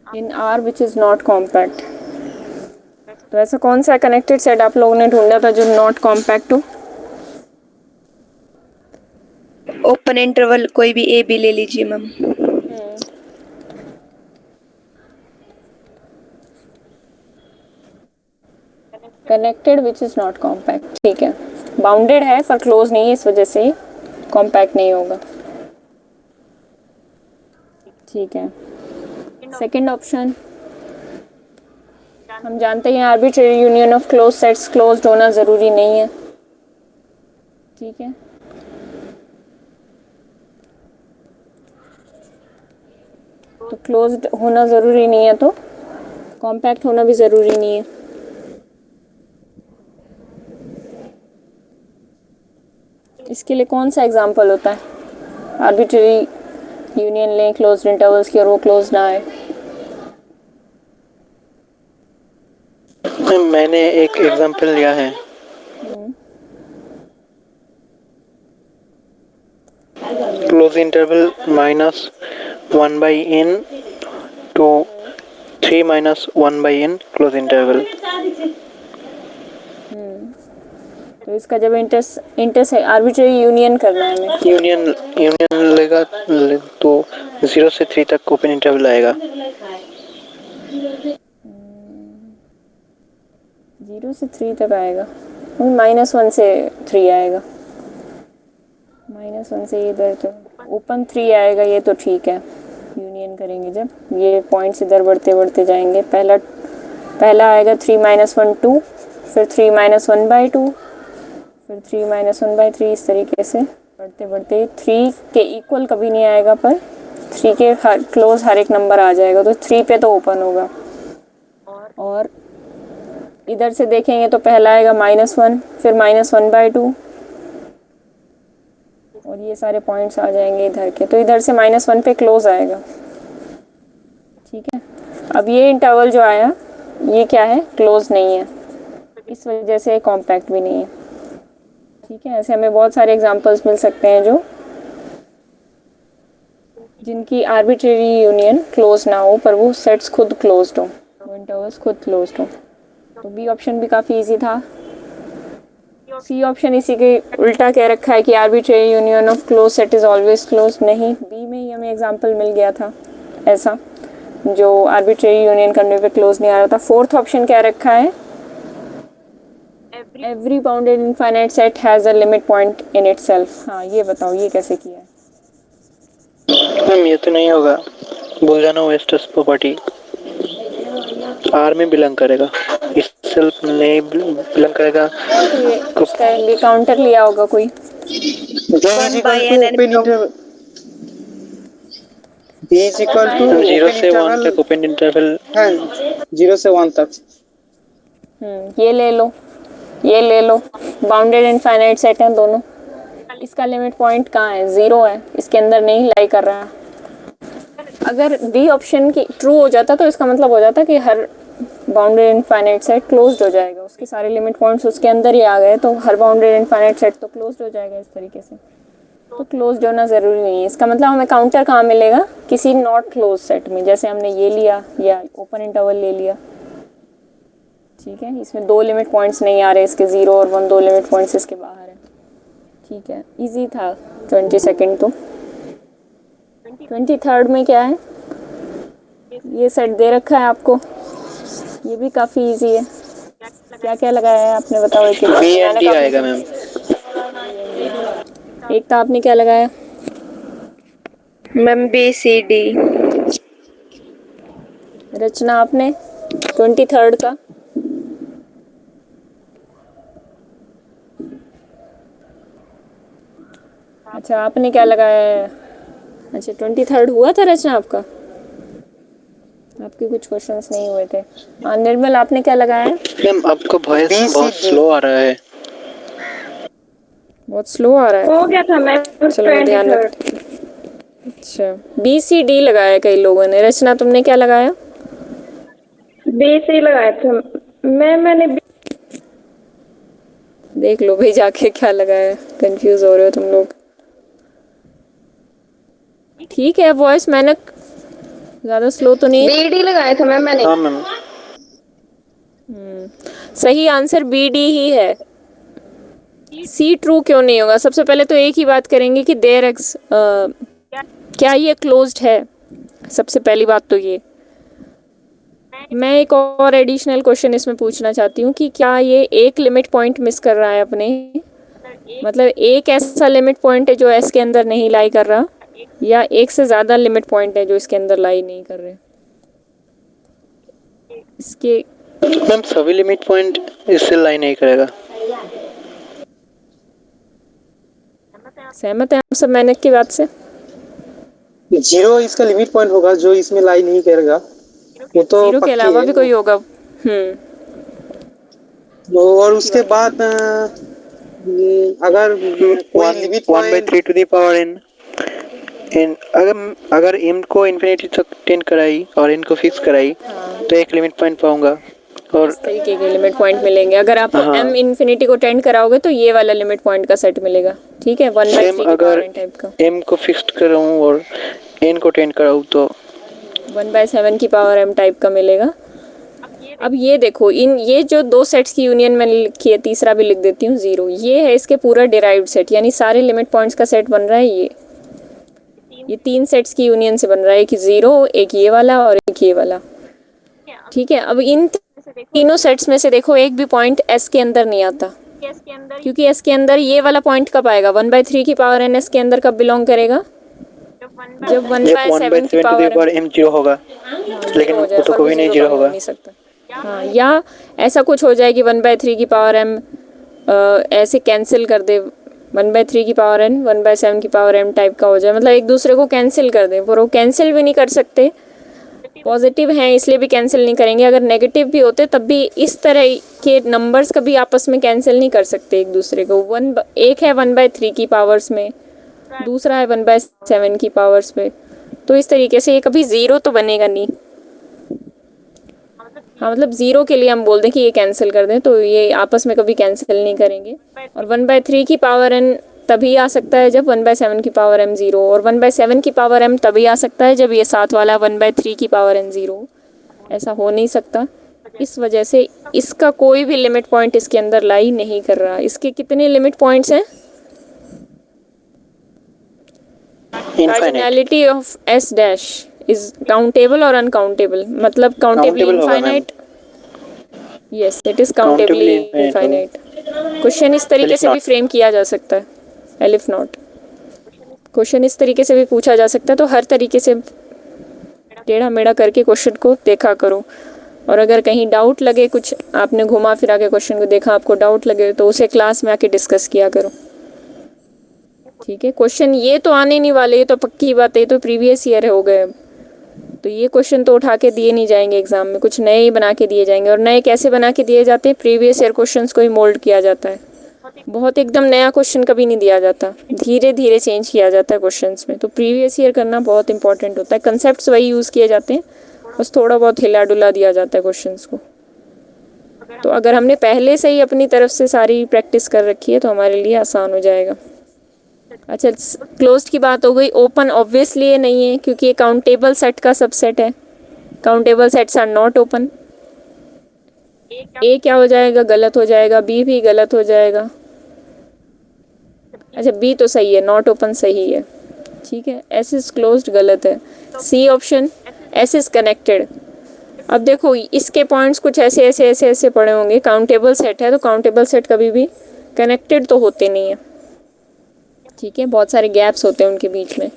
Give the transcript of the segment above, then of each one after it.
In are which is not compact. तो ऐसा कौन सा कनेक्टेड सेट आप लोगों ने ढूंढा था जो नॉट कॉम्पैक्ट हो? ओपन इंटरवल कोई भी ए बी ले लीजिए ma'am. Connected which is not compact, ठीक है। बाउंडेड है पर क्लोज नहीं है, इस वजह से कॉम्पैक्ट नहीं होगा। ठीक है। सेकंड ऑप्शन, हम जानते हैं arbitrary union of close sets closed होना ज़रूरी नहीं है। ठीक है। तो क्लोज्ड होना ज़रूरी नहीं है, तो कॉम्पैक्ट होना भी ज़रूरी नहीं है। इसके लिए कौन सा एग्जांपल होता है? आर्बिट्रेरी यूनियन लें क्लोज्ड इंटरवल्स की और वो क्लोज ना आए। मैंने एक एग्जांपल लिया है। Close interval -1/n to 3-1/n close interval. तो इसका जब इंटरस आर्बिट्रेरी यूनियन करना है हमें, यूनियन लेगा तो 0 से 3 तक ओपन इंटरवल आएगा। 0 से 3 तक आएगा, -1 से 3 आएगा। -1 से इधर तो ओपन 3 आएगा, ये तो ठीक है। यूनियन करेंगे जब ये पॉइंट्स इधर बढ़ते बढ़ते जाएंगे, पहला आएगा 3-1 2, फिर 3-1/2, फिर 3-1/3, इस तरीके से बढ़ते बढ़ते 3 के इक्वल कभी नहीं आएगा, पर 3 के क्लोज हर एक नंबर आ जाएगा, तो 3 पे तो ओपन होगा। और इधर से देखेंगे तो पहला आएगा -1, फिर -1/2, और ये सारे पॉइंट्स आ जाएंगे इधर के, तो इधर से -1 पे क्लोज आएगा। ठीक है। अब ये इंटरवल जो आया, ये क्या है? क्लोज नहीं है, इस वजह से कॉम्पैक्ट भी नहीं है। ठीक है। ऐसे हमें बहुत सारे एग्जांपल्स मिल सकते हैं जो जिनकी आर्बिट्रेरी यूनियन क्लोज ना हो, पर वो सेट्स खुद क्लोज्ड हो, वो इंटरवल्स खुद क्लोज्ड हो। तो बी ऑप्शन भी काफ़ी इजी था। सी ऑप्शन इसी के उल्टा कह रखा है कि arbitrary union of close set is always close. नहीं, बी में ही हमें एग्जांपल मिल गया था ऐसा, जो आर्बिट्रेरी यूनियन करने पे क्लोज नहीं आ रहा था। फोर्थ ऑप्शन क्या रखा है? Every bounded infinite set has a limit point in itself. हाँ, ये बताओ ये कैसे किया है? मैम ये तो नहीं होगा, भूल जाना वेस्टर्स प्रॉपर्टी आर में बिलोंग करेगा, इस सेल्फ नहीं बिलोंग करेगा। नहीं, तो ये उसका लिए काउंटर लिया होगा कोई। One by n n belong. B is equal to 0 open से 1 interval तक ओपन इंटरवल है, 0 से 1 तक। ये ले लो, ये ले लो, बाउंडेड इनफाइनाइट सेट हैं दोनों। इसका लिमिट पॉइंट कहाँ है? 0 है, इसके अंदर नहीं लाई कर रहा है। अगर डी ऑप्शन की ट्रू हो जाता तो इसका मतलब हो जाता कि हर बाउंडेड इनफाइनाइट सेट क्लोज्ड हो जाएगा, उसके सारे लिमिट पॉइंट्स उसके अंदर ही आ गए, तो हर बाउंडेड इनफाइनाइट सेट तो क्लोज्ड हो जाएगा इस तरीके से। तो क्लोज्ड होना ज़रूरी नहीं है। इसका मतलब हमें काउंटर कहाँ मिलेगा? किसी नॉट क्लोज सेट में, जैसे हमने ये लिया या ओपन इंटरवल ले लिया। ठीक है। इसमें 2 लिमिट पॉइंट्स नहीं आ रहे, इसके 0 और 1 2 लिमिट पॉइंट्स इसके बाहर है। ठीक है, इजी था 22nd। तो 23rd में क्या है? ये सेट दे रखा है आपको, ये भी काफ़ी इजी है। क्या क्या लगाया है आपने, बताओ एक एक। बी एंड डी आएगा मैम। एक तो आपने क्या लगाया? Ma'am B C D. Rachna आपने 23rd का? अच्छा, आपने क्या लगाया है? अच्छा, 23rd हुआ था रचना आपका? आपके कुछ क्वेश्चंस नहीं हुए थे। हाँ, निर्मल आपने क्या लगाया है? मैम आपका वॉइस बहुत स्लो आ रहा है। बहुत स्लो आ रहा है। हो गया था मैम। चलो मैं ध्यान रखती हूँ। अच्छा, BCD लगाया कई लोगों ने। रचना तुमने क्या लगाया? बी सी लगाया था मैंने। देख लो भाई जाके क्या लगाया है, कंफ्यूज हो रहे हो तुम लोग। ठीक है, वॉइस मैंने ज्यादा स्लो तो नहीं है। बीडी लगाया था मैम मैंने। हाँ मैम। सही आंसर बी डी ही है। सी ट्रू क्यों नहीं होगा? सबसे पहले तो एक ही बात करेंगे कि देयर एक्स क्या ये क्लोज्ड है। सबसे पहली बात तो ये। मैं एक और एडिशनल क्वेश्चन इसमें पूछना चाहती हूँ कि क्या ये एक लिमिट पॉइंट मिस कर रहा है अपने, मतलब एक ऐसा लिमिट पॉइंट है जो एस के अंदर नहीं लाई कर रहा, या एक से ज़्यादा लिमिट पॉइंट है जो इसके अंदर लाई नहीं कर रहे। इसके मैम सभी लिमिट पॉइंट इससे लाई नहीं करेगा। सहमत है आप सब मेहनत की बात से? 0 इसका लिमिट पॉइंट होगा जो इसमें लाई नहीं करेगा, वो तो जीरो के पक्की अलावा है। भी कोई होगा। और उसके बाद अगर कोई limit 1/3 point two the power n n अगर m को इन्फिनिटी तक टेंड कराई और n को फिक्स कराई तो एक लिमिट पॉइंट पाऊंगा। और इस तरीके के लिमिट पॉइंट मिलेंगे। अगर आप हाँ। m इन्फिनिटी को टेंड कराओगे तो ये वाला लिमिट पॉइंट का सेट मिलेगा। ठीक है, 1/3 सेम की अगर पावर n टाइप का। m को फिक्स्ड कराऊं और n को टेंड कराऊं तो 1/7 की पावर m टाइप का मिलेगा। अब ये देखो, ये जो दो सेट्स की यूनियन मैंने लिखी है, तीसरा भी लिख देती हूँ 0, ये है इसके पूरा डिराइव्ड सेट, यानी सारे लिमिट पॉइंट्स का सेट बन रहा है ये 3 सेट्स की यूनियन से बन रहा है, एक 0, एक ये वाला और एक ये वाला। ठीक है, अब इन तीनों सेट्स में से देखो एक भी पॉइंट एस के अंदर नहीं आता, क्योंकि एस के अंदर ये वाला पॉइंट कब आएगा? 1/3 की पावर एन एस के अंदर कब बिलोंग करेगा? जब 1/7 की पावर m 0 होगा, लेकिन हो जाए, वो तो पर कभी नहीं 0 कभी हो होगा। नहीं सकता। हाँ, या ऐसा कुछ हो जाए कि 1/3 की पावर m ऐसे कैंसिल कर दे, 1/3 की पावर n 1/7 की पावर m टाइप का हो जाए, मतलब एक दूसरे को कैंसिल कर दें। पर वो कैंसिल भी नहीं कर सकते, पॉजिटिव हैं इसलिए भी कैंसिल नहीं करेंगे। अगर नेगेटिव भी होते तब भी इस तरह के नंबर्स कभी आपस में कैंसिल नहीं कर सकते एक दूसरे को। एक है 1/3 की पावर्स में, दूसरा है 1/7 की पावर्स में, तो इस तरीके से ये कभी 0 तो बनेगा नहीं। हाँ, मतलब 0 के लिए हम बोल दें कि ये कैंसिल कर दें, तो ये आपस में कभी कैंसिल नहीं करेंगे। और 1/3 की पावर n तभी आ सकता है जब 1/7 की पावर m 0, और 1/7 की पावर m तभी आ सकता है जब ये साथ वाला 1/3 की पावर n 0। ऐसा हो नहीं सकता, इस वजह से इसका कोई भी लिमिट पॉइंट इसके अंदर लाई नहीं कर रहा। इसके कितने लिमिट पॉइंट्स हैं? Cardinality of S dash is countable और अनकाउंटेबल, मतलब काउंटेबली Countable होगा, infinite. Yes, it is countably Countably infinite. Question इस तरीके से भी फ्रेम किया जा सकता है, एलिफ नॉट। क्वेश्चन इस तरीके से भी पूछा जा सकता है, तो हर तरीके से टेढ़ा मेढ़ा करके क्वेश्चन को देखा करो। और अगर कहीं डाउट लगे, कुछ आपने घुमा फिरा के क्वेश्चन को देखा, आपको डाउट लगे, तो उसे क्लास में आके डिस्कस किया करो। ठीक है, क्वेश्चन ये तो आने नहीं वाले, ये तो पक्की बात है, ये तो प्रीवियस ईयर हो गए। तो ये क्वेश्चन तो उठा के दिए नहीं जाएंगे एग्जाम में, कुछ नए ही बना के दिए जाएंगे। और नए कैसे बना के दिए जाते हैं? प्रीवियस ईयर क्वेश्चंस को ही मोल्ड किया जाता है। बहुत एकदम नया क्वेश्चन कभी नहीं दिया जाता, धीरे धीरे चेंज किया जाता है क्वेश्चंस में। तो प्रीवियस ईयर करना बहुत इंपॉर्टेंट होता है। कंसेप्ट्स वही यूज़ किए जाते हैं, बस थोड़ा बहुत हिला डुला दिया जाता है क्वेश्चंस को। तो अगर हमने पहले से ही अपनी तरफ से सारी प्रैक्टिस कर रखी है तो हमारे लिए आसान हो जाएगा। अच्छा, क्लोज्ड की बात हो गई। ओपन ऑब्वियसली ये नहीं है, क्योंकि ये काउंटेबल सेट का सबसेट है। Countable sets are not open. A क्या हो जाएगा? गलत हो जाएगा। बी भी गलत हो जाएगा। अच्छा, बी तो सही है, नॉट ओपन सही है। ठीक है, एस इज क्लोज्ड गलत है। C option, S is connected. अब देखो, इसके पॉइंट्स कुछ ऐसे ऐसे ऐसे ऐसे पड़े होंगे। काउंटेबल सेट है तो काउंटेबल सेट कभी भी कनेक्टेड तो होते नहीं है। ठीक है, बहुत सारे गैप्स होते हैं उनके बीच में,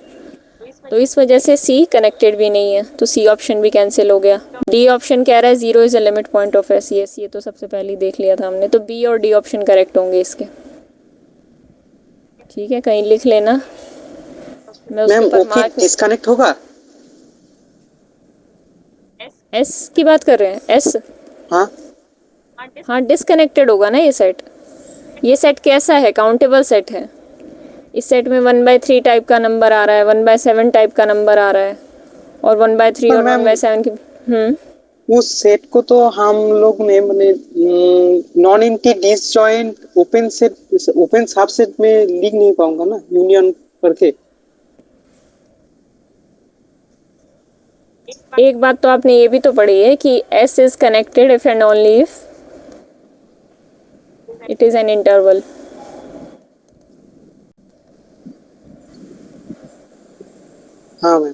तो इस वजह से सी कनेक्टेड भी नहीं है, तो सी ऑप्शन भी कैंसिल हो गया। डी ऑप्शन कह रहा है 0 is a limit point of S. ये तो सबसे पहले ही देख लिया था हमने, तो बी और डी ऑप्शन करेक्ट होंगे इसके। ठीक है, कहीं लिख लेना, मैं उसके मैम ऊपर ओके मार्क। डिस्कनेक्ट होगा? एस की बात कर रहे हैं? एस, हाँ हाँ, डिसकनेक्टेड होगा ना ये सेट। ये सेट कैसा है? काउंटेबल सेट है। इस सेट में 1/3 टाइप का नंबर आ रहा है, 1/7 टाइप का नंबर आ रहा है, और 1/3 और 1/7 की। उस सेट को तो हम लोग ने मैंने non empty disjoint open set, open subset में लिख नहीं पाऊंगा ना, यूनियन करके। एक बात तो आपने ये भी तो पढ़ी है कि S is connected if and only if it is an interval. हाँ मैम।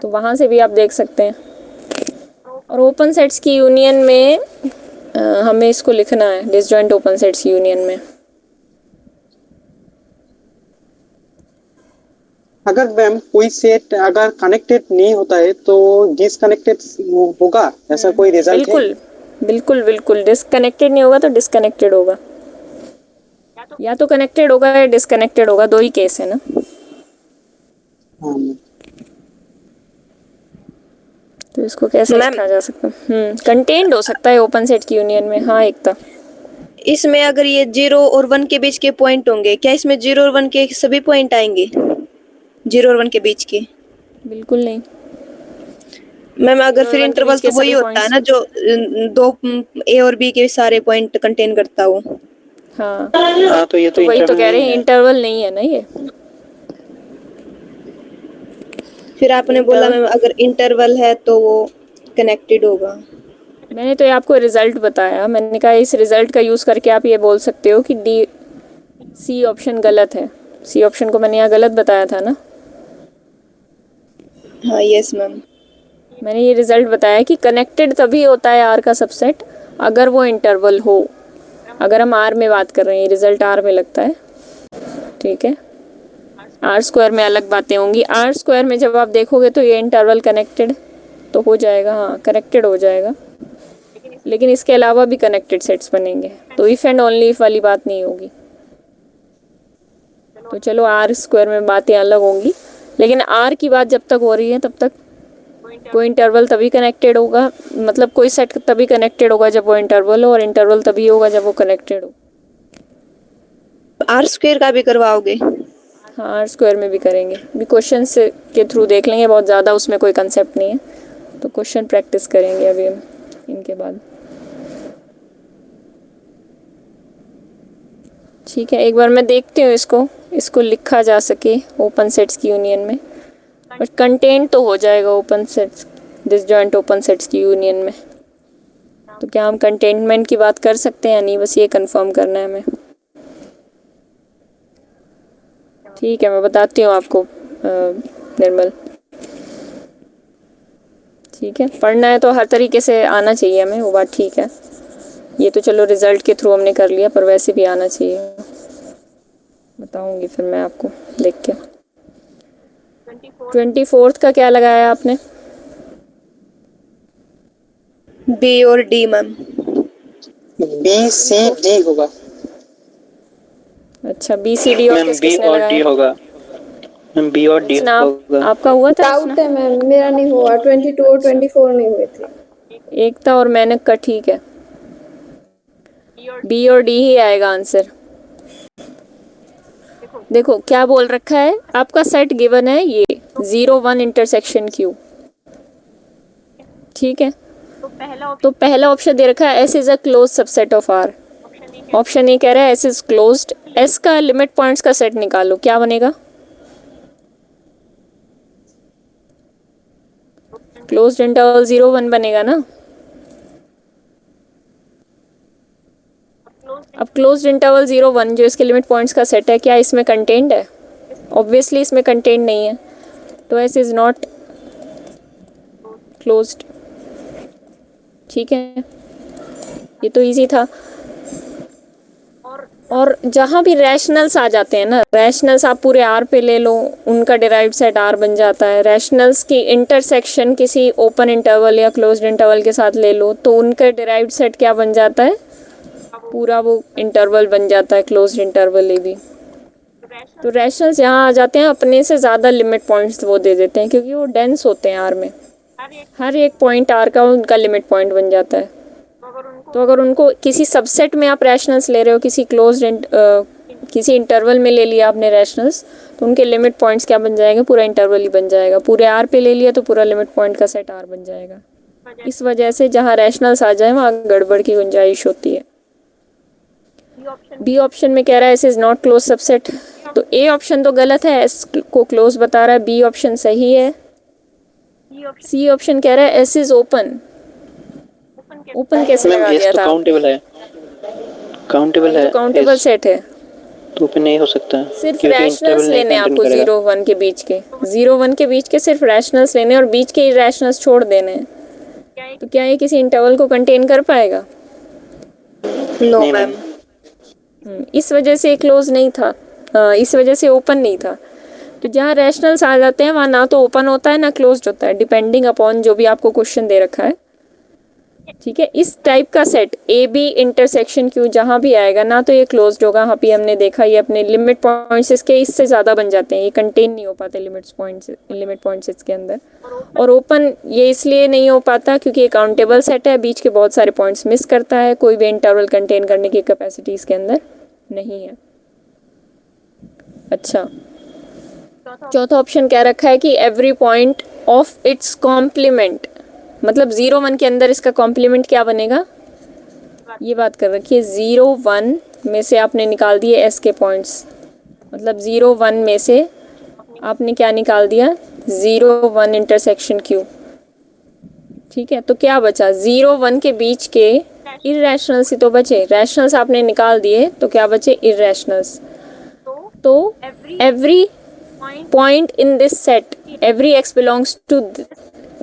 तो वहाँ से भी आप देख सकते हैं। और ओपन सेट्स की यूनियन में हमें इसको लिखना है, डिसजॉइंट ओपन सेट्स की यूनियन में। अगर मैम कोई सेट अगर कनेक्टेड नहीं होता है तो डिसकनेक्टेड होगा, ऐसा कोई रिजल्ट है? बिल्कुल बिल्कुल बिल्कुल, डिसकनेक्टेड नहीं होगा तो डिसकनेक्टेड होगा, या तो कनेक्टेड होगा या डिसकनेक्टेड होगा, दो ही केस है ना। हाँ मैम। तो इसको कैसे मैम- लिखा जा सकता है? कंटेन्ड हो सकता है ओपन सेट की यूनियन में। हाँ एकता, इसमें अगर ये 0 और 1 के बीच के पॉइंट होंगे, क्या इसमें 0 और 1 के सभी पॉइंट आएंगे? 0 और 1 के बीच के? बिल्कुल नहीं। मैम अगर 0 फिर और 1 के इंटरवल बीच के तो वही सभी होता है points। ना जो दो ए और बी के सारे पॉइंट कंटेन करता हो। हाँ हाँ तो ये तो तो वही तो इंटरवल कह रहे नहीं हैं, है। इंटरवल नहीं है ना ये। फिर आपने बोला मैम अगर इंटरवल है तो वो कनेक्टेड होगा। मैंने तो ये आपको रिजल्ट बताया, मैंने कहा इस रिजल्ट का यूज़ करके आप ये बोल सकते हो कि डी सी ऑप्शन गलत है। सी ऑप्शन को मैंने यहाँ गलत बताया था ना। हाँ यस मैम। मैंने ये रिजल्ट बताया कि कनेक्टेड तभी होता है आर का सबसेट अगर वो इंटरवल हो। अगर हम आर में बात कर रहे हैं, ये रिजल्ट आर में लगता है, ठीक है। आर स्क्वायर में अलग बातें होंगी। आर स्क्वायर में जब आप देखोगे तो ये इंटरवल कनेक्टेड तो हो जाएगा, हाँ कनेक्टेड हो जाएगा, लेकिन इसके अलावा भी कनेक्टेड सेट्स बनेंगे, तो इफ़ एंड ओनली इफ वाली बात नहीं होगी। तो चलो आर स्क्वायर में बातें अलग होंगी, लेकिन आर की बात जब तक हो रही है तब तक कोई इंटरवल तभी कनेक्टेड होगा, मतलब कोई सेट तभी कनेक्टेड होगा जब वो इंटरवल हो, और इंटरवल तभी होगा जब वो कनेक्टेड हो। आर स्क्वायर का भी करवाओगे? हाँ आर स्क्वायर में भी करेंगे, अभी क्वेश्चन से के थ्रू देख लेंगे, बहुत ज़्यादा उसमें कोई कंसेप्ट नहीं है, तो क्वेश्चन प्रैक्टिस करेंगे अभी हम इनके बाद। ठीक है, एक बार मैं देखती हूँ इसको लिखा जा सके ओपन सेट्स की यूनियन में, बट कंटेंट तो हो जाएगा open sets, disjoint open sets की यूनियन में। तो क्या हम कंटेनमेंट की बात कर सकते हैं या नहीं, बस ये कंफर्म करना है हमें। ठीक है, मैं बताती हूँ आपको निर्मल। ठीक है, पढ़ना है तो हर तरीके से आना चाहिए हमें, वो बात ठीक है। ये तो चलो रिजल्ट के थ्रू हमने कर लिया, पर वैसे भी आना चाहिए। बताऊंगी फिर मैं आपको देख के। 24th का क्या लगाया आपने? बी और D ma'am. B C D होगा। अच्छा बी सी डी, और मैम किस बी किसने और डी लगाया? होगा। मैम बी और डी रचना, होगा। आपका हुआ था? डाउट है मैम, मेरा नहीं हुआ। 22 और 24 नहीं हुए थे। एकता और मेहनत का ठीक है, बी और डी ही आएगा आंसर। देखो क्या बोल रखा है, आपका सेट गिवन है ये 0 1 इंटरसेक्शन क्यू, ठीक है। तो पहला ऑप्शन दे रखा है S is a close subset of R. Option A कह रहा है एस इज क्लोज्ड। एस का लिमिट पॉइंट्स का सेट निकालो, क्या बनेगा? क्लोज्ड इंटरवल 0 1 बनेगा ना। अब क्लोज्ड इंटरवल 0 1 जो इसके लिमिट पॉइंट्स का सेट है, क्या इसमें कंटेंट है? ऑब्वियसली इसमें कंटेंट नहीं है, तो एस इज नॉट क्लोज्ड। ठीक है, ये तो इजी था। और जहाँ भी रैशनल्स आ जाते हैं ना, रैशनल्स आप पूरे आर पे ले लो, उनका डिराइव्ड सेट आर बन जाता है। रैशनल्स की इंटरसेक्शन किसी ओपन इंटरवल या क्लोज्ड इंटरवल के साथ ले लो, तो उनका डिराइव्ड सेट क्या बन जाता है? पूरा वो इंटरवल बन जाता है, क्लोज्ड इंटरवल ये भी। तो रैशनल्स यहाँ आ जाते हैं, अपने से ज़्यादा लिमिट पॉइंट्स वो दे देते हैं, क्योंकि वो डेंस होते हैं आर में। हर एक पॉइंट आर का उनका लिमिट पॉइंट बन जाता है। तो अगर उनको किसी सबसेट में आप रैशनल्स ले रहे हो, किसी किसी इंटरवल में ले लिया आपने रैशनल्स, तो उनके लिमिट पॉइंट्स क्या बन जाएंगे? पूरा इंटरवल ही बन जाएगा। पूरे आर पे ले लिया तो पूरा लिमिट पॉइंट का सेट आर बन जाएगा। इस वजह से जहाँ रैशनल्स आ जाए वहाँ गड़बड़ की गुंजाइश होती है। बी ऑप्शन में कह रहा है S is not close subset, तो ए ऑप्शन तो गलत है, एस को क्लोज बता रहा है। बी ऑप्शन सही है, सी ऑप्शन कह रहा है एस इज ओपन। ओपन कैसे मैम लगा एस दिया तो था? काउंटेबल है, काउंटेबल ये है तो काउंटेबल एस, सेट है। तो ओपन नहीं हो सकता सिर्फ क्योंकि रैशनल्स इंटरवल नहीं लेने हैं कंटेन आपको, करेगा। 0 1 के बीच के, 0 1 के बीच के सिर्फ रैशनल्स लेने हैं और बीच के इरेशनल्स छोड़ देने हैं। तो क्या ये किसी इंटरवल को कंटेन कर पाएगा? नो नहीं मैम। मैम। इस वजह से क्लोज नहीं था, इस वजह से ओपन नहीं था। तो जहाँ रैशनल्स आ जाते हैं वहाँ ना तो ओपन होता है ना क्लोज होता है, डिपेंडिंग अपॉन जो भी आपको क्वेश्चन दे रखा है। ठीक है, इस टाइप का set A B intersection Q जहाँ भी आएगा ना तो ये क्लोज्ड होगा। यहाँ पे हमने देखा ये अपने लिमिट पॉइंट्स इसके इससे ज़्यादा बन जाते हैं, ये कंटेन नहीं हो पाते लिमिट पॉइंट्स इसके अंदर। और ओपन ये इसलिए नहीं हो पाता क्योंकि ये काउंटेबल सेट है, बीच के बहुत सारे पॉइंट्स मिस करता है, कोई भी इंटरवल कंटेन करने की कैपेसिटी इसके अंदर नहीं है। अच्छा, चौथा ऑप्शन क्या रखा है कि every point of its complement, मतलब 0 1 के अंदर इसका कॉम्प्लीमेंट क्या बनेगा, ये बात कर रखी है। 0 1 में से आपने निकाल दिए एस के पॉइंट्स, मतलब 0 1 में से आपने क्या निकाल दिया, 0 1 इंटरसेक्शन क्यू। ठीक है, तो क्या बचा, 0 1 के बीच के इरेशनल्स ही तो बचे, रैशनल्स आपने निकाल दिए तो क्या बचे, इरेशनल्स। तो every point in this set, every x belongs to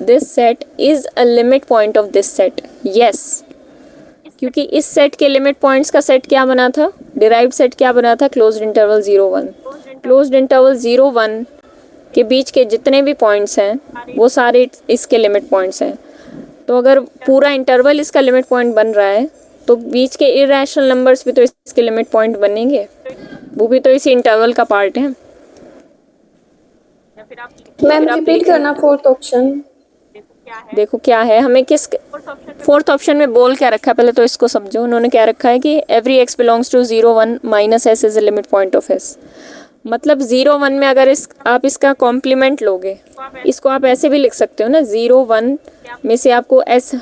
this set is a limit point of this set. Yes, क्योंकि इस सेट के लिमिट पॉइंट्स का सेट क्या बना था, डिराइव्ड सेट क्या बना था, क्लोज्ड इंटरवल 0 1। क्लोज्ड इंटरवल 0 1 के बीच के जितने भी पॉइंट्स हैं वो सारे इसके लिमिट पॉइंट्स हैं। तो अगर पूरा इंटरवल इसका लिमिट पॉइंट बन रहा है तो बीच के इरेशनल नंबर्स भी तो इसके लिमिट पॉइंट बनेंगे, वो भी तो इसी इंटरवल का पार्ट है। मैम रिपीट करना फोर्थ ऑप्शन। देखो क्या है, हमें किस फोर्थ ऑप्शन में बोल क्या रखा है पहले तो इसको समझो। उन्होंने क्या रखा है कि every x belongs to 0 1 minus S is the limit point of S. मतलब 0 1 में अगर आप इसका कॉम्प्लीमेंट लोगे, इसको आप ऐसे भी लिख सकते हो ना, 0 1 में से आपको एस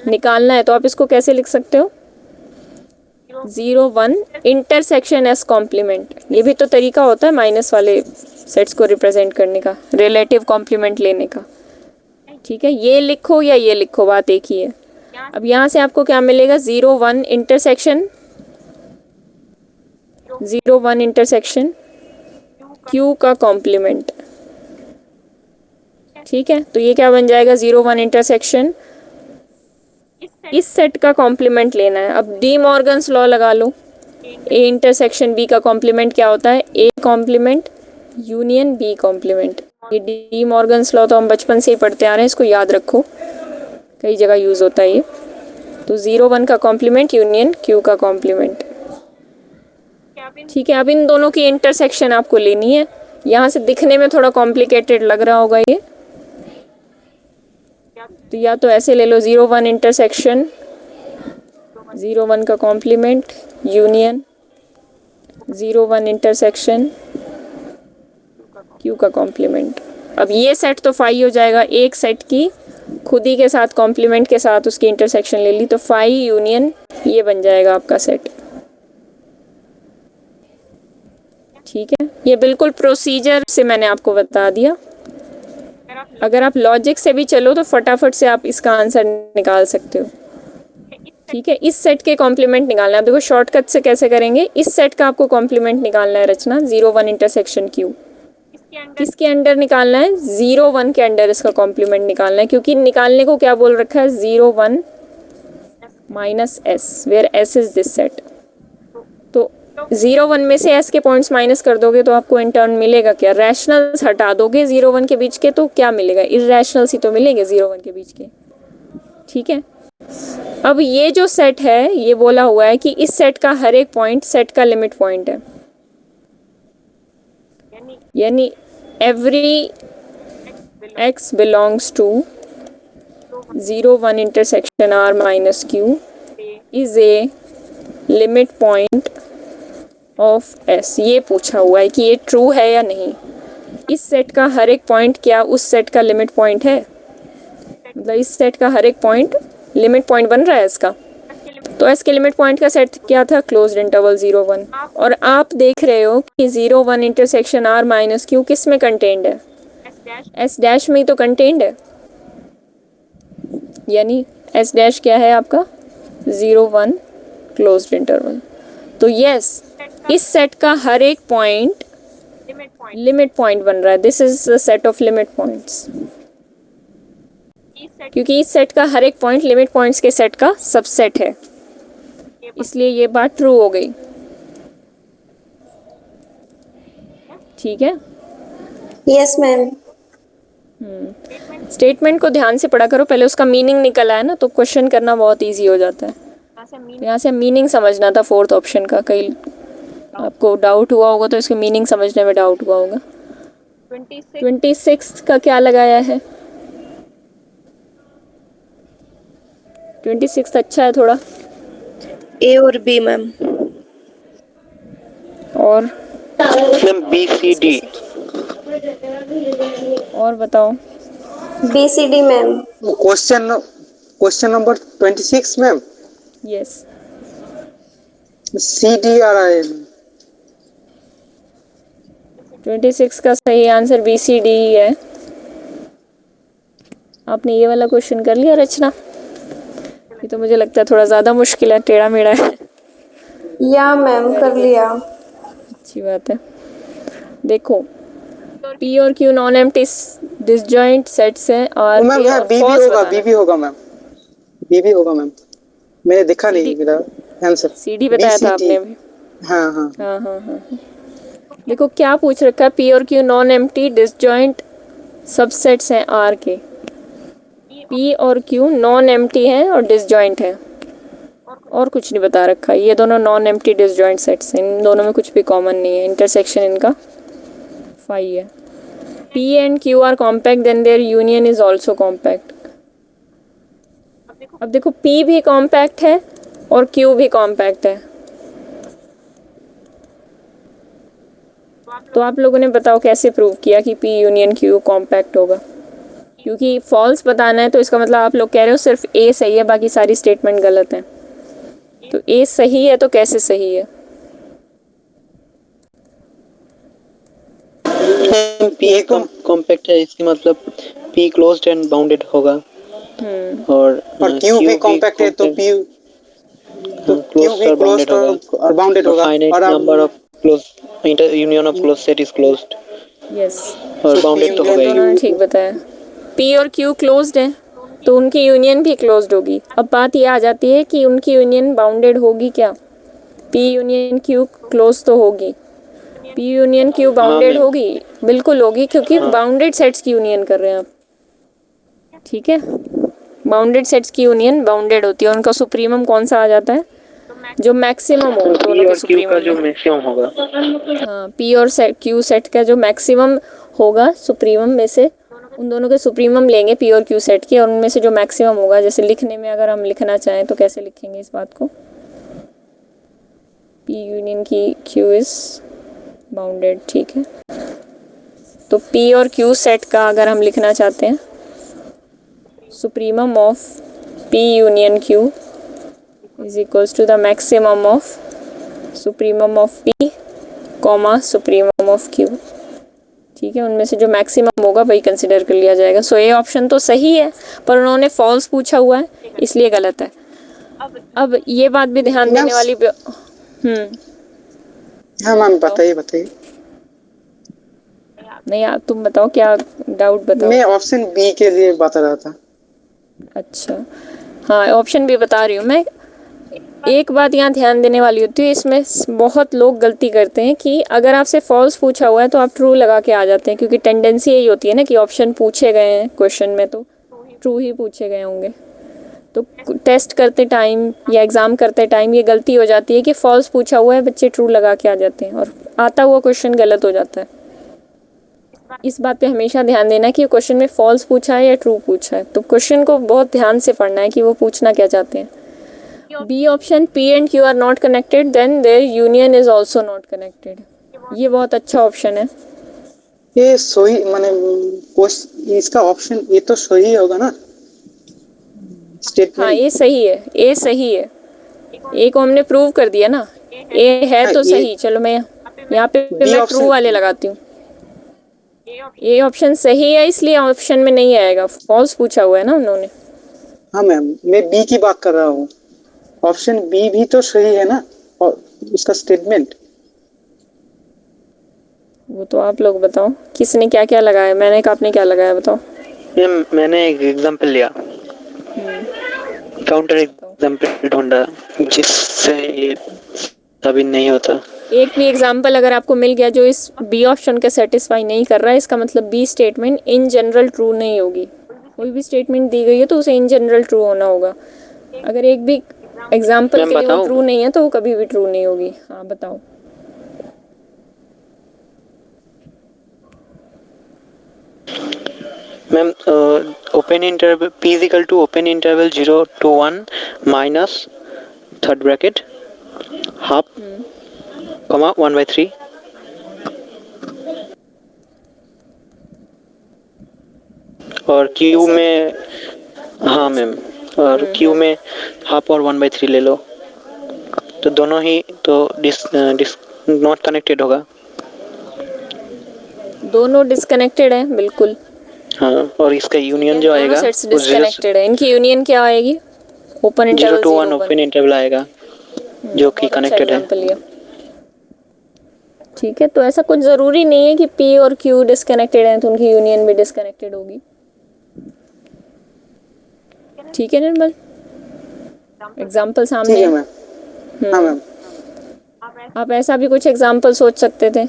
निकालना है तो आप इसको कैसे लिख सकते हो, 0 1 इंटरसेक्शन एस कॉम्प्लीमेंट। ये भी तो तरीका होता है माइनस वाले सेट्स को रिप्रेजेंट करने का, रिलेटिव कॉम्प्लीमेंट लेने का। ठीक है, ये लिखो या ये लिखो, बात एक ही है। अब यहाँ से आपको क्या मिलेगा, 0 1 इंटरसेक्शन 0 1 इंटरसेक्शन क्यू का कॉम्प्लीमेंट। ठीक है, तो ये क्या बन जाएगा, 0 1 इंटरसेक्शन इस सेट का कॉम्प्लीमेंट लेना है। अब डी मॉर्गन्स लॉ लगा लो, ए इंटरसेक्शन बी का कॉम्प्लीमेंट क्या होता है, A complement union B complement. ये डी मॉर्गन्स लॉ तो हम बचपन से ही पढ़ते आ रहे हैं, इसको याद रखो, कई जगह यूज़ होता है ये। तो 0 1 का कॉम्प्लीमेंट यूनियन क्यू का कॉम्प्लीमेंट। ठीक है, अब इन दोनों की इंटरसेक्शन आपको लेनी है। यहाँ से दिखने में थोड़ा कॉम्प्लिकेटेड लग रहा होगा ये, तो या तो ऐसे ले लो, 0 1 इंटरसेक्शन 0 1 का कॉम्प्लीमेंट यूनियन 0 1 इंटरसेक्शन क्यू का कॉम्प्लीमेंट। अब ये सेट तो फाई हो जाएगा, एक सेट की खुद ही के साथ कॉम्प्लीमेंट के साथ उसकी इंटरसेक्शन ले ली तो फाई यूनियन ये बन जाएगा आपका सेट। ठीक है, ये बिल्कुल प्रोसीजर से मैंने आपको बता दिया। अगर आप लॉजिक से भी चलो तो फटाफट से आप इसका आंसर निकाल सकते हो। ठीक है, इस सेट के कॉम्प्लीमेंट निकालना है। अब देखो शॉर्टकट से कैसे करेंगे, इस सेट का आपको कॉम्प्लीमेंट निकालना है रचना, 0 1 इंटरसेक्शन क्यू। किसके अंडर निकालना है, 0 1 के अंडर इसका कॉम्प्लीमेंट निकालना है, क्योंकि निकालने को क्या बोल रखा है, 0 1 minus S, where S is this set. तो 0 1 में से एस के पॉइंट्स माइनस कर दोगे तो आपको इन टर्न मिलेगा क्या, रैशनल्स हटा दोगे 0 1 के बीच के तो क्या मिलेगा, इरैशनल्स ही तो मिलेंगे 0 1 के बीच के। ठीक है, अब ये जो सेट है ये बोला हुआ है कि इस सेट का हर एक पॉइंट सेट का लिमिट पॉइंट है, यानी every x belongs to 0 1 intersection r minus Q is a limit point of s। ये पूछा हुआ है कि ये ट्रू है या नहीं, इस सेट का हर एक पॉइंट क्या उस सेट का लिमिट पॉइंट है, मतलब इस सेट का हर एक पॉइंट लिमिट पॉइंट बन रहा है इसका। तो एस के लिमिट पॉइंट का सेट क्या था, क्लोज्ड इंटरवल 0 1। और आप देख रहे हो कि 0 1 इंटरसेक्शन r माइनस क्यू किस में कंटेन्ड है, एस डैश में ही तो कंटेन्ड है। यानी एस डैश क्या है आपका 0 1 क्लोज्ड इंटरवल। तो यस इस सेट का हर एक पॉइंट लिमिट पॉइंट बन रहा है। This is the set of limit points, क्योंकि इस सेट का हर एक पॉइंट लिमिट पॉइंट्स के सेट का सबसेट है, इसलिए ये बात ट्रू हो गई। ठीक है, यस मैम। स्टेटमेंट को ध्यान से पढ़ा करो, पहले उसका मीनिंग निकल आया ना तो क्वेश्चन करना बहुत इजी हो जाता है। तो यहाँ से मीनिंग समझना था फोर्थ ऑप्शन का, कहीं आपको डाउट हुआ होगा तो इसके मीनिंग समझने में डाउट हुआ होगा। 26 का क्या लगाया है? 26 अच्छा है थोड़ा, ए और बी मैम। और मैम बी सी डी। और बताओ। BCD ma'am. Question number 26 ma'am, yes C D आ रहा है। 26 का सही आंसर BCD ही है। आपने ये वाला क्वेश्चन कर लिया रचना? ये तो मुझे लगता है थोड़ा ज़्यादा मुश्किल है, टेढ़ा मेढ़ा है। या मैम कर लिया। अच्छी बात है। देखो P और Q non empty disjoint sets हैं और मैम है बी भी होगा, बी भी होगा मैम, बी भी होगा मैम। मैंने देखा नहीं मेरा आंसर। CD बताया था आपने अभी। हाँ हाँ हाँ हाँ हाँ। देखो क्या पूछ रखा है, P और Q non empty disjoint subsets हैं R के। P और Q नॉन एम्प्टी हैं और डिसजॉइंट हैं, और कुछ नहीं बता रखा। ये दोनों नॉन एम्प्टी डिसजॉइंट सेट्स हैं, इन दोनों में कुछ भी कॉमन नहीं है, इंटरसेक्शन इनका फाई है। P and Q are compact, then their union is also compact. अब देखो P भी कॉम्पैक्ट है और Q भी कॉम्पैक्ट है, तो आप लोगों ने बताओ कैसे प्रूव किया कि P यूनियन Q कॉम्पैक्ट होगा? क्योंकि फॉल्स बताना है तो इसका मतलब आप लोग कह रहे हो सिर्फ A सही है, बाकी सारी स्टेटमेंट गलत हैं। तो A सही है तो कैसे सही है? पी कॉम्पैक्ट है, इसकी मतलब पी क्लोज्ड एंड बाउंडेड होगा। और क्यू भी कॉम्पैक्ट है तो पी तो क्यू भी क्लोज्ड और बाउंडेड होगा। Finite number of close union of close set is closed. Yes, और बाउंडेड तो होगा दोनों ही। ने ठीक बताया। P और Q क्लोज्ड हैं तो उनकी यूनियन भी क्लोज्ड होगी। अब बात ये आ जाती है कि उनकी यूनियन बाउंडेड होगी क्या? P यूनियन Q क्लोज तो होगी, P यूनियन Q बाउंडेड होगी? बिल्कुल होगी, क्योंकि बाउंडेड सेट्स की यूनियन कर रहे हैं आप। ठीक है, बाउंडेड सेट्स की यूनियन बाउंडेड होती है। उनका सुप्रीमम कौन सा आ जाता है? जो मैक्सिमम हो दोनों के सुप्रीमम का जो में। मैक्सिमम होगा। हाँ, P और Q सेट का जो मैक्सिमम होगा सुप्रीमम में से, उन दोनों के सुप्रीमम लेंगे P और Q सेट के, और उनमें से जो मैक्सिमम होगा, जैसे लिखने में अगर हम लिखना चाहें तो कैसे लिखेंगे इस बात को? P यूनियन की Q इज बाउंडेड। ठीक है, तो P और Q सेट का अगर हम लिखना चाहते हैं, supremum of P union Q is equals to the maximum of supremum of P comma supremum of Q। ठीक है, उनमें से जो मैक्सिमम होगा वही कंसिडर कर लिया जाएगा। सो ये ऑप्शन तो सही है, पर उन्होंने फॉल्स पूछा हुआ है इसलिए गलत है। अब ये बात भी ध्यान देने वाली हाँ मैम बताइए। नहीं, आप तुम बताओ, क्या डाउट बताओ। मैं ऑप्शन बी के लिए बता रहा था। अच्छा, हाँ ऑप्शन भी बता रही हूँ मैं। एक बात यहाँ ध्यान देने वाली होती है, इसमें बहुत लोग गलती करते हैं कि अगर आपसे फॉल्स पूछा हुआ है तो आप ट्रू लगा के आ जाते हैं, क्योंकि टेंडेंसी यही होती है ना कि ऑप्शन पूछे गए हैं क्वेश्चन में तो ट्रू ही पूछे गए होंगे। तो टेस्ट करते टाइम या एग्ज़ाम करते टाइम ये गलती हो जाती है कि फॉल्स पूछा हुआ है, बच्चे ट्रू लगा के आ जाते हैं और आता हुआ क्वेश्चन गलत हो जाता है। इस बात पे हमेशा ध्यान देना कि क्वेश्चन में फॉल्स पूछा है या ट्रू पूछा है। तो क्वेश्चन को बहुत ध्यान से पढ़ना है कि वो पूछना क्या चाहते हैं। B option, P and Q are not connected, then their union is also not connected. ये बहुत अच्छा ऑप्शन है। ये सही माने इसका ऑप्शन ये तो सही होगा ना स्टेटमेंट? हाँ ये सही है, ए सही है। ए को हमने प्रूव कर दिया ना, ए है तो सही। चलो मैं यहाँ पे मैं ट्रू वाले लगाती हूँ। ए ऑप्शन सही है, इसलिए ऑप्शन में नहीं आएगा, फॉल्स पूछा हुआ है ना उन्होंने। हाँ मैम, मैं बी की बात कर रहा हूँ। ऑप्शन बी भी तो सही है ना, और उसका स्टेटमेंट। वो तो आप लोग बताओ किसने क्या क्या लगाया, मैंने कहा आपने क्या लगाया बताओ। मैम मैंने एक एग्जांपल लिया, काउंटर एग्जांपल ढूंढा जिससे ये साबित नहीं होता। एक भी एग्जाम्पल अगर आपको मिल गया जो इस बी ऑप्शन के सेटिस्फाई नहीं कर रहा है, इसका मतलब B statement in general true नहीं होगी। कोई भी स्टेटमेंट दी गई है तो उसे इन जनरल ट्रू होना होगा। अगर एक भी एग्जाम्पल मैम के लिए वो बताऊं? ट्रू नहीं है तो वो कभी भी ट्रू नहीं होगी। हाँ बताओ। Ma'am open interval p is equal to open interval 0 to 1 minus third bracket half comma 1/3 और क्यू में, हाँ मैम, और क्यू में हाफ और 1/3 ले लो, तो दोनों ही तो नॉट कनेक्टेड होगा। दोनों डिस्कनेक्टेड है बिल्कुल। हाँ, और इसका यूनियन जो दोनों आएगा सेट्स वो 0 डिस्कनेक्टेड है। इनकी यूनियन क्या आएगी? Open interval to 1 0 open interval आएगा जो कि कनेक्टेड है। एग्जाम्पल लिया। ठीक है, तो ऐसा कुछ ज़रूरी नहीं है कि P और Q डिस्कनेक्टेड हैं तो उनकी यूनियन भी डिस्कनेक्टेड होगी। ठीक है निर्मल, एग्जाम्पल ठीक सामने है है। मैम। हाँ मैम। आप ऐसा भी कुछ एग्जाम्पल सोच सकते थे,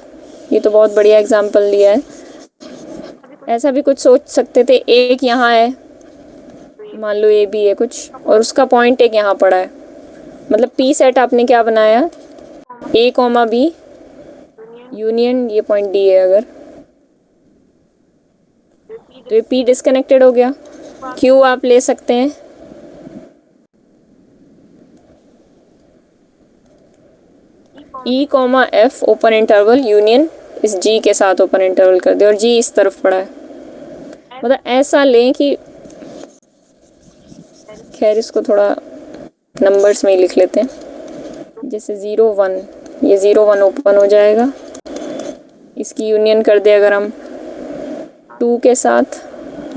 ये तो बहुत बढ़िया एग्जाम्पल लिया है। ऐसा भी कुछ सोच सकते थे, एक यहाँ है, मान लो ए बी है कुछ, और उसका पॉइंट एक यहाँ पड़ा है। मतलब P सेट आपने क्या बनाया, A कॉमा B यूनियन ये पॉइंट D है अगर, तो ये P डिस्कनेक्टेड हो गया। Q आप ले सकते हैं E comma F open interval union इस G के साथ ओपन इंटरवल कर दे और G इस तरफ पड़ा है। मतलब ऐसा लें कि, खैर इसको थोड़ा नंबर्स में ही लिख लेते हैं। जैसे 0 1, ये 0 1 ओपन हो जाएगा। इसकी यूनियन कर दे अगर हम 2 के साथ,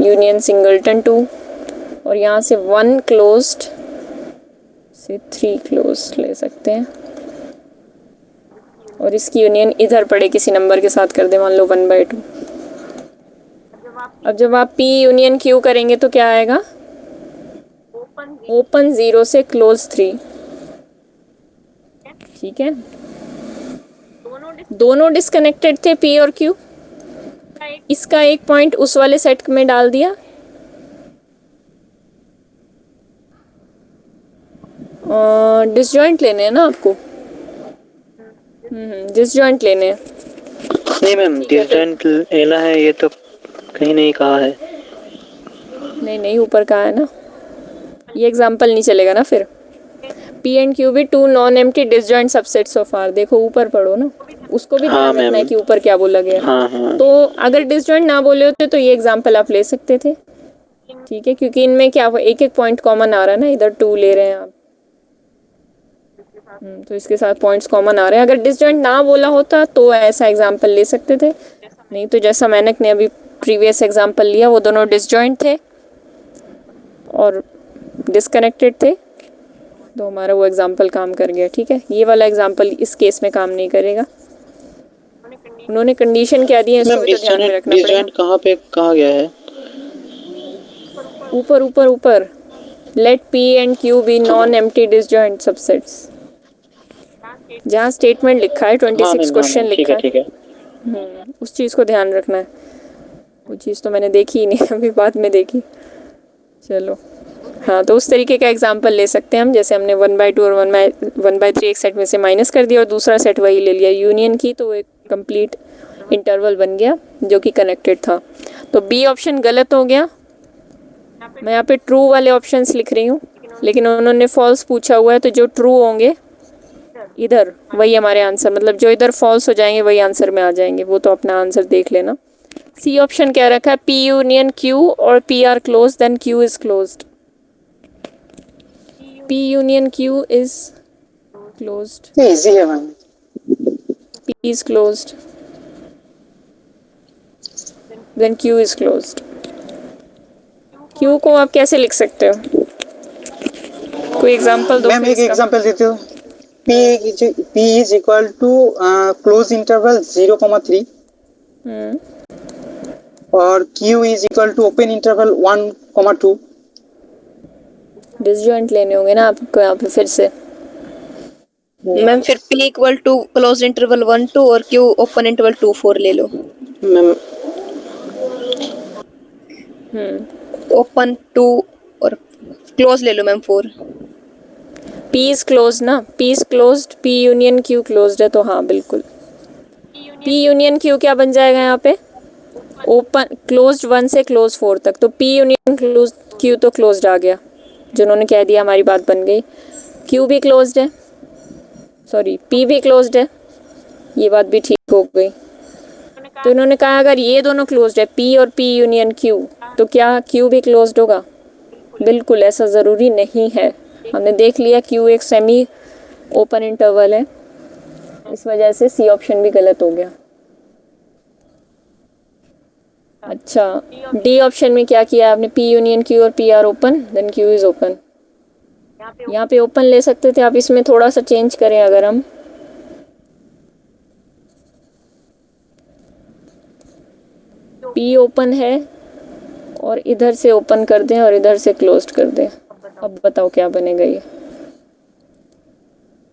यूनियन सिंगलटन 2, और यहाँ से 1 क्लोज्ड से 3 क्लोज्ड ले सकते हैं, और इसकी यूनियन इधर पड़े किसी नंबर के साथ कर दे, मान लो 1/2। अब जब आप P यूनियन Q करेंगे तो क्या आएगा, ओपन 0 से क्लोज 3। ठीक है, दोनों डिस्कनेक्टेड थे P और Q। इसका एक पॉइंट उस वाले सेट में डाल दिया, डिसजॉइंट लेने हैं ना आपको। डिसजॉइंट लेने हैं। नहीं मैम, डिसजॉइंट लेना है ये तो कहीं नहीं कहा है। नहीं ऊपर कहा है ना, ये एग्जाम्पल नहीं चलेगा ना फिर। P एंड Q भी 2 non empty disjoint subsets of R, देखो ऊपर पढ़ो ना, उसको भी ध्यान रखना है कि ऊपर क्या बोला गया। हाँ। तो अगर डिसजॉइंट ना बोले होते तो ये एग्जाम्पल आप ले सकते थे। ठीक है, क्योंकि इनमें क्या हुआ, एक एक पॉइंट कॉमन आ रहा है ना, इधर 2 ले रहे हैं आप, तो इसके साथ पॉइंट्स कॉमन आ रहे हैं। अगर डिसजॉइंट ना बोला होता तो ऐसा एग्जाम्पल ले सकते थे, नहीं तो जैसा मैंने अभी प्रीवियस एग्जाम्पल लिया वो दोनों डिसजॉइंट थे और डिस्कनेक्टेड थे, तो हमारा वो एग्जाम्पल काम कर गया। ठीक है, ये वाला एग्जाम्पल इस केस में काम नहीं करेगा। उन्होंने कंडीशन क्या दी है इसको भी तो ध्यान में रखना पड़ेगा। कहाँ पे कहा गया है? ऊपर let P and Q be non empty disjoint subsets, जहाँ स्टेटमेंट लिखा है 26 क्वेश्चन लिखा है, ठीक है। उस चीज़ को ध्यान रखना है। वो चीज़ तो मैंने देखी ही नहीं, अभी बाद में देखी। चलो हाँ, तो उस तरीके का एग्जाम्पल ले सकते हैं हम, जैसे हमने 1/2 और 1/3 एक सेट में से माइनस कर दिया और दूसरा सेट वही ले लिया यूनियन की, तो एक कंप्लीट इंटरवल बन गया जो कि कनेक्टेड था। तो बी ऑप्शन गलत हो गया। मैं यहाँ पे ट्रू वाले ऑप्शंस लिख रही हूँ, लेकिन उन्होंने फॉल्स पूछा हुआ है, तो जो ट्रू होंगे इधर वही हमारे आंसर, मतलब जो इधर फॉल्स हो जाएंगे वही आंसर में आ जाएंगे। वो तो अपना आंसर देख लेना। सी ऑप्शन क्या रखा है, P यूनियन Q और P are close then Q is closed. P union Q is closed, easy है ma'am. P is closed then Q is closed. Q को आप कैसे लिख सकते हो, कोई एग्जांपल दो मैम फिर एक इसका। एग्जांपल देते हो। P is equal to close interval 0,3 और Q is equal to open interval 1,2। Disjoint लेने होंगे ना आपको यहाँ पे फिर से। मैम फिर P equal to close interval 1 2 और Q ओपन इंटरवल 2 4 ले लो। मैम ओपन 2 और क्लोज ले लो मैम 4। P इज क्लोज ना, P is closed, P union Q closed है, तो हाँ बिल्कुल P यूनियन Q क्या बन जाएगा यहाँ पे, ओपन क्लोज्ड 1 से क्लोज 4 तक, तो P यूनियन क्लोज Q तो क्लोज्ड आ गया, जिन्होंने कह दिया हमारी बात बन गई। Q भी क्लोज्ड है, सॉरी P भी क्लोज्ड है, ये बात भी ठीक हो गई। तो इन्होंने कहा अगर ये दोनों क्लोज्ड है P और P यूनियन Q, तो क्या Q भी क्लोज्ड होगा? बिल्कुल ऐसा ज़रूरी नहीं है। हमने देख लिया Q एक सेमी ओपन इंटरवल है, इस वजह से सी ऑप्शन भी गलत हो गया। अच्छा, डी ऑप्शन में क्या किया आपने, P यूनियन Q और P are open, then Q is open. यहाँ पे ओपन ले सकते थे आप, इसमें थोड़ा सा चेंज करें अगर हम, P ओपन है और इधर से ओपन कर दें और इधर से क्लोज्ड कर दें, अब बताओ क्या बनेगा ये।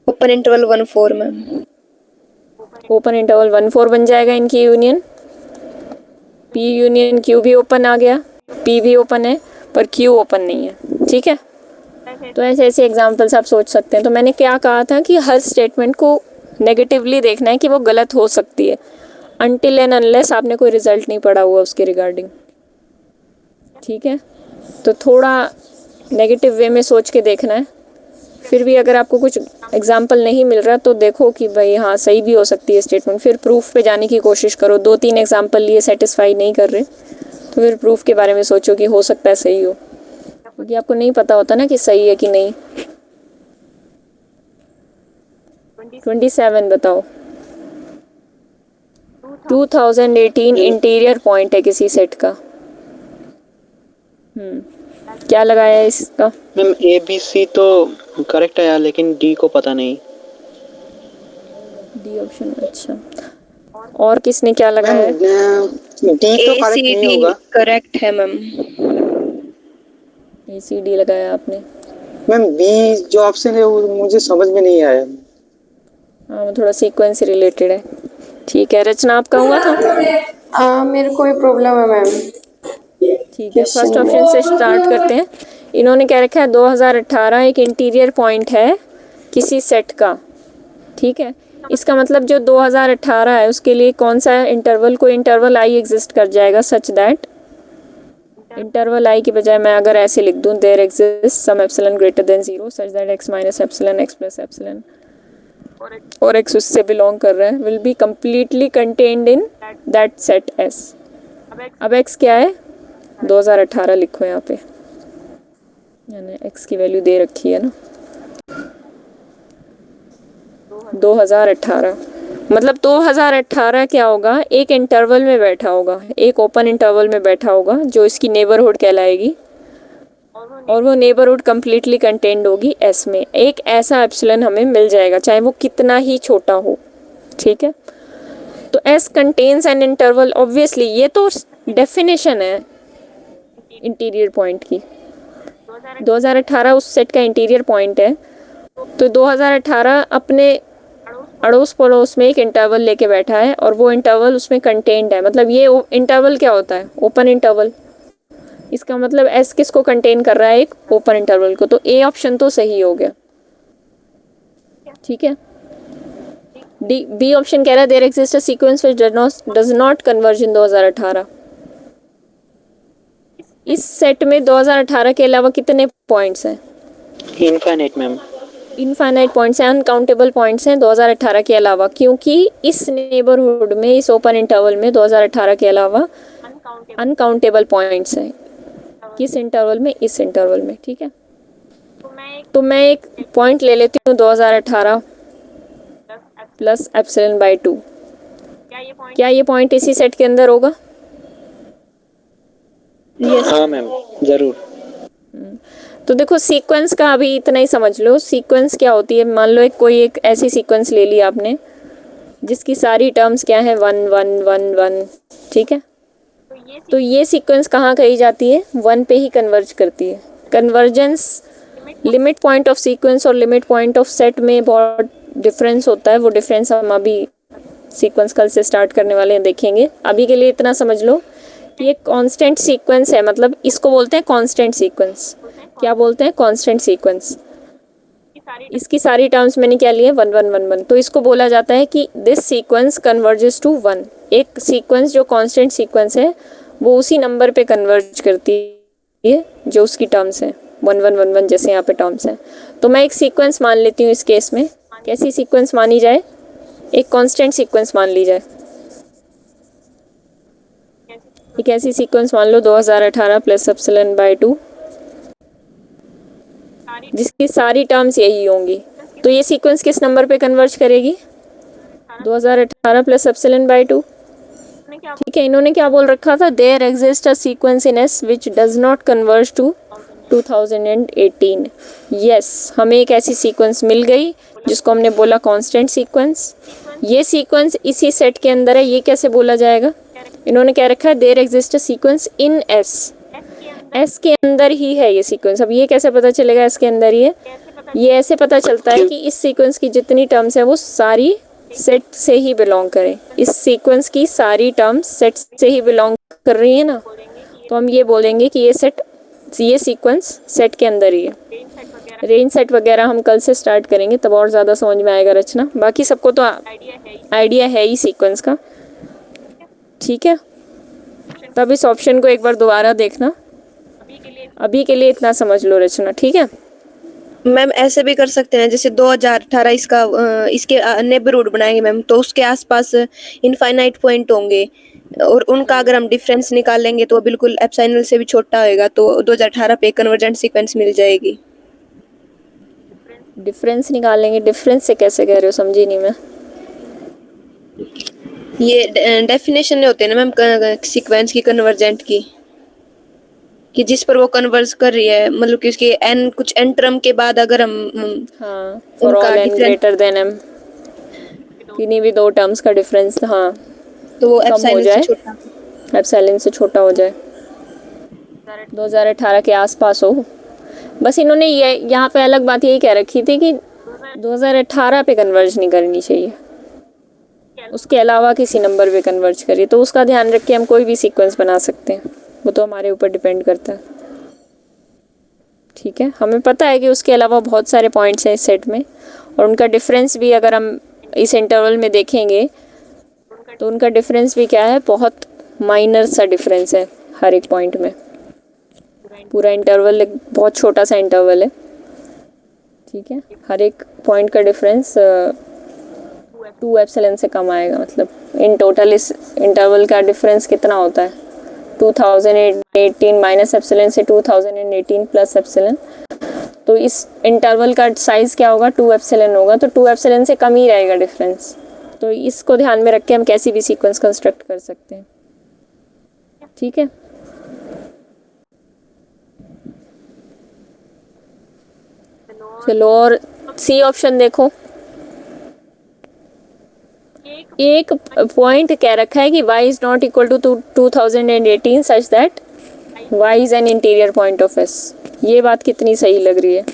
Open interval 1 4 ma'am. Open interval 1 4 बन जाएगा इनकी यूनियन। P यूनियन Q भी ओपन आ गया, P भी ओपन है पर Q ओपन नहीं है, ठीक है। तो ऐसे ऐसे एग्जांपल्स आप सोच सकते हैं। तो मैंने क्या कहा था कि हर स्टेटमेंट को नेगेटिवली देखना है कि वो गलत हो सकती है, अनटिल एंड अनलेस आपने कोई रिजल्ट नहीं पढ़ा हुआ उसके रिगार्डिंग, ठीक है। तो थोड़ा नेगेटिव वे में सोच के देखना है। फिर भी अगर आपको कुछ एग्जाम्पल नहीं मिल रहा तो देखो कि भाई हाँ सही भी हो सकती है स्टेटमेंट, फिर प्रूफ पे जाने की कोशिश करो। 2-3 एग्जाम्पल लिए सेटिस्फाई नहीं कर रहे तो फिर प्रूफ के बारे में सोचो कि हो सकता है सही हो, क्योंकि आपको नहीं पता होता ना कि सही है कि नहीं। 27 बताओ। 2018 इंटीरियर पॉइंट है किसी सेट का, क्या लगाया है इसका? मैम ABC तो करेक्ट है यार, लेकिन D को पता नहीं। डी ऑप्शन, अच्छा। और किसने क्या लगाया है? डी तो करेक्ट नहीं ACD होगा करेक्ट है मैम। ACD लगाया आपने। मैम। बी जो ऑप्शन है वो मुझे समझ में नहीं आया। हाँ वो थोड़ा सीक्वेंस से रिलेटेड है, ठीक है। रचना आपका हुआ था? हाँ मेरे को भी प्रॉब्लम है मैम। ठीक है, फर्स्ट ऑप्शन से स्टार्ट करते हैं। इन्होंने क्या रखा है, 2018 एक इंटीरियर पॉइंट है किसी सेट का, ठीक है। इसका मतलब जो 2018 है उसके लिए कौन सा इंटरवल, कोई इंटरवल आई एग्जिस्ट कर जाएगा सच दैट, इंटरवल आई की बजाय मैं अगर ऐसे लिख दूं, there exist some epsilon greater than 0 such that x minus epsilon x plus epsilon और x उससे बिलोंग कर रहा है, will be completely contained in that set S। अब x क्या है, 2018 लिखो यहाँ पे, यानी x की वैल्यू दे रखी है ना 2018, मतलब 2018 क्या होगा, एक इंटरवल में बैठा होगा, एक ओपन इंटरवल में बैठा होगा जो इसकी नेबरहुड कहलाएगी, और वो नेबरहुड कम्प्लीटली कंटेन्ड होगी S में। एक ऐसा एप्सिलॉन हमें मिल जाएगा चाहे वो कितना ही छोटा हो, ठीक है। तो S contains an interval, obviously ये तो डेफिनेशन है इंटीरियर पॉइंट की। 2018 उस सेट का इंटीरियर पॉइंट है, तो 2018 अपने अड़ोस पड़ोस में एक इंटरवल लेके बैठा है और वो इंटरवल उसमें कंटेन्ड है, मतलब ये इंटरवल क्या होता है, ओपन इंटरवल। इसका मतलब S किसको कंटेन कर रहा है, एक ओपन इंटरवल को, तो A ऑप्शन तो सही हो गया, ठीक है। बी ऑप्शन कह रहा है there exist a sequence which does not converge in 2018। इस सेट में 2018 के अलावा कितने पॉइंट्स हैं? Infinite ma'am. इनफाइनाइट पॉइंट्स हैं, अनकाउंटेबल पॉइंट्स हैं 2018 के अलावा, क्योंकि इस नेबरहुड में, इस ओपन इंटरवल में 2018 के अलावा अनकाउंटेबल पॉइंट्स हैं। किस इंटरवल में, इस इंटरवल में, ठीक है। तो मैं एक पॉइंट ले लेती हूँ 2018 प्लस एप्सिलॉन बाई 2। क्या ये पॉइंट इसी सेट के अंदर होगा? हाँ मैम जरूर। तो देखो सीक्वेंस का अभी इतना ही समझ लो। सीक्वेंस क्या होती है, मान लो एक ऐसी सीक्वेंस ले ली आपने जिसकी सारी टर्म्स क्या है 1 1 1 1, ठीक है। तो ये सीक्वेंस कहाँ कही जाती है, 1 पे ही कन्वर्ज करती है। Convergence limit point of sequence और लिमिट पॉइंट ऑफ सेट में बहुत डिफरेंस होता है। वो डिफरेंस हम अभी सीक्वेंस कल से स्टार्ट करने वाले हैं, देखेंगे। अभी के लिए इतना समझ लो कि ये कांस्टेंट सीक्वेंस है, मतलब इसको बोलते हैं कांस्टेंट सीक्वेंस। क्या बोलते हैं, कांस्टेंट सीक्वेंस। इसकी सारी टर्म्स मैंने क्या लिए 1 1 1 1, तो इसको बोला जाता है कि दिस सीक्वेंस कन्वर्जेस टू 1। एक सीक्वेंस जो कांस्टेंट सीक्वेंस है वो उसी नंबर पे कन्वर्ज करती है जो उसकी टर्म्स है 1 1 1 1, जैसे यहाँ पे टर्म्स हैं। तो मैं एक सीक्वेंस मान लेती हूँ इस केस में। कैसी सीक्वेंस मानी जाए, एक कांस्टेंट सीक्वेंस मान ली जाए। एक ऐसी सीक्वेंस मान लो 2018 प्लस एप्सिलॉन बाय 2, जिसकी सारी टर्म्स यही होंगी। तो ये सीक्वेंस किस नंबर पे कन्वर्ज करेगी, 2018 प्लस एप्सिलॉन बाय 2, ठीक है। इन्होंने क्या बोल रखा था, there exist a sequence in S which does not converge to 2018। Yes, हमें एक ऐसी सीक्वेंस मिल गई जिसको हमने बोला कांस्टेंट सीक्वेंस। ये सीक्वेंस इसी सेट के अंदर है। ये कैसे बोला जाएगा, इन्होंने क्या रखा है, there exist a sequence in S. S के अंदर ही है ये सीक्वेंस। अब ये कैसे पता चलेगा एस के अंदर ही है, ये ऐसे पता चलता है कि इस सीक्वेंस की जितनी टर्म्स है वो सारी सेट से ही बिलोंग करें। इस सीक्वेंस की सारी टर्म्स सेट से ही बिलोंग कर रही है ना, तो हम ये बोलेंगे कि ये सीक्वेंस सेट के अंदर ही है। रेंज सेट वगैरह हम कल से स्टार्ट करेंगे, तब और ज़्यादा समझ में आएगा रचना। बाकी सबको तो आइडिया है ही सीक्वेंस का, ठीक है। तब इस ऑप्शन को एक बार दोबारा देखना। अभी के लिए इतना समझ लो रचना, ठीक है। मैम ऐसे भी कर सकते हैं, जैसे 2018 इसके नेबरहुड बनाएंगे मैम, तो उसके आसपास इनफाइनाइट पॉइंट होंगे और उनका अगर हम डिफरेंस निकालेंगे तो बिल्कुल एप्सिलॉन से भी छोटा होएगा, तो 2018 पे कन्वर्जेंट सीक्वेंस मिल जाएगी। डिफरेंस निकालेंगे, डिफरेंस से कैसे कह रहे हो, समझी नहीं मैं। ये डेफिनेशन में होते हैं ना मैम सीक्वेंस की कन्वर्जेंट की, कि जिस पर वो कन्वर्ज कर रही है, मतलब कि उसके एन कुछ एन टर्म के बाद अगर हम हाँ, for all n greater than m, किन्हीं भी दो टर्म्स का डिफरेंस, हाँ, तो वो कम हो जाए, एप्सिलॉन से छोटा हो जाए, 2018 के आसपास हो। बस इन्होंने ये यहाँ पे अलग बात यही कह रखी थी कि 2018 पे कन्वर्ज नहीं करनी चाहिए, उसके अलावा किसी नंबर पे कन्वर्ज करिए। तो उसका ध्यान रख के हम कोई भी सीक्वेंस बना सकते हैं, वो तो हमारे ऊपर डिपेंड करता है, ठीक है। हमें पता है कि उसके अलावा बहुत सारे पॉइंट्स हैं इस सेट में, और उनका डिफरेंस भी अगर हम इस इंटरवल में देखेंगे तो उनका डिफरेंस भी क्या है, बहुत माइनर सा डिफरेंस है हर एक पॉइंट में। पूरा इंटरवल एक बहुत छोटा सा इंटरवल है, ठीक है। हर एक पॉइंट का डिफरेंस 2 एप्सिलॉन से कम आएगा। मतलब इन टोटल इस इंटरवल का डिफरेंस कितना होता है, 2018 माइनस एप्सिलॉन से 2018 प्लस एप्सिलॉन। तो इस इंटरवल का साइज़ क्या होगा, 2 एप्सिलॉन होगा, तो 2 एप्सिलॉन से कम ही रहेगा डिफरेंस। तो इसको ध्यान में रख के हम कैसी भी सीक्वेंस कंस्ट्रक्ट कर सकते हैं, ठीक है। चलो और सी ऑप्शन देखो। एक पॉइंट कह रखा है कि y is not equal to 2018 such that y is an interior point of S। ये बात कितनी सही लग रही है?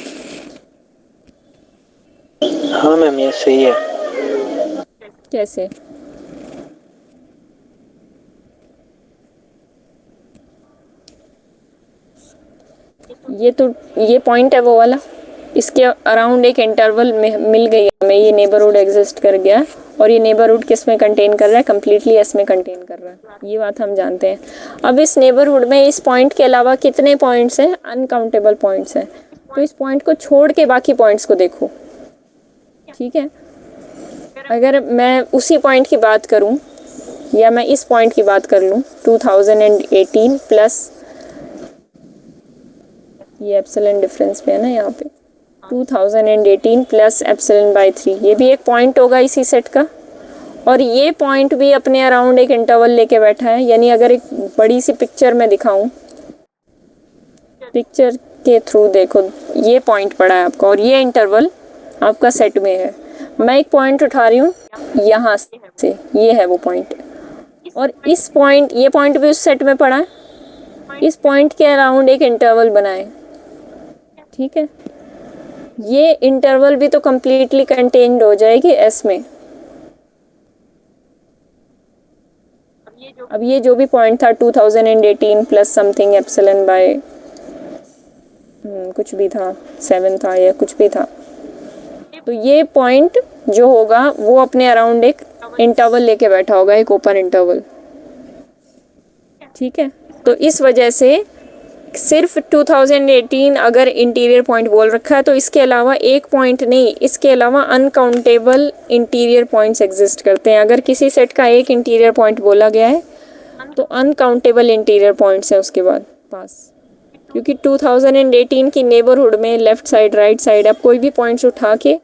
हाँ मैम, ये सही है। कैसे? ये पॉइंट है वो वाला, इसके अराउंड एक इंटरवल में मिल गई हमें, ये नेबरहुड एग्जिस्ट कर गया, और ये नेबरहुड किस में कंटेन कर रहा है, कम्प्लीटली एस में कंटेन कर रहा है। ये बात हम जानते हैं। अब इस नेबरहुड में इस पॉइंट के अलावा कितने पॉइंट्स हैं, अनकाउंटेबल पॉइंट्स हैं। तो इस पॉइंट को छोड़ के बाकी पॉइंट्स को देखो, ठीक है। अगर मैं उसी पॉइंट की बात करूं या मैं इस पॉइंट की बात कर लूं, 2018 प्लस ये एप्सिलॉन डिफरेंस पे है ना यहाँ पे, 2018 प्लस एप्सिलॉन बाय 3, ये भी एक पॉइंट होगा इसी सेट का, और ये पॉइंट भी अपने अराउंड एक इंटरवल लेके बैठा है। यानी अगर एक बड़ी सी पिक्चर में दिखाऊं, पिक्चर के थ्रू देखो, ये पॉइंट पड़ा है आपका और ये इंटरवल आपका सेट में है। मैं एक पॉइंट उठा रही हूँ यहाँ से, ये है वो पॉइंट, और इस पॉइंट, ये पॉइंट भी उस सेट में पड़ा है। इस पॉइंट के अराउंड एक इंटरवल बनाए, ठीक है। ये इंटरवल भी तो कंप्लीटली कंटेन्ड हो जाएगी एस में। अब ये जो भी पॉइंट था 2018 प्लस समथिंग एप्सिलॉन बाय कुछ भी था, 7 था या कुछ भी था, तो ये पॉइंट जो होगा वो अपने अराउंड एक इंटरवल लेके बैठा होगा, एक ओपन इंटरवल, ठीक है। तो इस वजह से सिर्फ 2018 अगर इंटीरियर पॉइंट बोल रखा है तो इसके अलावा एक पॉइंट नहीं, इसके अलावा अनकाउंटेबल इंटीरियर पॉइंट्स एग्जिस्ट करते हैं। अगर किसी सेट का एक इंटीरियर पॉइंट बोला गया है तो अनकाउंटेबल इंटीरियर पॉइंट्स है उसके बाद पास, क्योंकि 2018 की नेबरहुड में लेफ्ट साइड, राइट साइड, आप कोई भी पॉइंट्स उठा के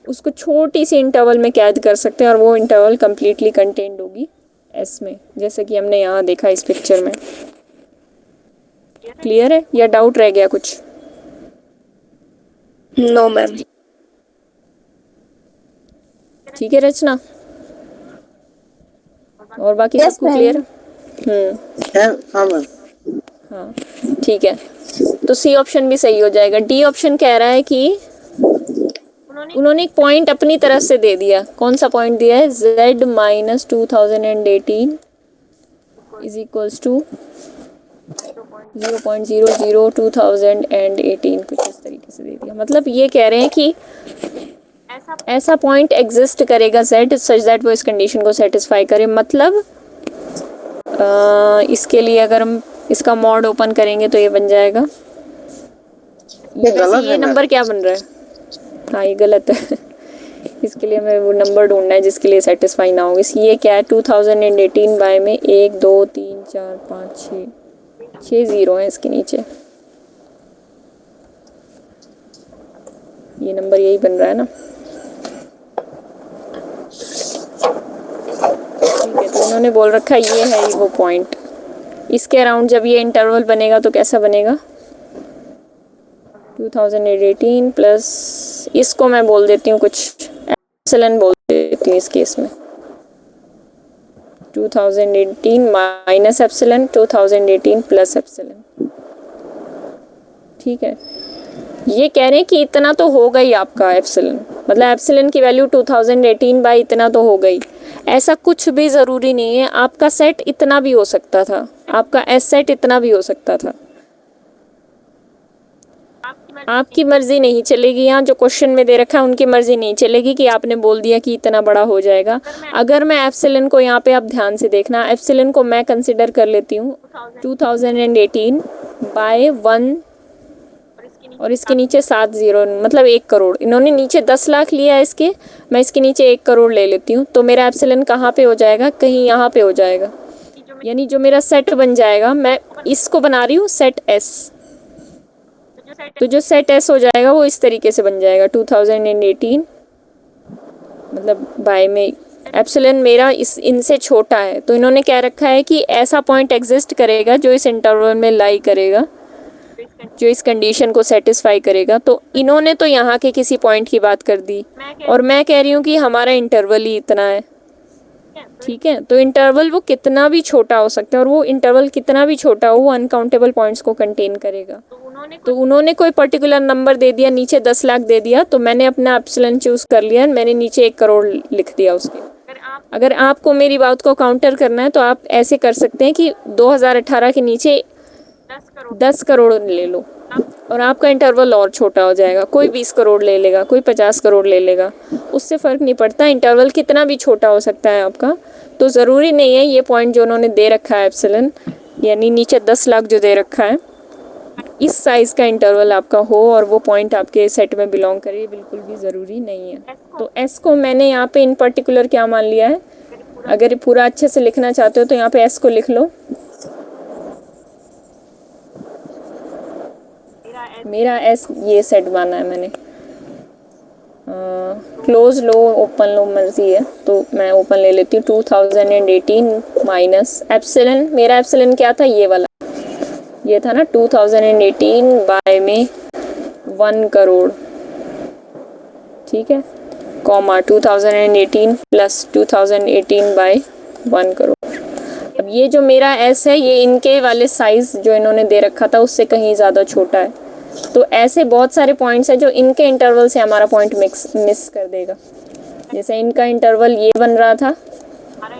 उसको छोटी सी इंटरवल में कैद कर सकते हैं और वो इंटरवल कंप्लीटली कंटेन्ड होगी एस में, जैसे कि हमने यहाँ देखा इस पिक्चर में। क्लियर है या डाउट रह गया कुछ? No ma'am. ठीक है रचना, और बाकी Yes, सबको ma'am. क्लियर है? हाँ मैम। हाँ ठीक है, तो सी ऑप्शन भी सही हो जाएगा। डी ऑप्शन कह रहा है कि उन्होंने एक पॉइंट अपनी तरफ से दे दिया। कौन सा पॉइंट दिया है? z minus 2018 is equals to 0.00 2018, कुछ इस तरीके से दे दिया। मतलब ये कह रहे हैं कि ऐसा पॉइंट एग्जिस्ट करेगा z सच दैट वो इस कंडीशन को सेटिस्फाई करे। मतलब इसके लिए अगर हम इसका मॉड ओपन करेंगे तो ये बन जाएगा, ये गलत ये है नंबर क्या बन रहा है? हाँ ये गलत है इसके लिए हमें वो नंबर ढूंढना है जिसके लिए सेटिस्फाई ना हो। ये क्या है? 2018 बाय में 1 2 3 4 5 6 जीरो है इसके नीचे, ये नंबर यही बन रहा है ना। ठीक है, तो उन्होंने बोल रखा है ये है वो पॉइंट। इसके अराउंड जब ये इंटरवल बनेगा तो कैसा बनेगा? 2018 प्लस, इसको मैं बोल देती हूँ कुछ एप्सिलॉन बोल देती हूँ इस केस में, 2018 माइनस एप्सिलॉन, 2018 प्लस एप्सिलॉन। ठीक है, ये कह रहे हैं कि इतना तो हो गई आपका एप्सिलॉन, मतलब एप्सिलॉन की वैल्यू 2018 बाई इतना तो हो गई। ऐसा कुछ भी ज़रूरी नहीं है, आपका सेट इतना भी हो सकता था, आपका एस सेट इतना भी हो सकता था। आपकी मर्जी नहीं चलेगी, यहाँ जो क्वेश्चन में दे रखा है उनकी मर्जी नहीं चलेगी कि आपने बोल दिया कि इतना बड़ा हो जाएगा। अगर मैं एप्सिलॉन को, यहाँ पे आप ध्यान से देखना, एप्सिलॉन को मैं कंसिडर कर लेती हूँ 2018 बाय 1 और इसके नीचे 7 जीरो, मतलब 1 करोड़। इन्होंने नीचे 10 लाख लिया है इसके, मैं इसके नीचे 1 करोड़ ले लेती हूँ, तो मेरा एप्सिलॉन कहाँ पे हो जाएगा? कहीं यहाँ पे हो जाएगा। यानी जो मेरा सेट बन जाएगा, मैं इसको बना रही हूँ सेट एस, तो जो सेट एस हो जाएगा वो इस तरीके से बन जाएगा 2018 मतलब बाय में एप्सिलॉन मेरा इस इनसे छोटा है। तो इन्होंने क्या रखा है कि ऐसा पॉइंट एग्जिस्ट करेगा जो इस इंटरवल में लाई करेगा, जो इस कंडीशन को सेटिस्फाई करेगा। तो इन्होंने तो यहाँ के किसी पॉइंट की बात कर दी और मैं कह रही हूँ कि हमारा इंटरवल ही इतना है। ठीक है, तो इंटरवल वो कितना भी छोटा हो सकता है और वो इंटरवल कितना भी छोटा हो वो अनकाउंटेबल पॉइंट्स को कंटेन करेगा। तो उन्होंने कोई पर्टिकुलर नंबर दे दिया, नीचे 10 लाख दे दिया, तो मैंने अपना एप्सिलॉन चूज कर लिया, मैंने नीचे 1 करोड़ लिख दिया उसके। अगर आपको मेरी बात को काउंटर करना है तो आप ऐसे कर सकते हैं कि 2018 के नीचे 10 करोड़ ले लो और आपका इंटरवल और छोटा हो जाएगा। कोई 20 करोड़ ले लेगा, कोई 50 करोड़ ले लेगा, उससे फ़र्क नहीं पड़ता, इंटरवल कितना भी छोटा हो सकता है आपका। तो ज़रूरी नहीं है ये पॉइंट जो उन्होंने दे रखा है एप्सिलॉन, यानी नीचे 10 लाख जो दे रखा है, इस साइज़ का इंटरवल आपका हो और वो पॉइंट आपके सेट में बिलोंग करे, बिल्कुल भी ज़रूरी नहीं है। तो एस को मैंने यहाँ पे इन पर्टिकुलर क्या मान लिया है, अगर पूरा अच्छे से लिखना चाहते हो तो यहाँ पे एस को लिख लो। मेरा एस ये सेट माना है मैंने, क्लोज लो ओपन लो मर्जी है, तो मैं ओपन ले लेती हूँ। 2018 माइनस एप्सिलॉन, मेरा एप्सिलॉन क्या था? ये वाला, ये था ना 2018 बाय में 1 करोड़, ठीक है, कॉमा 2018 प्लस 2018 बाय 1 करोड़। अब ये जो मेरा एस है ये इनके वाले साइज़ जो इन्होंने दे रखा था उससे कहीं ज़्यादा छोटा है, तो ऐसे बहुत सारे पॉइंट्स हैं जो इनके इंटरवल से हमारा पॉइंट मिस कर देगा। जैसे इनका इंटरवल ये बन रहा था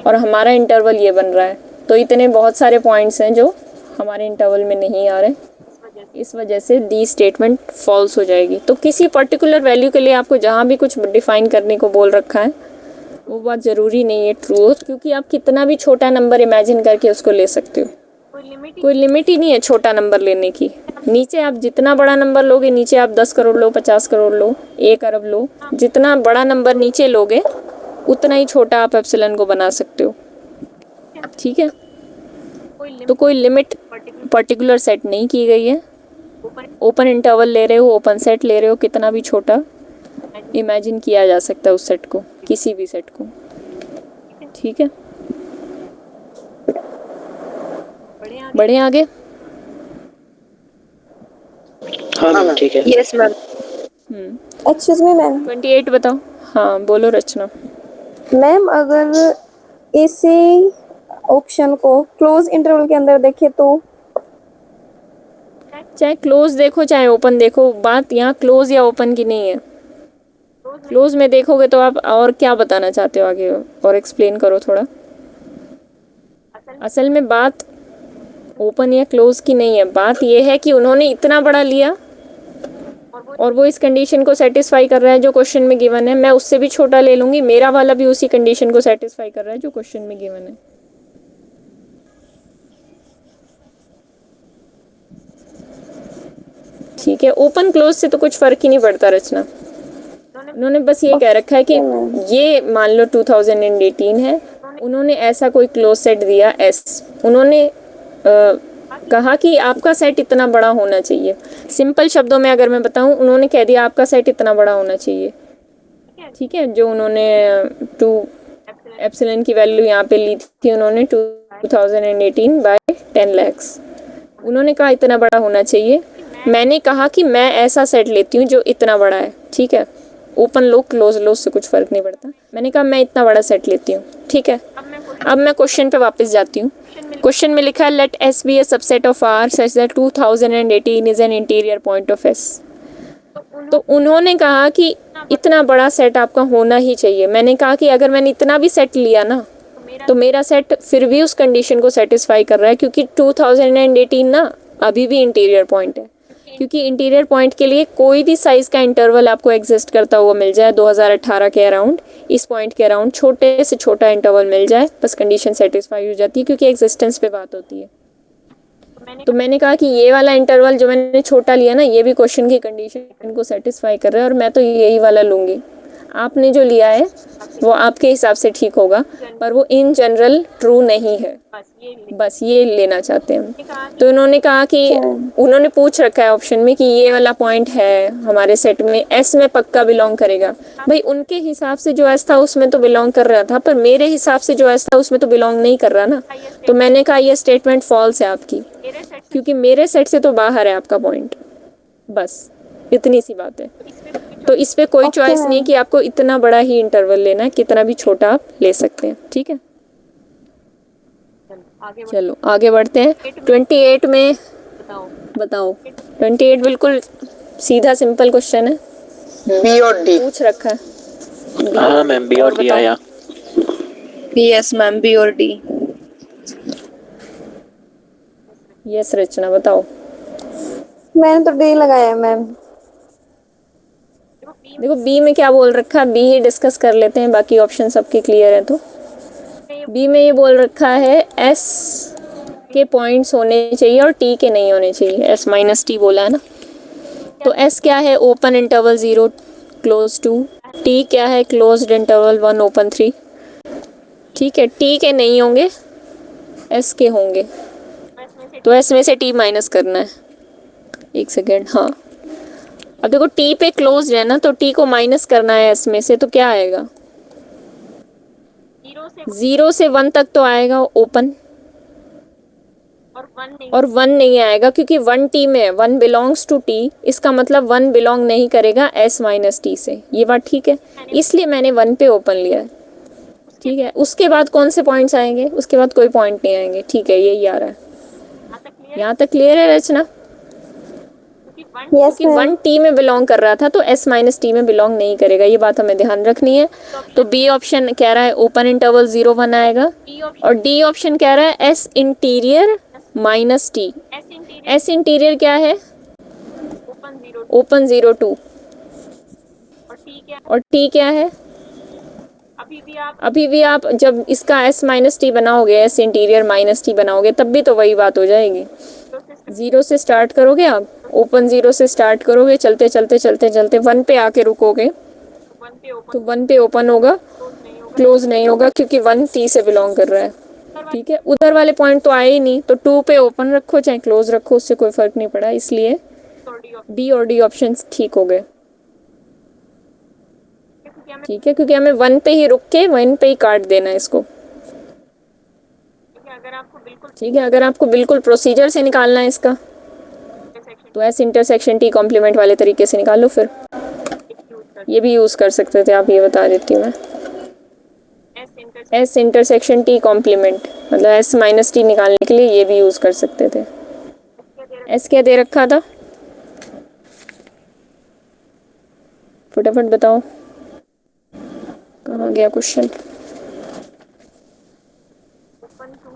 और हमारा इंटरवल ये बन रहा है, तो इतने बहुत सारे पॉइंट्स हैं जो हमारे इंटरवल में नहीं आ रहे, इस वजह से दी स्टेटमेंट फॉल्स हो जाएगी। तो किसी पर्टिकुलर वैल्यू के लिए आपको जहाँ भी कुछ डिफाइन करने को बोल रखा है वो बात ज़रूरी नहीं है ट्रू हो, क्योंकि आप कितना भी छोटा नंबर इमेजिन करके उसको ले सकते हो, कोई लिमिट ही नहीं है छोटा नंबर लेने की। नीचे आप जितना बड़ा नंबर लोगे, नीचे आप 10 करोड़ लो, 50 करोड़ लो, 1 अरब लो, जितना बड़ा नंबर नीचे लोगे उतना ही छोटा आप एप्सिलॉन को बना सकते हो, ठीक है। तो कोई लिमिट पर्टिकुलर सेट नहीं की गई है, ओपन इंटरवल ले रहे हो, ओपन सेट ले रहे हो, कितना भी छोटा इमेजिन किया जा सकता है उस सेट को, किसी भी सेट को, ठीक है। बढ़े आगे। हाँ मैम ठीक है। Yes ma'am. Excuse me ma'am, 28 बताओ। हाँ बोलो रचना। मैम अगर इसी ऑप्शन को क्लोज इंटरवल के अंदर देखें तो चाहे क्लोज देखो चाहे ओपन देखो, बात यहाँ क्लोज या ओपन की नहीं है। क्लोज में देखोगे तो आप और क्या बताना चाहते हो आगे, और एक्सप्लेन करो थोड़ा। असल में बात ओपन या क्लोज की नहीं है, बात ये है कि उन्होंने इतना बड़ा लिया और वो इस कंडीशन को सेटिस्फाई कर रहा है जो क्वेश्चन में गिवन है, मैं उससे भी छोटा ले लूँगी, मेरा वाला भी उसी कंडीशन को सेटिस्फाई कर रहा है जो क्वेश्चन में गिवन है। ठीक है, ओपन क्लोज से तो कुछ फ़र्क ही नहीं पड़ता रचना। उन्होंने बस ये कह रखा है कि ये मान लो 2018 है, उन्होंने ऐसा कोई क्लोज सेट दिया एस, उन्होंने कहा कि आपका सेट इतना बड़ा होना चाहिए। सिंपल शब्दों में अगर मैं बताऊं, उन्होंने कह दिया आपका सेट इतना बड़ा होना चाहिए, ठीक है। जो उन्होंने 2 एप्सिलॉन की वैल्यू यहाँ पे ली थी उन्होंने 2018 बाय 10 लाख, उन्होंने कहा इतना बड़ा होना चाहिए। मैंने कहा कि मैं ऐसा सेट लेती हूँ जो इतना बड़ा है, ठीक है। ओपन लो क्लोज लो उससे कुछ फ़र्क नहीं पड़ता, मैंने कहा मैं इतना बड़ा सेट लेती हूँ, ठीक है। अब मैं क्वेश्चन पे वापस जाती हूँ। क्वेश्चन में लिखा है let S be a subset of R such that 2018 is an interior point of S. तो उन्होंने कहा कि इतना बड़ा सेट आपका होना ही चाहिए। मैंने कहा कि अगर मैंने इतना भी सेट लिया ना तो मेरा सेट फिर भी उस कंडीशन को सेटिस्फाई कर रहा है, क्योंकि 2018 ना अभी भी इंटीरियर पॉइंट है, क्योंकि इंटीरियर पॉइंट के लिए कोई भी साइज़ का इंटरवल आपको एग्जिस्ट करता हुआ मिल जाए 2018 के अराउंड, इस पॉइंट के अराउंड छोटे से छोटा इंटरवल मिल जाए, बस कंडीशन सेटिस्फाई हो जाती है, क्योंकि एग्जिस्टेंस पे बात होती है। तो मैंने कहा कि ये वाला इंटरवल जो मैंने छोटा लिया ना, ये भी क्वेश्चन की कंडीशन को सेटिस्फाई कर रहा है, और मैं तो यही वाला लूँगी। आपने जो लिया है वो आपके हिसाब से ठीक होगा, पर वो इन जनरल ट्रू नहीं है, बस ये लेना चाहते हैं। तो इन्होंने कहा कि उन्होंने पूछ रखा है ऑप्शन में कि ये वाला पॉइंट है हमारे सेट में एस में पक्का बिलोंग करेगा। भाई उनके हिसाब से जो एस था उसमें तो बिलोंग कर रहा था, पर मेरे हिसाब से जो एस था उसमें तो बिलोंग नहीं कर रहा ना। तो मैंने कहा ये स्टेटमेंट फॉल्स है आपकी, क्योंकि मेरे सेट से तो बाहर है आपका पॉइंट, बस इतनी सी बात है। तो इस पे कोई चॉइस नहीं कि आपको इतना बड़ा ही इंटरवल लेना है, कितना भी छोटा आप ले सकते हैं, ठीक है। चलो आगे बढ़ते हैं। 28 में बताओ। 28 बिल्कुल सीधा सिंपल क्वेश्चन है, बी और डी पूछ रखा है। हाँ मैम बी और डी आया। यस मैम, बी और डी। यस रचना बताओ। मैंने तो डी लगाया है मैम। देखो बी में क्या बोल रखा है, बी ही डिस्कस कर लेते हैं, बाकी ऑप्शन सबके क्लियर है। तो बी में ये बोल रखा है एस के पॉइंट्स होने चाहिए और टी के नहीं होने चाहिए, एस माइनस टी बोला है ना। तो एस क्या है, ओपन इंटरवल 0 क्लोज 2, टी क्या है, क्लोज्ड इंटरवल 1 ओपन 3, ठीक है। टी के नहीं होंगे, एस के होंगे, तो एस में से टी माइनस करना है। एक सेकेंड, हाँ अब देखो टी पे क्लोज है ना, तो टी को माइनस करना है एस में से, तो क्या आएगा, 0 से 1 तक तो आएगा ओपन, और 1 नहीं आएगा क्योंकि 1 टी में है, 1 बिलोंग्स टू टी, इसका मतलब 1 बिलोंग नहीं करेगा s माइनस टी से। ये बात ठीक है, इसलिए मैंने 1 पे ओपन लिया है। ठीक है, उसके बाद कौन से पॉइंट्स आएंगे? उसके बाद कोई पॉइंट नहीं आएंगे। ठीक है, यही आ रहा है। यहाँ तक क्लियर है रचना? यस कि मैम। 1 टी में बिलोंग कर रहा था तो s माइनस टी में बिलोंग नहीं करेगा, ये बात हमें ध्यान रखनी है। तो बी ऑप्शन कह रहा है ओपन इंटरवल 0 1 आएगा, और डी ऑप्शन कह रहा है s interior minus T. s interior क्या है? ओपन 0 2, और t क्या है? अभी भी आप जब इसका s माइनस टी बनाओगे, s इंटीरियर माइनस टी बनाओगे, तब भी तो वही बात हो जाएगी। 0 से स्टार्ट करोगे आप, ओपन 0 से स्टार्ट करोगे, चलते चलते चलते चलते 1 पे आके रुकोगे, तो 1 पे ओपन होगा, क्लोज नहीं होगा क्योंकि 1 टी से बिलोंग कर रहा है। ठीक है, उधर वाले पॉइंट तो आए ही नहीं, तो 2 पे ओपन रखो चाहे क्लोज रखो, उससे कोई फर्क नहीं पड़ा, इसलिए बी और डी ऑप्शन ठीक हो गए। ठीक है, क्योंकि हमें 1 पे ही रुक के 1 पे ही काट देना है इसको। ठीक है, अगर आपको बिल्कुल प्रोसीजर से निकालना है इसका, तो एस इंटरसेक्शन टी कॉम्प्लीमेंट वाले तरीके से निकाल लो। फिर ये भी यूज़ कर सकते थे आप, ये बता देती हूँ मैं। एस इंटरसेक्शन टी कॉम्प्लीमेंट मतलब एस माइनस टी निकालने के लिए ये भी यूज़ कर सकते थे। एस क्या दे रखा था? फटाफट बताओ, कहाँ गया क्वेश्चन?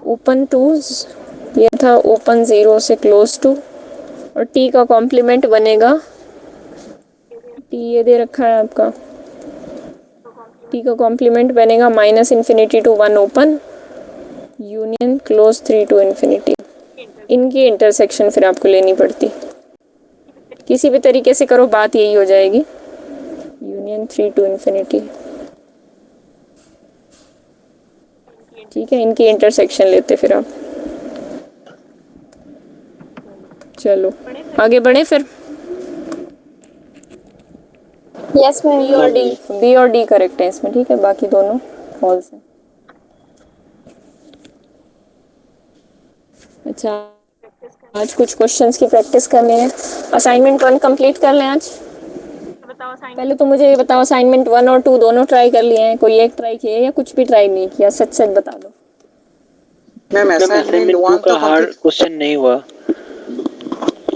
ओपन टू, ये था ओपन 0 से क्लोज टू, और टी का कॉम्प्लीमेंट बनेगा, टी ये दे रखा है आपका, टी का कॉम्प्लीमेंट बनेगा minus infinity to 1 open, union close 3 to infinity. इनकी इंटरसेक्शन फिर आपको लेनी पड़ती, किसी भी तरीके से करो बात यही हो जाएगी, यूनियन 3 टू इन्फिनिटी। ठीक है, इनकी इंटरसेक्शन लेते फिर आप। चलो आगे बढ़े फिर। Yes ma'am. बी और डी करेक्ट है इसमें। ठीक है, बाकी दोनों फॉल्स हैं। अच्छा, आज कुछ क्वेश्चंस की प्रैक्टिस करनी है। असाइनमेंट 1 कंप्लीट कर लें आज। पहले तो मुझे ये बताओ, असाइनमेंट 1 और 2 दोनों ट्राई कर लिए हैं? कोई एक ट्राई किया या कुछ भी ट्राई नहीं किया? सच सच बता दो। मैम असाइनमेंट 1 का तो हार्ड कंप्लीट क्वेश्चन नहीं हुआ,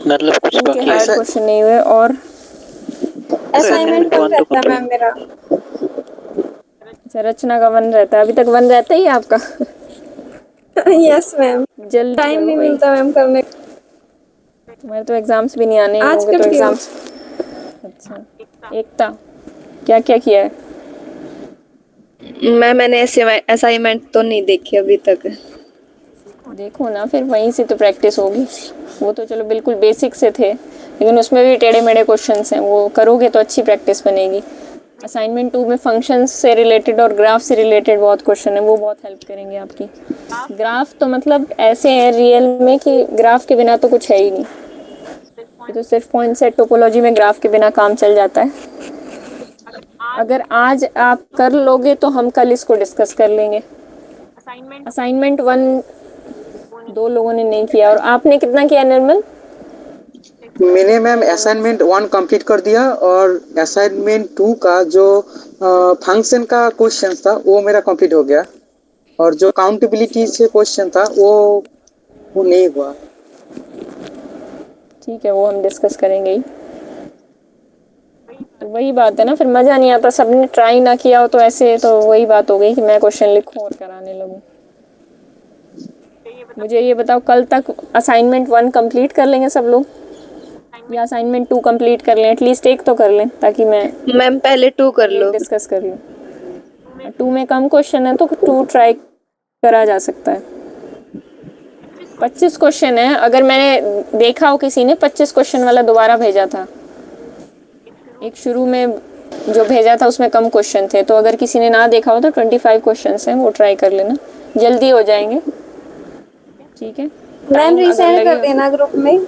मतलब कुछ बाकी है। हार्ड क्वेश्चन नहीं हुए, और असाइनमेंट Assignment 1 one तो रहता है मैम complete। मेरा। अच्छा, रचना का 1 रहता है, अभी तक 1 रहता ही है आपका? Yes ma'am. जल्दी टाइम करो नहीं भाई, मिलता मैम करने। तुम्हारे तो एग्जाम्स भी नहीं आने आज होंगे तो करती हूँ। एग्जाम्स। अच्छा, एकता क्या क्या किया है? मैंने असाइनमेंट तो नहीं देखी अभी तक। देखो ना, फिर वहीं से तो प्रैक्टिस होगी। वो तो चलो बिल्कुल बेसिक से थे, लेकिन उसमें भी टेढ़े मेढ़े क्वेश्चंस हैं, वो करोगे तो अच्छी प्रैक्टिस बनेगी। असाइनमेंट 2 में फंक्शंस से रिलेटेड और ग्राफ से रिलेटेड बहुत क्वेश्चन है, वो बहुत हेल्प करेंगे आपकी। ग्राफ तो मतलब ऐसे है रियल में कि ग्राफ के बिना तो कुछ है ही नहीं, ये तो सिर्फ पॉइंट सेट टोपोलॉजी में ग्राफ के बिना काम चल जाता है। अगर आज आप कर लोगे तो हम कल इसको डिस्कस कर लेंगे। असाइनमेंट 1 2 लोगों ने नहीं किया, और आपने कितना किया निर्मल? मैंने मैम असाइनमेंट 1 कंप्लीट कर दिया, और असाइनमेंट 2 का जो फंक्शन का क्वेश्चन था वो मेरा कंप्लीट हो गया, और जो काउंटेबिलिटी से क्वेश्चन था वो नहीं हुआ। ठीक है, वो हम डिस्कस करेंगे ही। तो वही बात है ना, फिर मज़ा नहीं आता। सबने ट्राई ना किया हो तो ऐसे तो वही बात हो गई कि मैं क्वेश्चन लिखूं और कराने लगूं। मुझे ये बताओ, कल तक असाइनमेंट 1 कंप्लीट कर लेंगे सब लोग, या असाइनमेंट 2 कंप्लीट कर लें? एटलीस्ट एक तो कर लें, ताकि मैं मैम पहले 2 कर लो। डिस्कस कर लूँ। 2 में कम क्वेश्चन है तो 2 ट्राई करा जा सकता है। 25 क्वेश्चन है। अगर मैंने देखा हो किसी ने 25 क्वेश्चन वाला दोबारा भेजा था, एक शुरू में जो भेजा था उसमें कम क्वेश्चन थे, तो अगर किसी ने ना देखा हो तो 25 क्वेश्चंस हैं, वो ट्राई कर लेना, जल्दी हो जाएंगे। ठीक है, मैम रीसेंड कर देना ग्रुप में।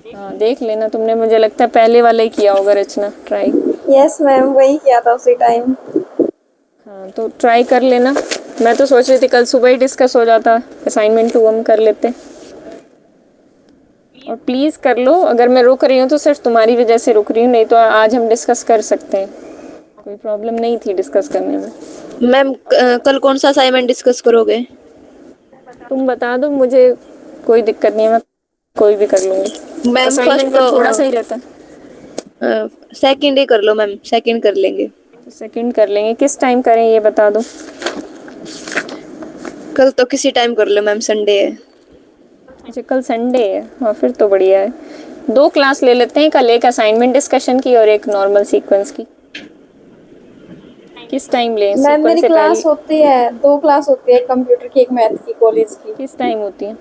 हाँ देख लेना। तुमने मुझे लगता है पहले वाला ही किया होगा रचना ट्राई। यस मैम, वही किया था उसी टाइम। हाँ तो ट्राई कर लेना। मैं तो सोच रही थी कल सुबह ही डिस्कस हो जाता, असाइनमेंट 2 हम कर लेते हैं। और प्लीज़ कर लो, अगर मैं रुक रही हूँ तो सिर्फ तुम्हारी वजह से रुक रही हूँ, नहीं तो आज हम डिस्कस कर सकते हैं, कोई प्रॉब्लम नहीं थी डिस्कस करने में। मैम कल कौन सा असाइनमेंट डिस्कस करोगे? तुम बता दो मुझे, कोई दिक्कत नहीं है, मैं कोई भी कर लूँगी। मैम फर्स्ट असाइनमेंट का थोड़ा सा तो ही रहता है। सेकंड ही कर लो मैम, सेकंड कर लेंगे। तो सेकंड कर लेंगे, किस टाइम करें ये बता दो। कल तो किसी टाइम कर लो मैम, संडे है। अच्छा कल संडे है, हाँ फिर तो बढ़िया है। 2 क्लास ले लेते हैं कल, एक असाइनमेंट डिस्कशन की और एक नॉर्मल सीक्वेंस की। किस टाइम लें? मैम सीक्वेंस मेरी से क्लास पहले होती है, 2 क्लास होती है, एक कंप्यूटर की एक मैथ की कॉलेज की। किस टाइम होती है?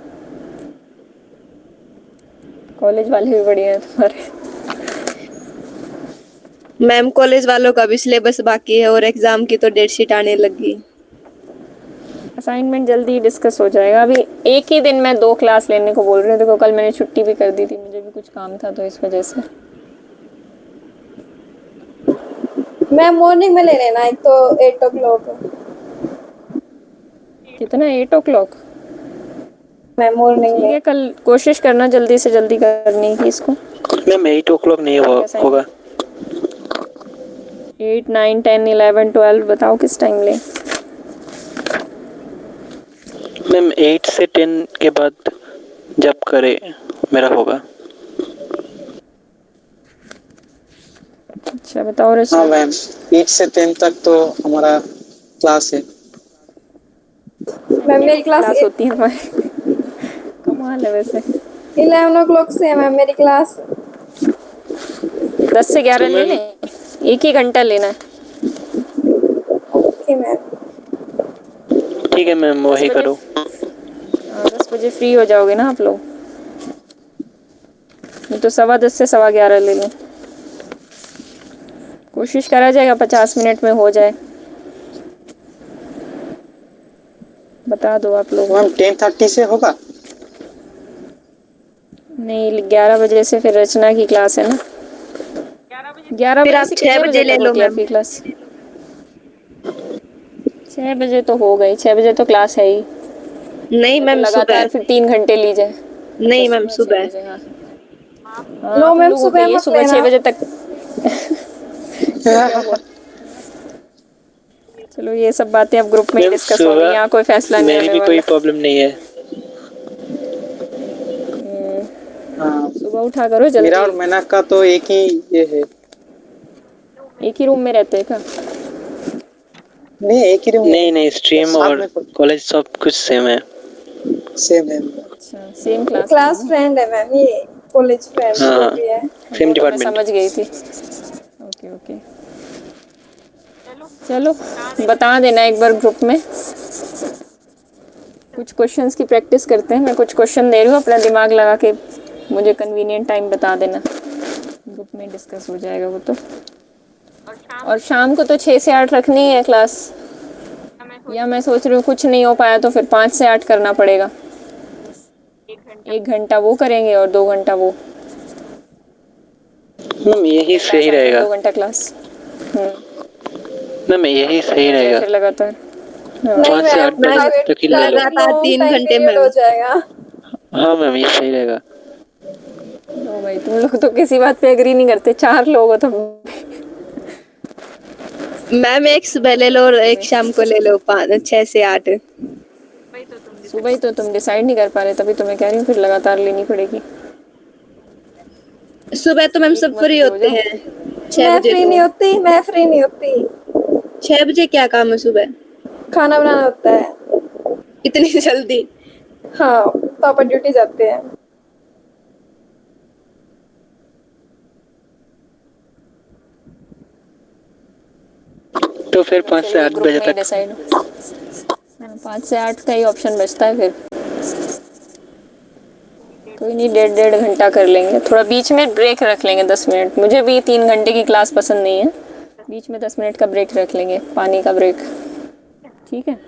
कॉलेज वाले भी बढ़िया हैं तुम्हारे। मैम कॉलेज वालों का भी सिलेबस बाकी है और एग्जाम की तो डेट शीट आने लगी। असाइनमेंट जल्दी डिस्कस हो जाएगा। अभी एक ही दिन में 2 क्लास लेने को बोल रहे थे, देखो कल मैंने छुट्टी भी कर दी थी, मुझे भी कुछ काम था तो इस वजह से। मैम मॉर्निंग में ले लेना, एक तो 8 o'clock। कितना? 8 o'clock? मैम मॉर्निंग ठीक में। है, कल कोशिश करना जल्दी से जल्दी करने की इसको। मैम 8 o'clock नहीं होगा। 8, 9, 10, 11, 12 बताओ किस टाइम लें? मैम 8 से 10 के बाद जब करे मेरा होगा। अच्छा बताओ हाँ रचना। मैम, 8 से 10 तक तो हमारा क्लास है। मैम मेरी क्लास क्लास होती है हमारी। कमाल है वैसे। 11 o'clock से है मैम मेरी क्लास। 10 से 11 तो ले मैम लें, एक ही घंटा लेना है। Okay ma'am. ठीक है मैम, 10 वही बजे करो। 10 बजे फ्री हो जाओगे ना आप लोग? नहीं तो 10:15 से 11:15 ले लूँ। कोशिश करा जाएगा 50 मिनट में हो जाए, बता दो आप लोग। मैम 10:30 से होगा? नहीं 11 बजे से फिर रचना की क्लास है ना। 11 फिर बजे आप से 6 कितने बजे बजे ले तक लो होती है मैम। आपकी क्लास? 6 बजे तो हो गई, 6 बजे तो क्लास है ही। नहीं तो मैम लगातार सुबह। फिर 3 घंटे ली जाए। नहीं मैम 6 सुबह। बजे, हाँ हाँ नो आप मैम लोगों के सुबह लिए मत सुबह 6 लेना। बजे तक। क्या हुआ? चलो ये सब बातें अब ग्रुप में ही मैम डिस्कस होंगी, सुबह यहाँ कोई फैसला नहीं मेरी होने भी कोई वाला। प्रॉब्लम नहीं है। हाँ, सुबह उठा करो मेरा और जल्दी। मैना का तो एक ही ये है। एक ही रूम में रहते हैं क्या? नहीं, एक ही रूम नहीं नहीं, स्ट्रीम साथ और में कॉलेज सब कुछ सेम है। सेम है। अच्छा सेम क्लास में क्लास हो? फ्रेंड है मैम, ये कॉलेज फ्रेंड हाँ जो भी है। सेम वो तो मैं डिपार्टमेंट। समझ गई थी। ओके ओके, चलो बता देना एक बार ग्रुप में। कुछ क्वेश्चंस की प्रैक्टिस करते हैं, मैं कुछ क्वेश्चन दे रही हूँ, अपना दिमाग लगा के मुझे कन्वीनियंट टाइम बता देना, ग्रुप में डिस्कस हो जाएगा वो तो। और शाम को तो 6 से 8 रखनी है क्लास, या मैं सोच रही हूँ कुछ नहीं हो पाया तो फिर 5 से 8 करना पड़ेगा। 1 घंटा वो करेंगे और 2 घंटा वो। मैम यही सही रहेगा। 2 घंटा क्लास। मैम यही सही हो जाए रहेगा। फिर लगातार। हाँ। नहीं 5 से मैम 8 बजे प्राइवेट तक ही ले लो। लगातार 3 टाइम घंटे पीरियड हो मैम। जाएगा। हाँ मैम ये सही रहेगा। ओ भाई तुम लोग तो किसी बात पे एग्री नहीं करते, 4 लोग हो तुम। मैम एक सुबह ले लो और एक शाम को ले लो, 6 से 8। सुबह ही तो तुम डिसाइड नहीं कर पा रहे, तभी तो मैं कह रही हूँ फिर लगातार लेनी पड़ेगी। सुबह तो मैम एक सब मत फ्री पे हो होते जाओ। हैं। 6 मैं बजे फ्री तो नहीं होती, मैं फ्री नहीं होती। 6 बजे क्या काम है सुबह? खाना बनाना होता है। इतनी जल्दी? हाँ पापा ड्यूटी जाते हैं। तो फिर 5 से 8 ग्रुप बजे में ही तक। डिसाइड। 5 से 8 का ही ऑप्शन बचता है फिर। कोई नहीं, 1.5 घंटा कर लेंगे, थोड़ा बीच में ब्रेक रख लेंगे 10 मिनट। मुझे भी 3 घंटे की क्लास पसंद नहीं है, बीच में 10 मिनट का ब्रेक रख लेंगे, पानी का ब्रेक। ठीक है,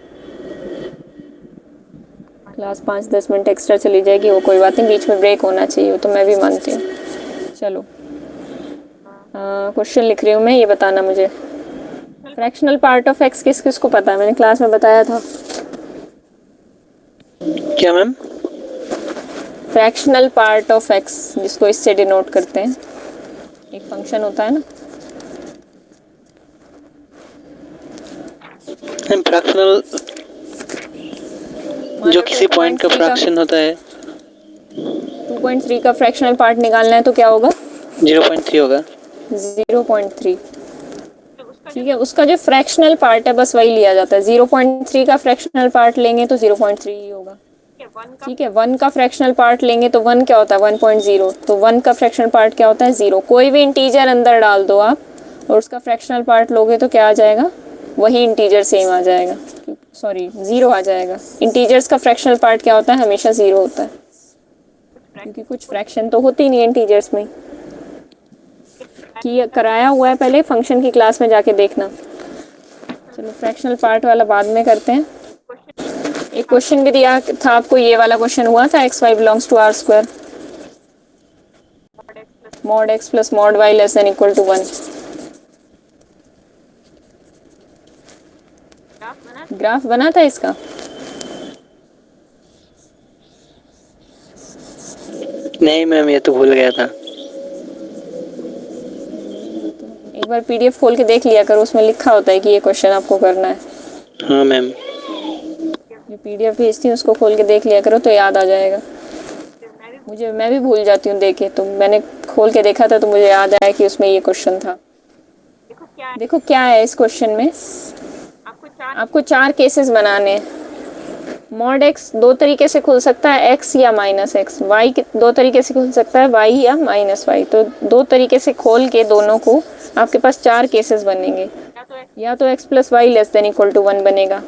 क्लास 5-10 मिनट एक्स्ट्रा चली जाएगी, वो कोई बात नहीं, बीच में ब्रेक होना चाहिए, वो तो मैं भी मानती हूँ। चलो क्वेश्चन लिख रही हूँ मैं, ये बताना मुझे। फ्रैक्शनल पार्ट ऑफ एक्स किस किस को पता है? मैंने क्लास में बताया था। क्या ma'am? Fractional part of x, जिसको इससे डिनोट करते हैं, एक फंक्शन होता है ना। मैम फ्रैक्शनल जो किसी पॉइंट का 2.3 फ्रैक्शन होता है 2.3 का फ्रैक्शनल पार्ट निकालना है तो क्या होगा? 0.3 होगा। 0.3। ठीक है, उसका जो फ्रैक्शनल पार्ट है बस वही लिया जाता है। 0.3 का फ्रैक्शनल पार्ट लेंगे तो 0.3 ही होगा। ठीक है, 1 का फ्रैक्शनल पार्ट लेंगे तो 1 क्या होता है? 1.0। तो 1 का फ्रैक्शनल पार्ट क्या होता है? 0। कोई भी इंटीजर अंदर डाल दो आप और उसका फ्रैक्शनल पार्ट लोगे तो क्या आ जाएगा? वही इंटीजर सेम आ जाएगा, सॉरी 0 आ जाएगा। इंटीजर्स का फ्रैक्शनल पार्ट क्या होता है? हमेशा 0 होता है, क्योंकि कुछ फ्रैक्शन तो होती नहीं है इंटीजर्स में। कि कराया हुआ है पहले फंक्शन की क्लास में, जाके देखना। चलो फ्रैक्शनल पार्ट वाला बाद में करते हैं। एक क्वेश्चन भी दिया था आपको, ये वाला क्वेश्चन हुआ था, x Y belongs to R square, mod x plus mod y less than equal to 1। Graph बना था इसका? नहीं मैम, ये तो भूल गया था। एक बार पीडीएफ खोल के देख लिया करो, उसमें लिखा होता है कि ये क्वेश्चन आपको करना है। हाँ मैम। जो पीडीएफ भेजती हूँ उसको खोल के देख लिया करो तो याद आ जाएगा। मैं भी भूल जाती हूँ देखे, तो मैंने खोल के देखा था तो मुझे याद आया कि उसमें ये क्वेश्चन था। देखो क्या है इस क्वेश्चन में, आपको 4 केसेस बनाने हैं। मॉड एक्स 2 तरीके से खुल सकता है, एक्स या माइनस एक्स। वाई 2 तरीके से खुल सकता है, वाई या माइनस वाई। तो 2 तरीके से खोल के दोनों को आपके पास 4 केसेस बनेंगे। या तो x plus y less than equal to 1 बनेगा,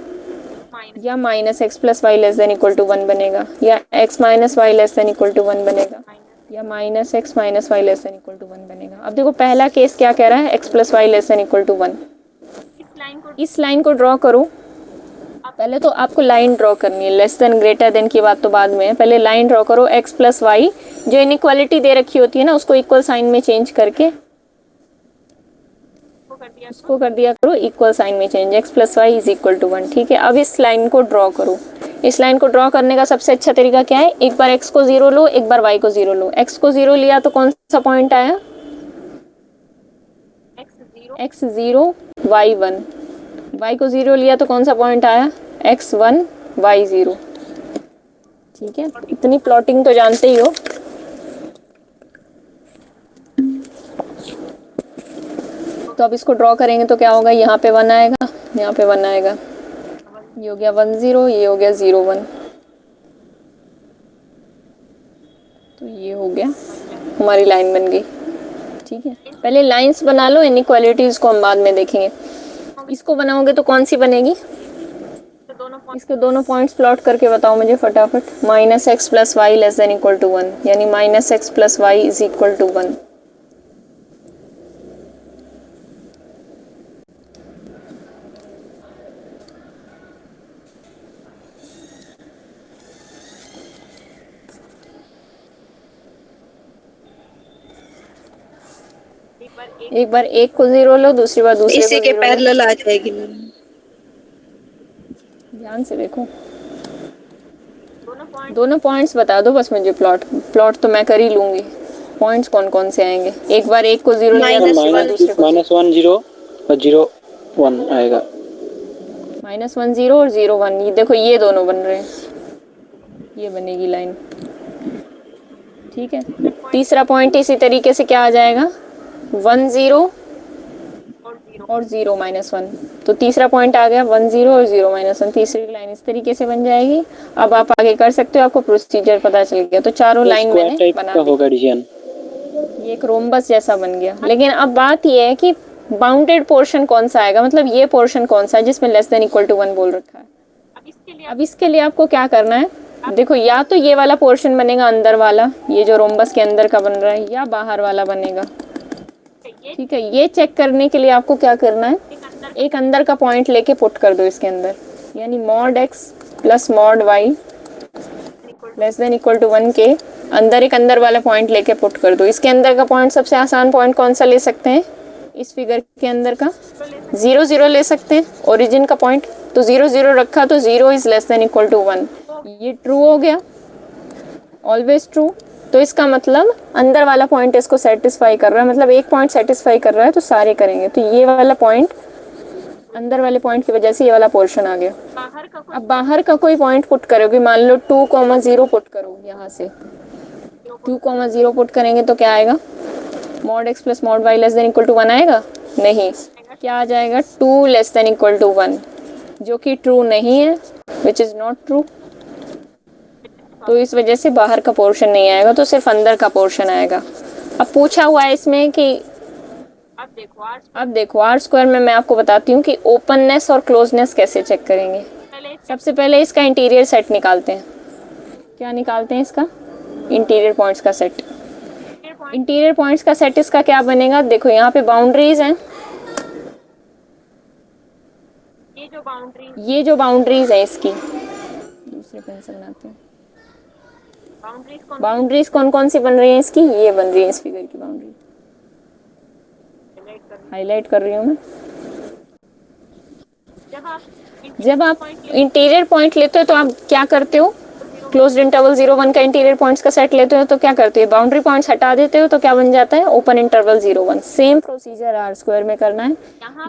या minus x plus y less than equal to 1 बनेगा, या x minus y less than equal to 1 बनेगा, या minus x minus y less than equal to 1 बनेगा। अब देखो पहला केस क्या कह रहा है? X plus y less than equal to 1। इस लाइन को ड्रॉ करो। पहले तो आपको लाइन ड्रॉ करनी है, लेस देन ग्रेटर देन की बात तो बाद में है। पहले लाइन ड्रॉ करो। एक्स प्लस वाई जो इनइक्वालिटी दे रखी होती है ना, उसको इक्वल साइन में चेंज करके उसको कर दिया करो इक्वल साइन में change. X plus y is equal to 1। ठीक है, अब इस लाइन को ड्रॉ करो। इस लाइन को ड्रॉ करने का सबसे अच्छा तरीका क्या है? एक बार एक्स को 0 लो, एक बार वाई को 0 लो। एक्स को 0 लिया तो कौन सा पॉइंट आया? X 0 Y 1। वाई को 0 लिया तो कौन सा पॉइंट आया? X 1 y 0। ठीक है, इतनी प्लॉटिंग तो जानते ही हो। तो अब इसको ड्रॉ करेंगे तो क्या होगा? यहाँ पे 1 आएगा, यहाँ पे 1 आएगा। ये हो गया 1 0, ये हो गया 0 1। तो ये हो गया, हमारी लाइन बन गई। ठीक है, पहले लाइंस बना लो, इनइक्वालिटीज को हम बाद में देखेंगे। इसको बनाओगे तो कौन सी बनेगी? इसके दोनों पॉइंट्स प्लॉट करके बताओ मुझे फटाफट। Minus x plus y less than equal to 1, यानी minus x plus y is equal to 1। एक बार एक को 0 लो, दूसरी बार दूसरे इसी को के 0 लो। पैरेलल आ जाएगी। ध्यान से देखो, दोनों पॉइंट्स बता दो बस मुझे। प्लॉट तो मैं कर ही लूंगी। पॉइंट्स कौन कौन से आएंगे? एक बार एक को 0 लिया, दूसरी बार दूसरे को माइनस 1 0 और 0 1 आएगा। माइनस 1 0 और 0 1। ये देखो ये दोनों बन रहे हैं, ये बनेगी लाइन। ठीक है, तीसरा पॉइंट इसी तरीके से क्या आ जाएगा? 1 0 और 0 माइनस 1। तो तीसरा पॉइंट आ गया 1 0 और 0 माइनस 1। तीसरी लाइन इस तरीके से बन जाएगी। अब आप आगे कर सकते हो, आपको प्रोसीजर पता चल गया। तो चारों लाइन मैंने बना दी। होगा रीजन, ये एक रोम्बस जैसा बन गया। लेकिन अब बात ये है कि बाउंडेड पोर्शन कौन सा आएगा, मतलब ये पोर्शन कौन सा है जिसमें लेस देन इक्वल टू 1 बोल रखा है। अब इसके लिए आपको क्या करना है? देखो, या तो ये वाला पोर्शन बनेगा अंदर वाला, ये जो रोम्बस के अंदर का बन रहा है, या बाहर वाला बनेगा। ठीक है, ये चेक करने के लिए आपको क्या करना है? एक अंदर का पॉइंट लेके पुट कर दो इसके अंदर, यानी mod x plus mod y less than equal to 1 के अंदर एक अंदर वाला पॉइंट लेके पुट कर दो। इसके अंदर का पॉइंट सबसे आसान पॉइंट कौन सा ले सकते हैं? इस फिगर के अंदर का 0 0 ले सकते हैं, ओरिजिन का पॉइंट। तो 0 0 रखा तो 0 is less than equal to 1। ये ट्रू हो गया, ऑलवेज ट्रू। तो इसका मतलब अंदर वाला पॉइंट इसको सेटिस्फाई कर रहा है, मतलब एक पॉइंट सेटिस्फाई कर रहा है तो सारे करेंगे। तो ये वाला पॉइंट, अंदर वाले पॉइंट की वजह से ये वाला पोर्शन आ गया। अब बाहर का कोई पॉइंट पुट करोगे, मान लो 2,0 पुट करो, यहाँ से 2,0 पुट करेंगे तो क्या आएगा, mod x plus mod y less than equal to 1 आएगा? नहीं, क्या आ जाएगा, 2 लेस देन इक्वल टू 1, जो कि ट्रू नहीं है, विच इज़ नॉट ट्रू। तो इस वजह से बाहर का पोर्शन नहीं आएगा, तो सिर्फ अंदर का पोर्शन आएगा। अब पूछा हुआ है इसमें कि अब देखो आर स्क्वायर में मैं आपको बताती हूँ कि ओपननेस और क्लोजनेस कैसे चेक करेंगे। सबसे पहले इसका इंटीरियर सेट निकालते हैं। क्या निकालते हैं इसका? इंटीरियर पॉइंट्स का सेट। इंटीरियर पॉइंट्स का सेट इसका क्या बनेगा, देखो यहाँ पे बाउंड्रीज हैं, ये जो बाउंड्रीज है इसकी, दूसरे पेन से बनाते हैं। बाउंड्रीज कौन कौन सी बन रही हैं इसकी, ये बन रही है इस फिगर की बाउंड्री, हाईलाइट कर रही हूँ मैं। जब आप इंटीरियर पॉइंट लेते हो तो आप क्या करते हो, क्लोज्ड इंटरवल 0 1 का इंटीरियर पॉइंट्स का सेट लेते हो तो क्या करते हो, बाउंड्री पॉइंट्स हटा देते हो तो क्या बन जाता है, open interval 0 1। Same procedure R square में करना है,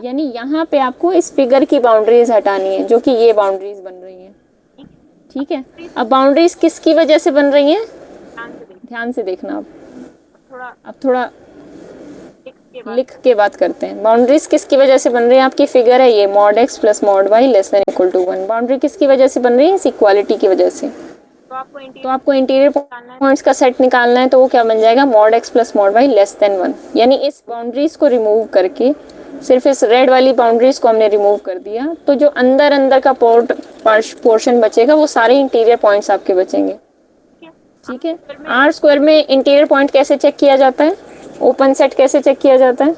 यानी यहाँ पे आपको इस फिगर की बाउंड्रीज हटानी है, जो कि ये बाउंड्रीज बन रही हैं, ठीक है। अब बाउंड्रीज किसकी वजह से बन रही हैं, ध्यान से देखना। अब थोड़ा लिख के बात करते हैं। बाउंड्रीज किसकी वजह से बन रही है, आपकी फिगर है ये, mod x plus mod y less than equal to 1। Boundary किसकी वजह से बन रही है, इस इक्वालिटी की वजह से। तो आपको इंटीरियर पॉइंट्स का सेट निकालना है, तो वो क्या बन जाएगा, mod x plus mod y less then 1। यानी इस बाउंड्रीज को रिमूव करके, सिर्फ इस रेड वाली बाउंड्रीज को हमने रिमूव कर दिया, तो जो अंदर अंदर का पोर्शन बचेगा वो सारे इंटीरियर पॉइंट्स आपके बचेंगे, ठीक है। आर स्क्वायर में इंटीरियर पॉइंट कैसे चेक किया जाता है, ओपन सेट कैसे चेक किया जाता है,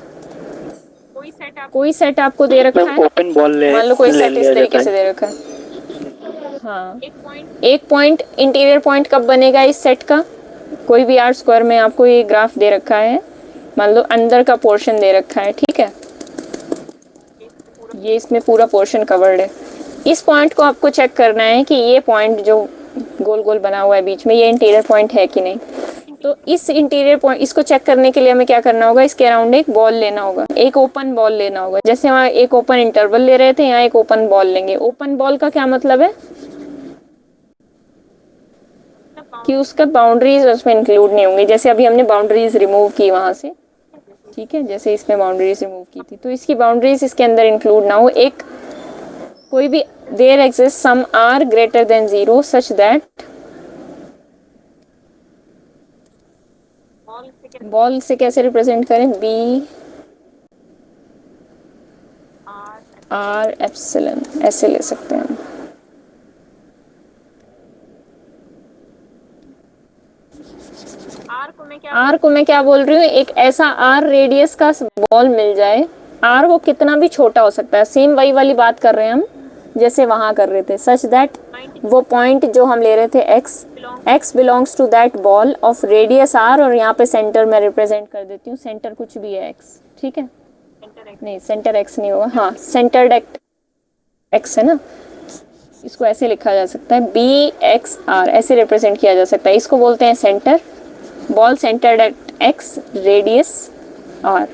कोई सेट आपको दे रखा है, ओपन बॉल मान लो कोई सेट इस तरीके से दे रखा है, हाँ, एक पॉइंट इंटीरियर पॉइंट कब बनेगा इस सेट का, कोई भी आर स्क्वायर में आपको ये ग्राफ दे रखा है, मान लो अंदर का पोर्शन दे रखा है, ठीक है, ये इसमें पूरा पोर्शन कवर्ड है। इस पॉइंट को आपको चेक करना है कि ये पॉइंट जो गोल गोल बना हुआ है बीच में, ये इंटीरियर पॉइंट है कि नहीं। तो इस इंटीरियर पॉइंट, इसको चेक करने के लिए हमें क्या करना होगा, इसके अराउंड एक बॉल लेना होगा, एक ओपन बॉल लेना होगा। जैसे वहाँ एक ओपन इंटरवल ले रहे थे, यहाँ एक ओपन बॉल लेंगे। ओपन बॉल का क्या मतलब है कि उसका बाउंड्रीज उसमें इंक्लूड नहीं होंगी। जैसे अभी हमने बाउंड्रीज रिमूव की वहाँ से, ठीक है, जैसे इसमें बाउंड्रीज रिमूव की थी, तो इसकी बाउंड्रीज इसके अंदर इंक्लूड ना हो। एक कोई भी there exist some R greater than 0 such that, ball से कैसे रिप्रेजेंट करें, बी आर एप्सिलॉन, ऐसे ले सकते हैं हम। आर को मैं क्या बोल रही हूँ, एक ऐसा आर रेडियस का बॉल मिल जाए, आर वो कितना भी छोटा हो सकता है, सेम वही वाली बात कर रहे हैं हम जैसे वहाँ कर रहे थे, सच दैट वो पॉइंट जो हम ले रहे थे x belongs to that ball of radius r, और यहाँ पे सेंटर में रिप्रेजेंट कर देती हूँ, सेंटर कुछ भी है x, ठीक है, नहीं सेंटर x नहीं होगा, हाँ सेंटर्ड x है ना, इसको ऐसे लिखा जा सकता है, bxr ऐसे रिप्रेजेंट किया जा सकता है। इसको बोलते हैं centre, ball centred at x radius r,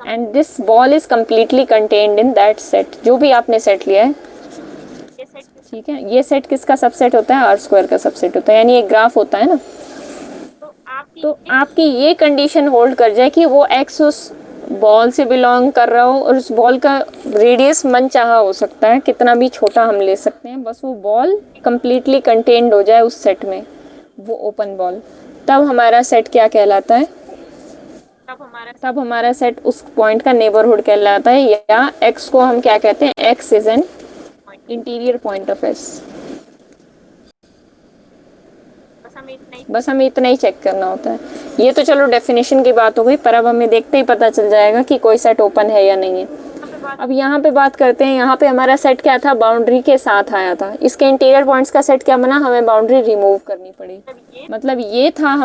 and this ball is completely contained in that set, जो भी आपने सेट लिया है, ठीक है। ये सेट किसका सबसेट होता है, आर स्क्वायर का सबसेट होता है, यानी एक ग्राफ होता है ना। तो आपकी ये कंडीशन होल्ड कर जाए कि वो एक्स उस बॉल से बिलोंग कर रहा हो, और उस बॉल का रेडियस मन चाहा हो सकता है, कितना भी छोटा हम ले सकते हैं, बस वो बॉल कम्प्लीटली कंटेन्ड हो जाए उस सेट में, वो ओपन बॉल, तब हमारा सेट क्या कहलाता है, तब हमारा सेट उस पॉइंट का नेबरहुड कहलाता है, या एक्स को हम क्या कहते हैं, x is an interior point of S. बस हमें इतना ही चेक करना होता है। ये तो चलो डेफिनेशन की बात हो गई, पर अब हमें देखते ही पता चल जाएगा कि कोई सेट ओपन है या नहीं है। अब यहाँ पे बात करते हैं, यहाँ पे हमारा सेट क्या था, बाउंड्री के साथ आया था, इसके इंटीरियर पॉइंट्स का सेट क्या बना, हमें बाउंड्री रिमूव करनी पड़ी, मतलब ये था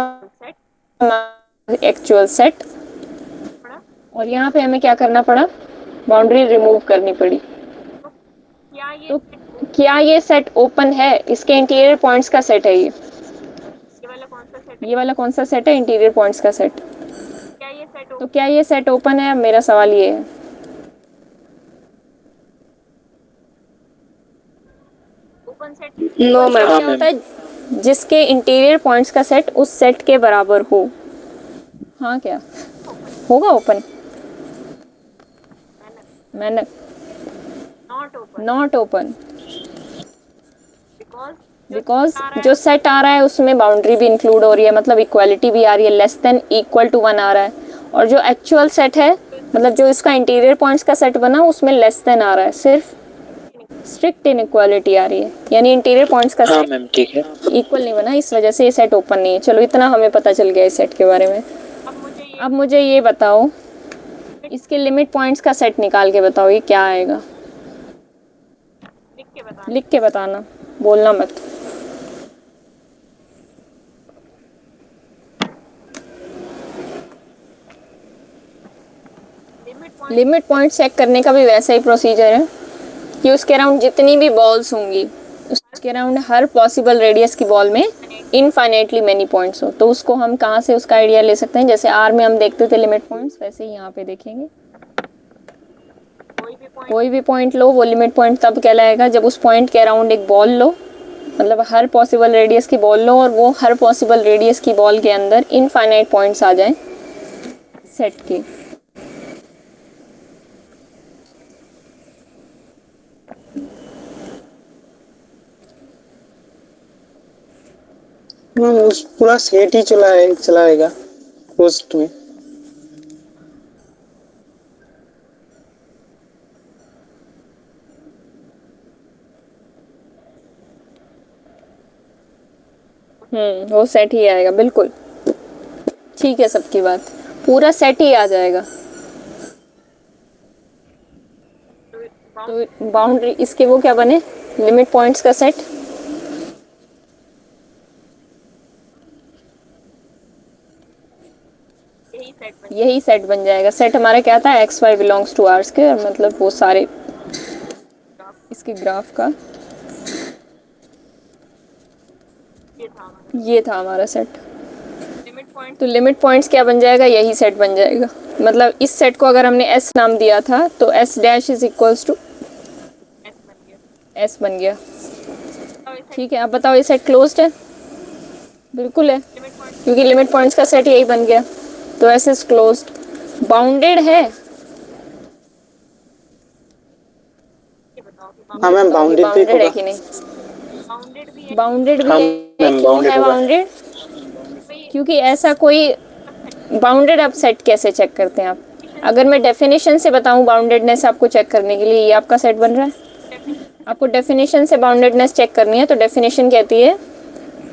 एक्चुअल सेट, और यहाँ पे हमें क्या करना पड़ा, बाउंड्री रिमूव करनी पड़ी। तो क्या ये सेट ओपन है? इसके इंटीरियर पॉइंट्स का सेट है ये वाला कौन सा सेट है? इंटीरियर पॉइंट्स का सेट। तो क्या ये सेट ओपन है? अब मेरा सवाल ये है। No ma'am. क्या होता है? जिसके इंटीरियर पॉइंट्स का सेट उस सेट के बराबर हो। हाँ, क्या होगा ओपन? मैंने नॉट ओपन, बिकॉज जो सेट आ रहा है उसमें बाउंड्री भी इंक्लूड हो रही है, मतलब इक्वालिटी भी आ रही है, लेस देन इक्वल टू 1 आ रहा है। और जो एक्चुअल सेट है, मतलब जो इसका इंटीरियर पॉइंट्स का सेट बना, उसमें लेस देन आ रहा है, सिर्फ स्ट्रिक्ट इनइक्वालिटी आ रही है, यानी इंटीरियर पॉइंट्स का हाँ सेट मैम, ठीक है। इक्वल नहीं बना, इस वजह से ये सेट ओपन नहीं है। चलो, इतना हमें पता चल गया इस सेट के बारे में। अब मुझे ये बताओ, इसके लिमिट पॉइंट्स का सेट निकाल के बताओ, ये क्या आएगा? लिख के बताना, बोलना मत। लिमिट पॉइंट चेक करने का भी वैसा ही प्रोसीजर है कि उसके अराउंड जितनी भी बॉल्स होंगी, उसके अराउंड हर पॉसिबल रेडियस की बॉल में इनफाइनाइटली मैनी पॉइंट्स हो। तो उसको हम कहाँ से उसका आइडिया ले सकते हैं? जैसे आर में हम देखते थे लिमिट पॉइंट्स, वैसे ही यहाँ पे देखेंगे। कोई भी पॉइंट लो, वो लिमिट पॉइंट तब कहलाएगा जब उस पॉइंट के अराउंड एक बॉल लो, मतलब हर पॉसिबल रेडियस की बॉल लो, और वो हर पॉसिबल रेडियस की बॉल के अंदर इनफाइनाइट पॉइंट्स आ जाएं सेट के। मैम उस पूरा सेट ही चलाएगा पोस्ट में। वो सेट ही आएगा, बिल्कुल ठीक है सबकी बात, पूरा सेट ही आ जाएगा। तो बाउंड्री इसके वो क्या बने? लिमिट पॉइंट्स का सेट। यही सेट बन जाएगा। सेट हमारा क्या था? X Y belongs to R K, और मतलब वो सारे इसके ग्राफ का ये था हमारा सेट। तो लिमिट पॉइंट्स क्या बन जाएगा? यही सेट बन जाएगा। मतलब इस सेट को अगर हमने एस नाम दिया था तो S dash is equals to S बन गया। ठीक है, अब बताओ ये सेट क्लोज्ड है? बिल्कुल है, क्योंकि लिमिट पॉइंट्स का सेट यही बन गया। तो एस इज क्लोज्ड। बाउंडेड है? हाँ मैम, बाउंडेड भी बाउंडेड है होगा। कि नहीं? बाउंडेड भी हाँ है। मैम, क्यों bounded है होगा। बाउंडेड? क्योंकि ऐसा कोई बाउंडेड आप सेट कैसे चेक करते हैं आप? अगर मैं डेफिनेशन से बताऊं बाउंडेडनेस आपको चेक करने के लिए, ये आपका सेट बन रहा है। आपको डेफिनेशन से बाउंडेडनेस चेक करनी है, तो डेफिनेशन कहती है,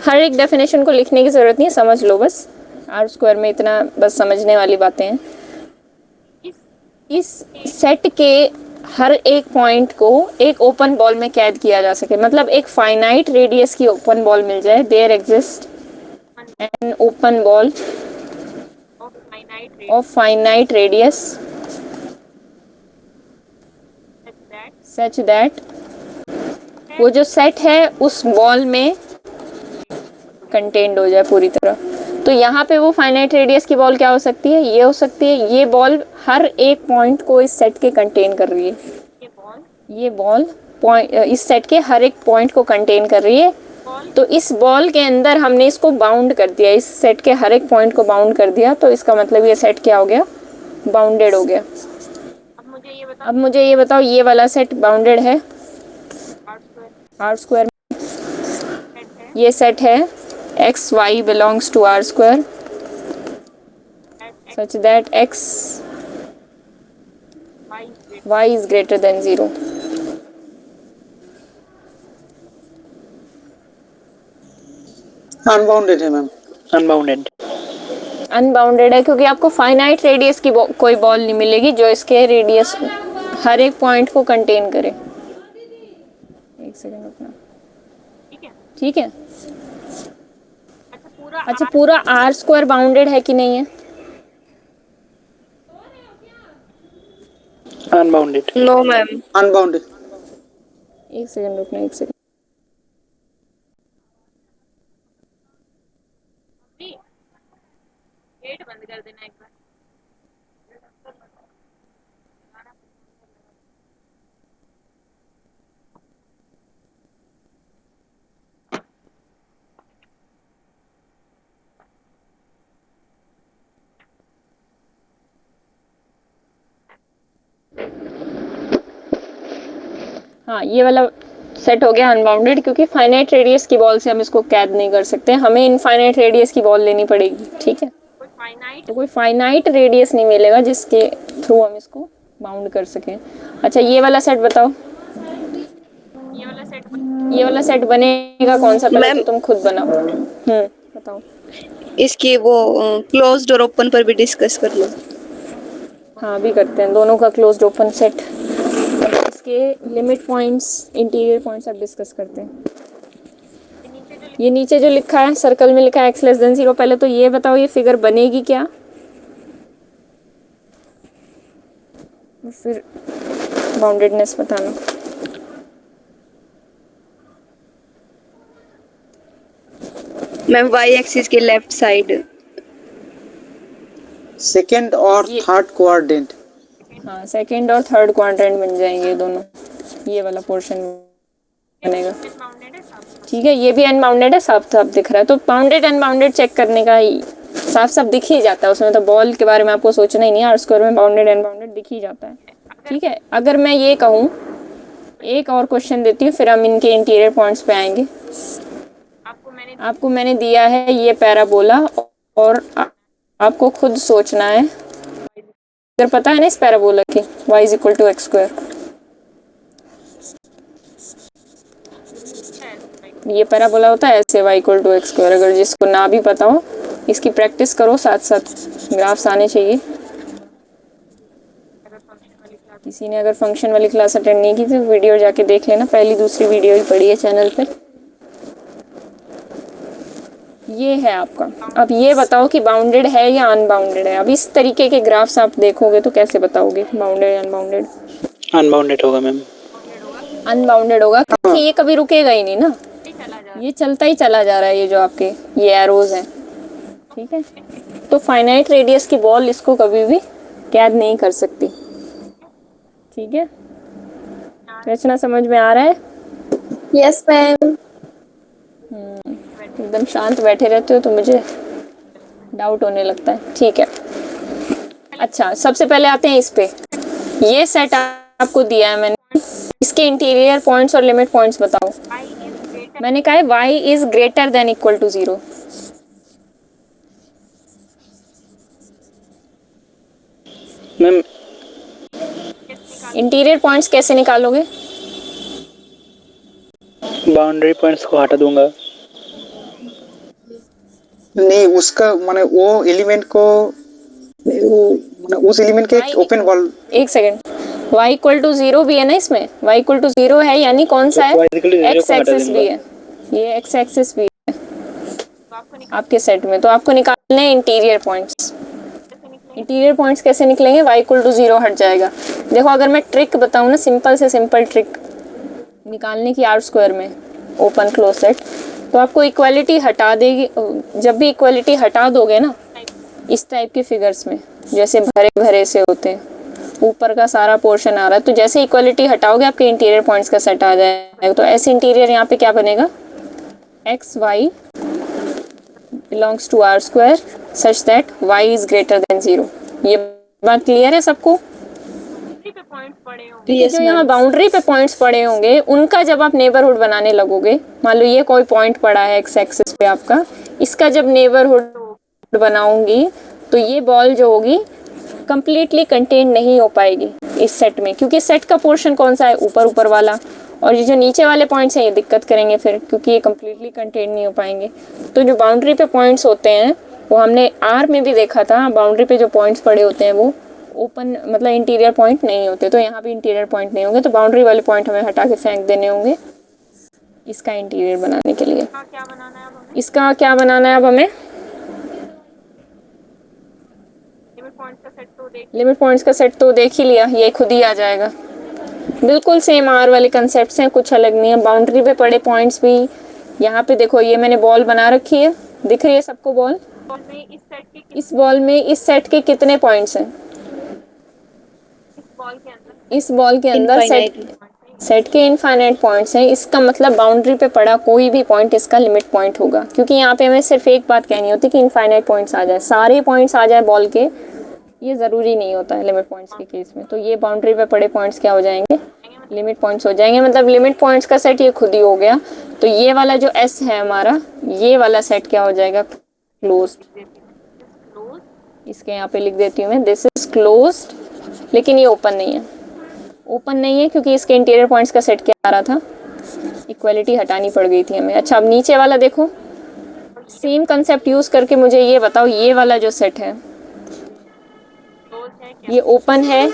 हर एक डेफिनेशन को लिखने की ज़रूरत नहीं है, समझ लो बस। आर स्क्वायर में इतना बस समझने वाली बातें हैं। इस सेट के हर एक पॉइंट को एक ओपन बॉल में कैद किया जा सके, मतलब एक फाइनाइट रेडियस की ओपन बॉल मिल जाए। There exist an open ball of finite radius such that वो जो सेट है उस बॉल में कंटेन्ड हो जाए पूरी तरह। तो यहाँ पे वो फाइनाइट रेडियस की बॉल क्या हो सकती है? ये हो सकती है। ये बॉल हर एक पॉइंट को इस सेट के कंटेन कर रही है। ये बॉल इस सेट के हर एक पॉइंट को कंटेन कर रही है। तो इस बॉल के अंदर हमने इसको बाउंड कर दिया, इस सेट के हर एक पॉइंट को बाउंड कर दिया। तो इसका मतलब ये सेट क्या हो गया? बाउंडेड हो गया। अब मुझे ये बताओ, ये वाला सेट बाउंडेड है? आर स्क्वायर ये सेट है x Y belongs to R square such that x y is greater than 0। Unbounded है मैम। अनबाउंडेड। अनबाउंडेड है क्योंकि आपको फाइनाइट रेडियस की कोई बॉल नहीं मिलेगी जो इसके रेडियस हर एक पॉइंट को कंटेन करे। एक सेकंड रुकना। ठीक है। अच्छा, पूरा आर स्क्वायर बाउंडेड है कि नहीं है? अनबाउंडेड। No ma'am. अनबाउंडेड। एक सेकंड रुकना, एक सेकंड। गेट बंद कर देना एक बार। हाँ, ये वाला सेट हो गया अनबाउंडेड, क्योंकि फाइनाइट रेडियस की बॉल से हम इसको कैद नहीं कर सकते, हमें इनफाइनाइट रेडियस की बॉल लेनी पड़ेगी। ठीक है, तो कोई फाइनाइट रेडियस नहीं मिलेगा जिसके थ्रू हम इसको बाउंड कर सकें। अच्छा, ये वाला सेट बताओ, ये वाला सेट बनेगा कौन सा, पहले तो तुम खुद बनाओ। बताओ। इसकी वो क्लोज्ड और ओपन पर भी डिस्कस कर लो। हाँ, भी करते हैं, दोनों का क्लोज्ड ओपन सेट। इसके लिमिट पॉइंट्स, इंटीरियर पॉइंट्स अब डिस्कस करते हैं। ये नीचे जो लिखा है सर्कल में लिखा है x लेस देन 0, पहले तो ये बताओ ये फिगर बनेगी क्या, फिर बाउंडेडनेस बताना। मैम y एक्सिस के लेफ्ट साइड सेकेंड और थर्ड क्वाड्रेंट। हाँ, सेकंड और थर्ड क्वाड्रेंट बन जाएंगे दोनों, ये वाला पोर्शन बनेगा। ठीक है, ये भी अनबाउंडेड है, साफ साफ दिख रहा है। तो बाउंडेड अनबाउंडेड चेक करने का ही साफ साफ दिख ही जाता है, उसमें तो बॉल के बारे में आपको सोचना ही नहीं है, आर स्क्वायर में बाउंडेड अनबाउंडेड दिख ही जाता है। ठीक है, अगर मैं ये कहूँ, एक और क्वेश्चन देती हूँ, फिर हम इनके इंटीरियर पॉइंट्स पे आएंगे। आपको मैंने दिया है ये पैराबोला, और आपको खुद सोचना है, अगर पता है ना इस पैराबोला की y is equal to x square, ये पैराबोला होता है ऐसे y equal to x square. अगर जिसको ना भी पता हो, इसकी प्रैक्टिस करो, साथ साथ ग्राफ्स आने चाहिए। किसी ने अगर फंक्शन वाली क्लास अटेंड नहीं की तो वीडियो जाके देख लेना, पहली दूसरी वीडियो ही पड़ी है चैनल पर। ये है आपका। अब ये बताओ कि बाउंडेड है या अनबाउंडेड है। अब इस तरीके के ग्राफ्स आप देखोगे तो कैसे बताओगे बाउंडेड अनबाउंडेड? अनबाउंडेड होगा मैम। अनबाउंडेड होगा क्योंकि ये कभी रुकेगा ही नहीं ना, ये चलता ही चला जा रहा है, ये जो आपके ये एरोज हैं। ठीक है, तो फाइनाइट रेडियस की बॉल इसको कभी भी कैद नहीं कर सकती। ठीक है, रचना समझ में आ रहा है? Yes ma'am. एकदम शांत बैठे रहते हो तो मुझे डाउट होने लगता है। ठीक है, अच्छा सबसे पहले आते हैं इस पे। ये सेट आपको दिया है मैंने, इसके इंटीरियर पॉइंट्स और लिमिट पॉइंट्स बताओ। मैंने कहा है y is greater than equal to 0। Ma'am interior points कैसे निकालोगे? बाउंड्री पॉइंट्स को हटा दूंगा। नहीं, उसका माने वो एलिमेंट को, उस एलिमेंट के ओपन बॉल। एक सेकेंड, y इक्वल टू 0 भी है ना इसमें, y इक्वल टू 0 है, यानी कौन सा है? x एक्सिस भी है, ये x एक्सिस भी है आपके सेट में। तो आपको निकालने हैं इंटीरियर पॉइंट्स। इंटीरियर पॉइंट्स कैसे निकलेंगे? y इक्वल टू 0 हट जाएगा। देखो अगर मैं ट्रिक बताऊँ ना, सिंपल से सिंपल ट्रिक निकालने की आर स्क्वायर में ओपन क्लोज सेट, तो आपको इक्वालिटी हटा देगी। जब भी इक्वालिटी हटा दोगे ना इस टाइप के फिगर्स में, जैसे भरे भरे से होते हैं, ऊपर का सारा पोर्शन आ रहा है, तो जैसे इक्वालिटी हटाओगे आपके इंटीरियर पॉइंट्स का सेट आ जाएगा। तो ऐसे इंटीरियर यहाँ पे क्या बनेगा? X Y belongs to R square such that Y is greater than 0। ये बात क्लियर है सबको? जो यहाँ बाउंड्री पे पॉइंट्स पड़े होंगे उनका जब आप नेबरहुड बनाने लगोगे, मान लो ये कोई पॉइंट पड़ा है एक्स एक्सिस पे आपका, इसका जब नेबरहुड बनाऊंगी तो ये बॉल जो होगी कंप्लीटली कंटेन नहीं हो पाएगी इस सेट में, क्योंकि सेट का पोर्शन कौन सा है? ऊपर ऊपर वाला, और ये जो नीचे वाले पॉइंट्स हैं ये दिक्कत करेंगे फिर, क्योंकि ये कंप्लीटली कंटेन नहीं हो पाएंगे। तो जो बाउंड्री पे पॉइंट्स होते हैं वो हमने आर में भी देखा था, बाउंड्री पे जो पॉइंट्स पड़े होते हैं वो ओपन मतलब इंटीरियर पॉइंट नहीं होते, तो यहाँ भी इंटीरियर पॉइंट नहीं होंगे, तो बाउंड्री वाले पॉइंट हमें हटा के फेंक देने होंगे इसका इंटीरियर बनाने के लिए। इसका क्या बनाना है अब हमें? लिमिट पॉइंट्स का सेट तो देख ही लिया, ये खुद ही आ जाएगा। बिल्कुल सेम आर वाले कंसेप्ट हैं, कुछ अलग नहीं है। बाउंड्री पे पड़े पॉइंट्स भी यहाँ पे देखो, ये मैंने बॉल बना रखी है, दिख रही है सबको बॉल? इस बॉल में इस सेट के कितने पॉइंट्स हैं? इस बॉल के अंदर इनफाइनाइट। सेट के इनफाइनाइट पॉइंट्स हैं। इसका मतलब बाउंड्री पे पड़ा कोई भी पॉइंट इसका लिमिट पॉइंट होगा, क्योंकि यहाँ पे हमें सिर्फ एक बात कहनी होती है कि इनफाइनाइट पॉइंट्स आ जाए, सारे पॉइंट्स आ जाए बॉल के, ये ज़रूरी नहीं होता है लिमिट पॉइंट्स के केस में। तो ये बाउंड्री पे पड़े पॉइंट्स क्या हो जाएंगे? लिमिट पॉइंट्स हो जाएंगे। मतलब लिमिट पॉइंट्स का सेट ये खुद ही हो गया। तो ये वाला जो एस है हमारा, ये वाला सेट क्या हो जाएगा? क्लोज्ड। इसके यहाँ पे लिख देती हूँ मैं, दिस इज क्लोज्ड। लेकिन ये ओपन नहीं है, ओपन नहीं है क्योंकि इसके इंटीरियर पॉइंट्स का सेट क्या आ रहा था? इक्वालिटी हटानी पड़ गई थी हमें। अच्छा, अब नीचे वाला देखो, सेम कंसेप्ट यूज करके मुझे ये बताओ, ये वाला जो सेट है ये ओपन है,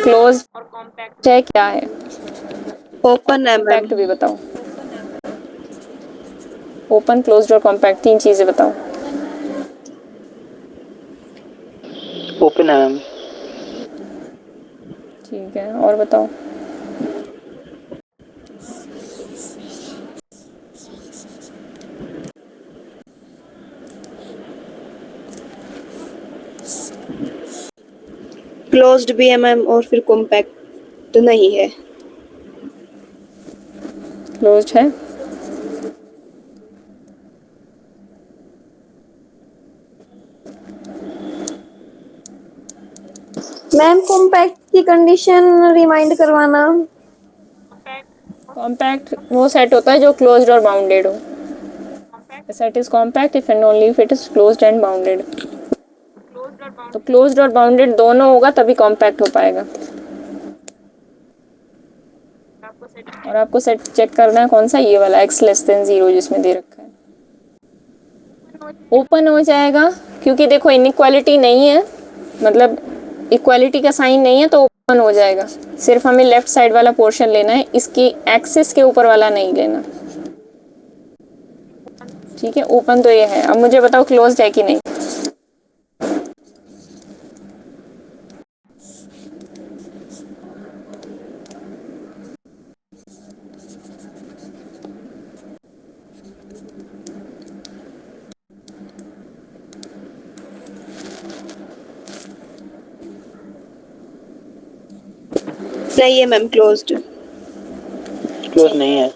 क्लोज और कॉम्पैक्ट है, क्या है? ओपन है मैम। कॉम्पैक्ट भी बताओ। ओपन, क्लोज्ड और कॉम्पैक्ट, तीन चीजें बताओ। ओपन है मैम। ठीक है, और बताओ। क्लोज्ड भी है मैम, और फिर कॉम्पैक्ट तो नहीं है। क्लोज्ड है। मैम कॉम्पैक्ट की कंडीशन रिमाइंड करवाना। कॉम्पैक्ट वो सेट होता है जो क्लोज्ड और बाउंडेड हो। Set is compact if and only if it is closed end bounded. तो क्लोज्ड और बाउंडेड दोनों होगा तभी कॉम्पैक्ट हो पाएगा। और आपको सेट चेक करना है कौन सा? ये वाला x लेस देन 0 जिसमें दे रखा है। ओपन हो जाएगा क्योंकि देखो इनइक्वालिटी नहीं है, मतलब इक्वालिटी का साइन नहीं है, तो ओपन हो जाएगा। सिर्फ हमें लेफ्ट साइड वाला पोर्शन लेना है, इसकी एक्सिस के ऊपर वाला नहीं लेना। ठीक है, ओपन तो ये है। अब मुझे बताओ क्लोज्ड है कि नहीं? नहीं है मैम, क्लोज्ड। क्लोज नहीं है।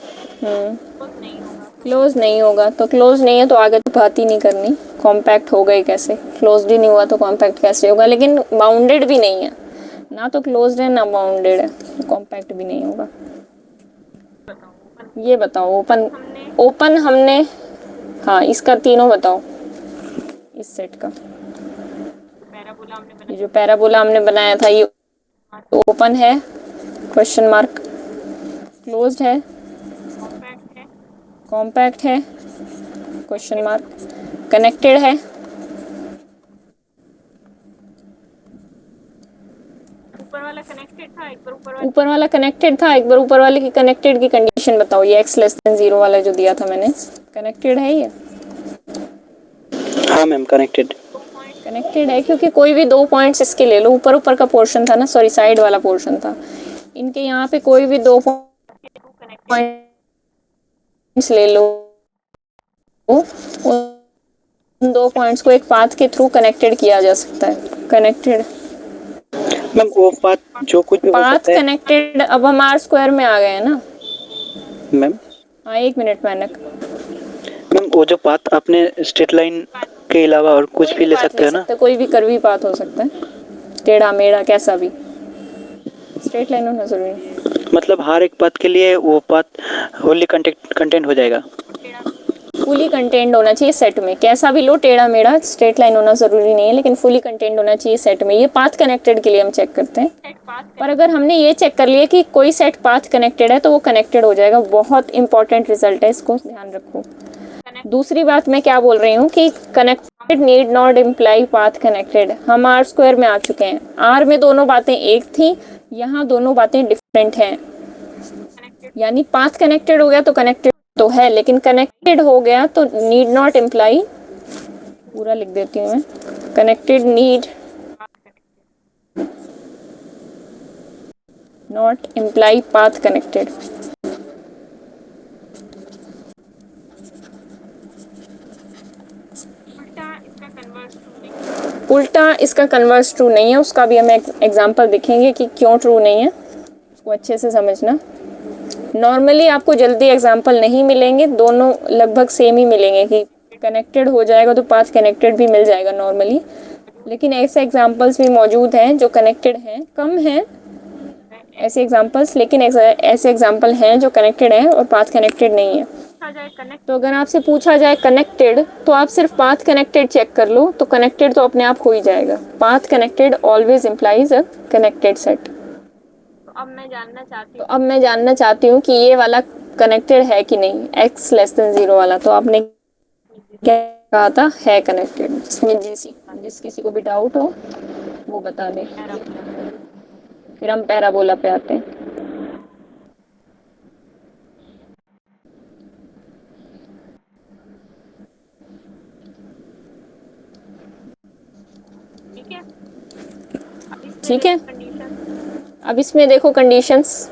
क्लोज नहीं होगा, तो क्लोज नहीं है तो आगे तो बात ही नहीं करनी। कॉम्पैक्ट होगा ही कैसे? क्लोज्ड ही नहीं हुआ तो कॉम्पैक्ट कैसे होगा? लेकिन बाउंडेड भी नहीं है ना, तो क्लोज्ड है ना बाउंडेड है, तो कॉम्पैक्ट भी नहीं होगा। ये बताओ, ओपन ओपन हमने, हाँ इसका तीनों बताओ। इस सेट का ये जो पैराबोला हमने बनाया था, ये ओपन है? Question mark. क्लोज्ड है? कॉम्पैक्ट है? Question mark. कनेक्टेड है? ऊपर वाला कनेक्टेड था, एक बार ऊपर वाले की कनेक्टेड की कंडीशन बताओ। ये x लेस देन 0 वाला जो दिया था मैंने, कनेक्टेड है ये? हाँ मैम, कनेक्टेड। कनेक्टेड है क्योंकि कोई भी दो पॉइंट्स इसके ले लो, ऊपर ऊपर का पोर्शन था ना, सॉरी साइड वाला पोर्शन था, इनके यहाँ पे कोई भी दो पॉइंट्स ले लो, उन दो पॉइंट्स को एक पाथ के थ्रू कनेक्टेड किया जा सकता है। कनेक्टेड मैम वो पाथ जो कुछ भी हो पाथ सकता है। कनेक्टेड। अब हम आर स्क्वायर में आ गए हैं ना मैम हाँ, एक मिनट मैनक। मैम वो जो पाथ आपने स्ट्रेट लाइन के अलावा और कुछ भी ले सकते हैं ना? कोई भी कर्वी पाथ हो सकता है, टेढ़ा मेढ़ा कैसा भी, स्ट्रेट लाइन होना जरूरी है। मतलब हर एक पाथ के लिए वो पाथ होली कंटेंट हो जाएगा। फुली कंटेंट होना चाहिए सेट में, कैसा भी लो, टेढ़ा मेढ़ा, स्ट्रेट लाइन होना जरूरी नहीं है, लेकिन फुली कंटेंट होना चाहिए सेट में। ये पाथ कनेक्टेड के लिए हम चेक करते हैं। पर अगर हमने ये चेक कर लिया कि कोई सेट पाथ कनेक्टेड है तो वो कनेक्टेड हो जाएगा। बहुत इंपॉर्टेंट रिजल्ट है, इसको ध्यान रखो। दूसरी बात मैं क्या बोल रही हूँ कि connected need not imply path connected. हम आर स्क्वायर में आ चुके हैं, आर में दोनों बातें एक थी, यहाँ दोनों बातें डिफरेंट हैं। यानी पाथ कनेक्टेड हो गया तो कनेक्टेड तो है, लेकिन कनेक्टेड हो गया तो नीड नॉट इम्प्लाई, पूरा लिख देती हूँ मैं, connected need not imply path connected. उल्टा इसका कन्वर्स ट्रू नहीं है, उसका भी हमें एग्जांपल दिखेंगे कि क्यों ट्रू नहीं है, उसको अच्छे से समझना। नॉर्मली आपको जल्दी एग्जांपल नहीं मिलेंगे, दोनों लगभग सेम ही मिलेंगे कि कनेक्टेड हो जाएगा तो पाथ कनेक्टेड भी मिल जाएगा नॉर्मली, लेकिन ऐसे एग्जांपल्स भी मौजूद हैं जो कनेक्टेड हैं, कम हैं ऐसे एग्जांपल्स, लेकिन ऐसे एग्जांपल हैं जो कनेक्टेड हैं और पाथ कनेक्टेड नहीं है। तो अगर आपसे पूछा जाए कनेक्टेड, तो आप सिर्फ पाथ कनेक्टेड चेक कर लो, तो कनेक्टेड तो अपने आप हो ही जाएगा। Path connected always implies a connected set. तो अब मैं जानना चाहती हूँ कि ये वाला कनेक्टेड है कि नहीं, x लेस देन 0 वाला। तो आपने क्या कहा था, है कनेक्टेड। इसमें जिस किसी को भी डाउट हो वो बता दे। फिर हम पैराबोला पे आते हैं। ठीक है, अब इसमें देखो कंडीशंस।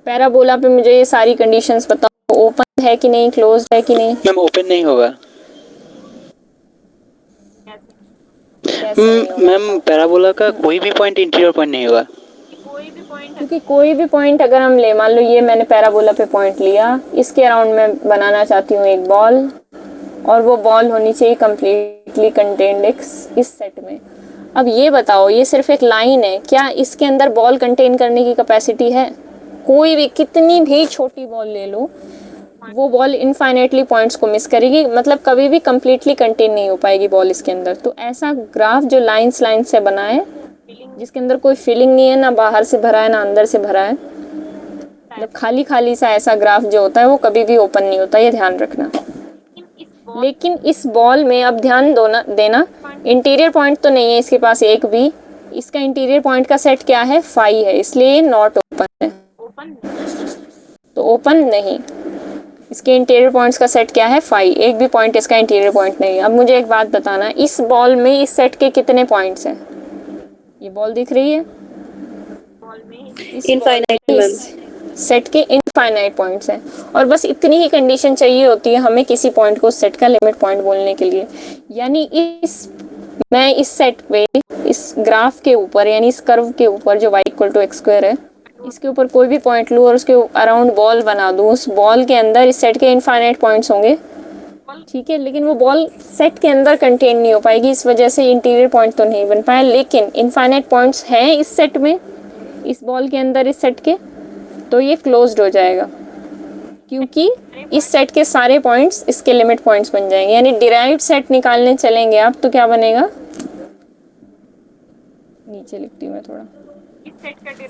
पैराबोला पे मुझे ये सारी कंडीशंस बताओ, ओपन है कि नहीं, क्लोज्ड है कि नहीं। मैम ओपन नहीं होगा। कैसे नहीं होगा? मैम पैराबोला का कोई भी पॉइंट इंटीरियर पॉइंट नहीं होगा। क्योंकि कोई भी पॉइंट अगर हम ले, मान लो ये मैंने पैराबोला पे पॉइंट लिया, इसके अराउंड मैं बनाना चाहती हूँ एक बॉल, और वो बॉल होनी चाहिए कम्प्लीटली कंटेन्ड इस सेट में। अब ये बताओ, ये सिर्फ एक लाइन है, क्या इसके अंदर बॉल कंटेन करने की कैपेसिटी है? कोई भी कितनी भी छोटी बॉल ले लो, वो बॉल इनफाइनाइटली पॉइंट्स को मिस करेगी, मतलब कभी भी कंप्लीटली कंटेन नहीं हो पाएगी बॉल इसके अंदर। तो ऐसा ग्राफ जो लाइंस से बना है, जिसके अंदर कोई फीलिंग नहीं है, ना बाहर से भरा है ना अंदर से भरा है, मतलब खाली खाली सा ऐसा ग्राफ जो होता है वो कभी भी ओपन नहीं होता, ये ध्यान रखना। लेकिन इस बॉल में अब ध्यान देना, इंटीरियर पॉइंट तो नहीं है इसके पास एक भी। इसका इंटीरियर पॉइंट का सेट क्या है, 5 है, इसलिए नॉट ओपन है। तो ओपन नहीं, इसके इंटीरियर पॉइंट्स का सेट क्या है, 5। एक भी पॉइंट इसका इंटीरियर पॉइंट नहीं है। अब मुझे एक बात बताना, इस बॉल में इस सेट के कितने पॉइंट्स हैं? ये बॉल दिख रही है, इनफाइनाइट सेट के इनफाइनाइट पॉइंट्स हैं, और बस इतनी ही कंडीशन चाहिए होती है हमें किसी पॉइंट को सेट का लिमिट पॉइंट बोलने के लिए। यानी मैं इस सेट पे, इस ग्राफ के ऊपर, यानी इस कर्व के ऊपर जो y=x² है, इसके ऊपर कोई भी पॉइंट लूँ और उसके अराउंड बॉल बना दूँ, उस बॉल के अंदर इस सेट के इनफाइनाइट पॉइंट्स होंगे, ठीक है, लेकिन वो बॉल सेट के अंदर कंटेन नहीं हो पाएगी, इस वजह से इंटीरियर पॉइंट तो नहीं बन पाया। लेकिन इनफाइनाइट पॉइंट्स हैं इस सेट में, इस बॉल के अंदर, इस सेट के, तो ये क्लोज्ड हो जाएगा, क्योंकि इस सेट के सारे पॉइंट्स इसके लिमिट पॉइंट्स बन जाएंगे। यानी डिराइव्ड सेट निकालने चलेंगे आप, तो क्या बनेगा, नीचे लिखती हूँ मैं थोड़ा,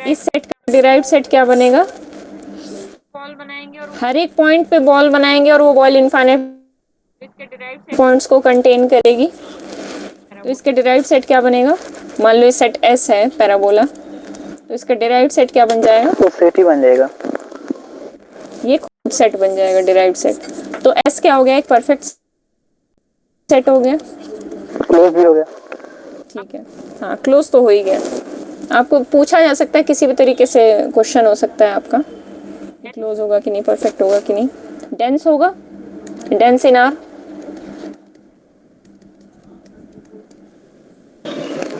इस सेट का डिराइव्ड सेट क्या बनेगा, बॉल बनाएंगे और हर एक पॉइंट पे बॉल बनाएंगे और वो बॉल इनफाइनाइट पॉइंट्स को कंटेन करेगी। तो इसका डिराइव्ड सेट क्या बनेगा, मान लो ये सेट S है पैराबोला, तो इसका डिराइव्ड सेट क्या बन जाएगा, तो सेट ही बन जाएगा, ये खुद सेट बन जाएगा डिराइव्ड सेट। तो S क्या हो गया, एक परफेक्ट सेट हो गया, क्लोज भी हो गया। ठीक है, हाँ क्लोज तो हो ही गया। आपको पूछा जा सकता है किसी भी तरीके से, क्वेश्चन हो सकता है आपका, क्लोज होगा कि नहीं, परफेक्ट होगा कि नहीं, डेंस होगा, डेंस इन आर।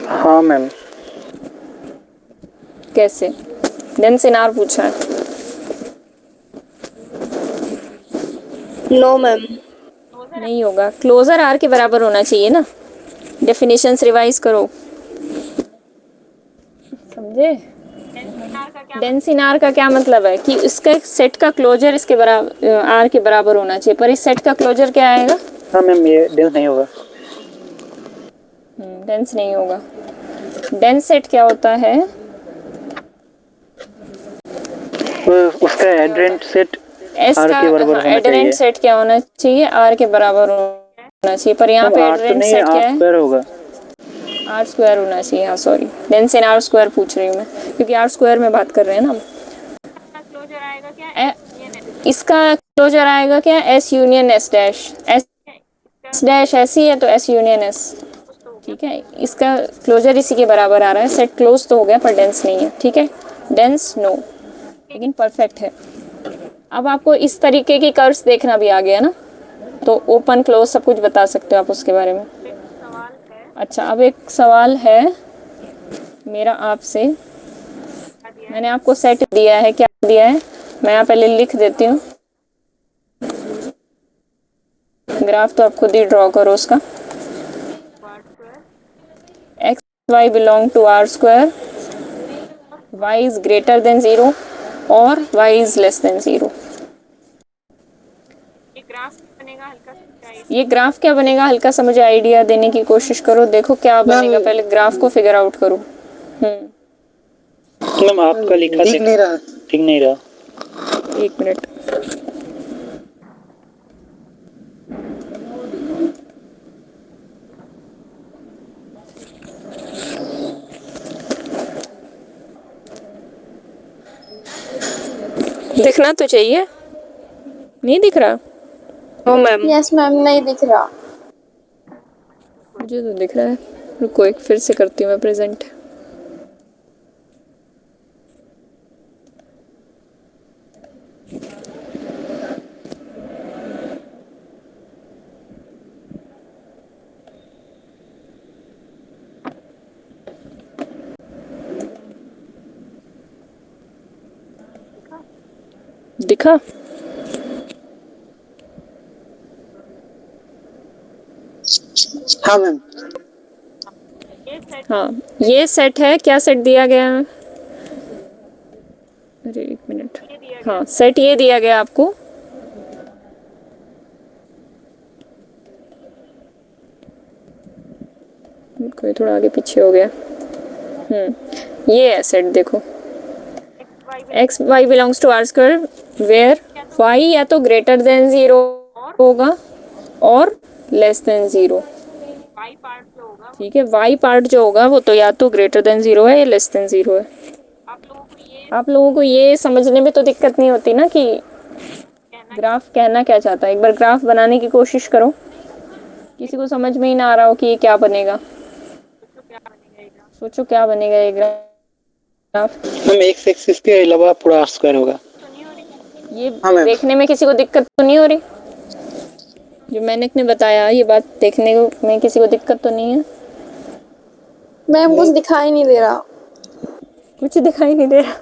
हाँ मैम। कैसे, डेंस इन आर पूछा है। नो मैम, नहीं होगा, क्लोजर आर के बराबर होना चाहिए ना। डेफिनेशंस रिवाइज करो, समझे। डेंस इन आर का क्या मतलब है कि इसका सेट का क्लोजर इसके बराबर, आर के बराबर होना चाहिए, पर इस सेट का क्लोजर क्या आएगा, हाँ मैम, ये डेंस नहीं होगा। डेंस नहीं होगा। डेंस सेट क्या होता है, उसका एडरेंट सेट एस आर का, के बराबर होना एडरेंट चाहिए। सेट क्या होना चाहिए, आर के बराबर होना चाहिए, पर यहाँ पे एडरेंट सेट क्या है, R² होगा, R² होना चाहिए। हाँ सॉरी, डेंस इन R² पूछ रही हूँ मैं, क्योंकि R² में बात कर रहे हैं ना। इसका क्लोजर आएगा क्या, S union S dash, S dash ऐसी है तो S यूनियन S, ठीक है, इसका क्लोजर इसी के बराबर आ रहा है। सेट क्लोज तो हो गया पर डेंस नहीं है, ठीक है। डेंस नो, लेकिन परफेक्ट है। अब आपको इस तरीके की कर्व्स देखना भी आ गया ना, तो ओपन क्लोज सब कुछ बता सकते हो आप उसके बारे में। अच्छा, अब एक सवाल है मेरा आपसे। मैंने आपको सेट दिया है, क्या दिया है मैं यहाँ पहले लिख देती हूँ। ग्राफ तो आप खुद ही ड्रॉ करो उसका। X Y belong to R square, Y is greater than 0 और वाई इज लेस देन 0। ये ग्राफ क्या बनेगा, हल्का सा मुझे आइडिया देने की कोशिश करो। देखो क्या बनेगा, पहले ग्राफ को फिगर आउट करो। मैम आपका लिखा दिख नहीं रहा। दिख नहीं रहा। एक मिनट। दिखना तो चाहिए, नहीं दिख रहा? No ma'am. यस मैम, नहीं दिख रहा। मुझे तो दिख रहा है। रुको, एक फिर से करती हूँ मैं प्रेजेंट। दिखा? हाँ मैम। हाँ, ये सेट है। क्या सेट दिया गया है? अरे एक मिनट। हाँ, सेट ये दिया गया आपको। कोई थोड़ा आगे पीछे हो गया। ये है सेट, देखो। X Y belongs to R square where Y या तो ग्रेटर देन 0 होगा और लेस देन 0। ठीक है, वाई पार्ट जो होगा वो तो या तो ग्रेटर देन 0 है या लेस देन 0 है। आप लोगों को ये समझने में तो दिक्कत नहीं होती ना कि ग्राफ कहना क्या चाहता है। एक बार ग्राफ बनाने की कोशिश करो, किसी को समझ में ही ना आ रहा हो कि ये क्या बनेगा। सोचो क्या बनेगा ये ग्राफ। मैम एक्स एक्सिस के अलावा पूरा आर स्क्वायर होगा। ये हाँ मैम। देखने में किसी को दिक्कत तो नहीं हो रही? जो मैंने बताया ये बात देखने में किसी को दिक्कत तो नहीं है? मैम कुछ दिखाई नहीं दे रहा, कुछ दिखाई नहीं दे रहा?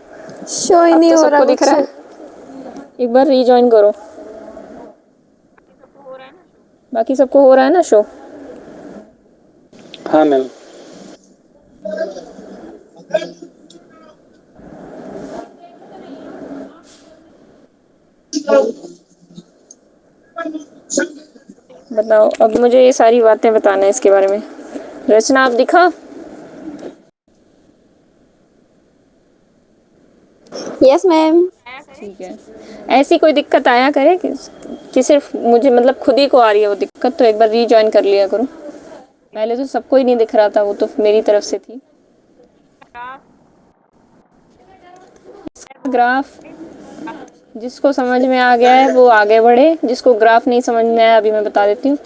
शो ही अब नहीं तो हो रहा सबको दिख कुछ। रहा है। एक बार रीजॉइन करो। बाकी सबको हो रहा है ना शो? हाँ मैम। बताओ, अब मुझे ये सारी बातें बताना है इसके बारे में। रचना आप दिखा? Yes ma'am. ठीक है। ऐसी कोई दिक्कत आया करे कि सिर्फ मुझे मतलब खुद ही को आ रही है वो दिक्कत, तो एक बार रीजॉइन कर लिया करो। पहले तो सबको ही नहीं दिख रहा था, वो तो मेरी तरफ से थी। ग्राफ जिसको समझ में आ गया है वो आगे बढ़े, जिसको ग्राफ नहीं समझ में आया अभी मैं बता देती हूँ।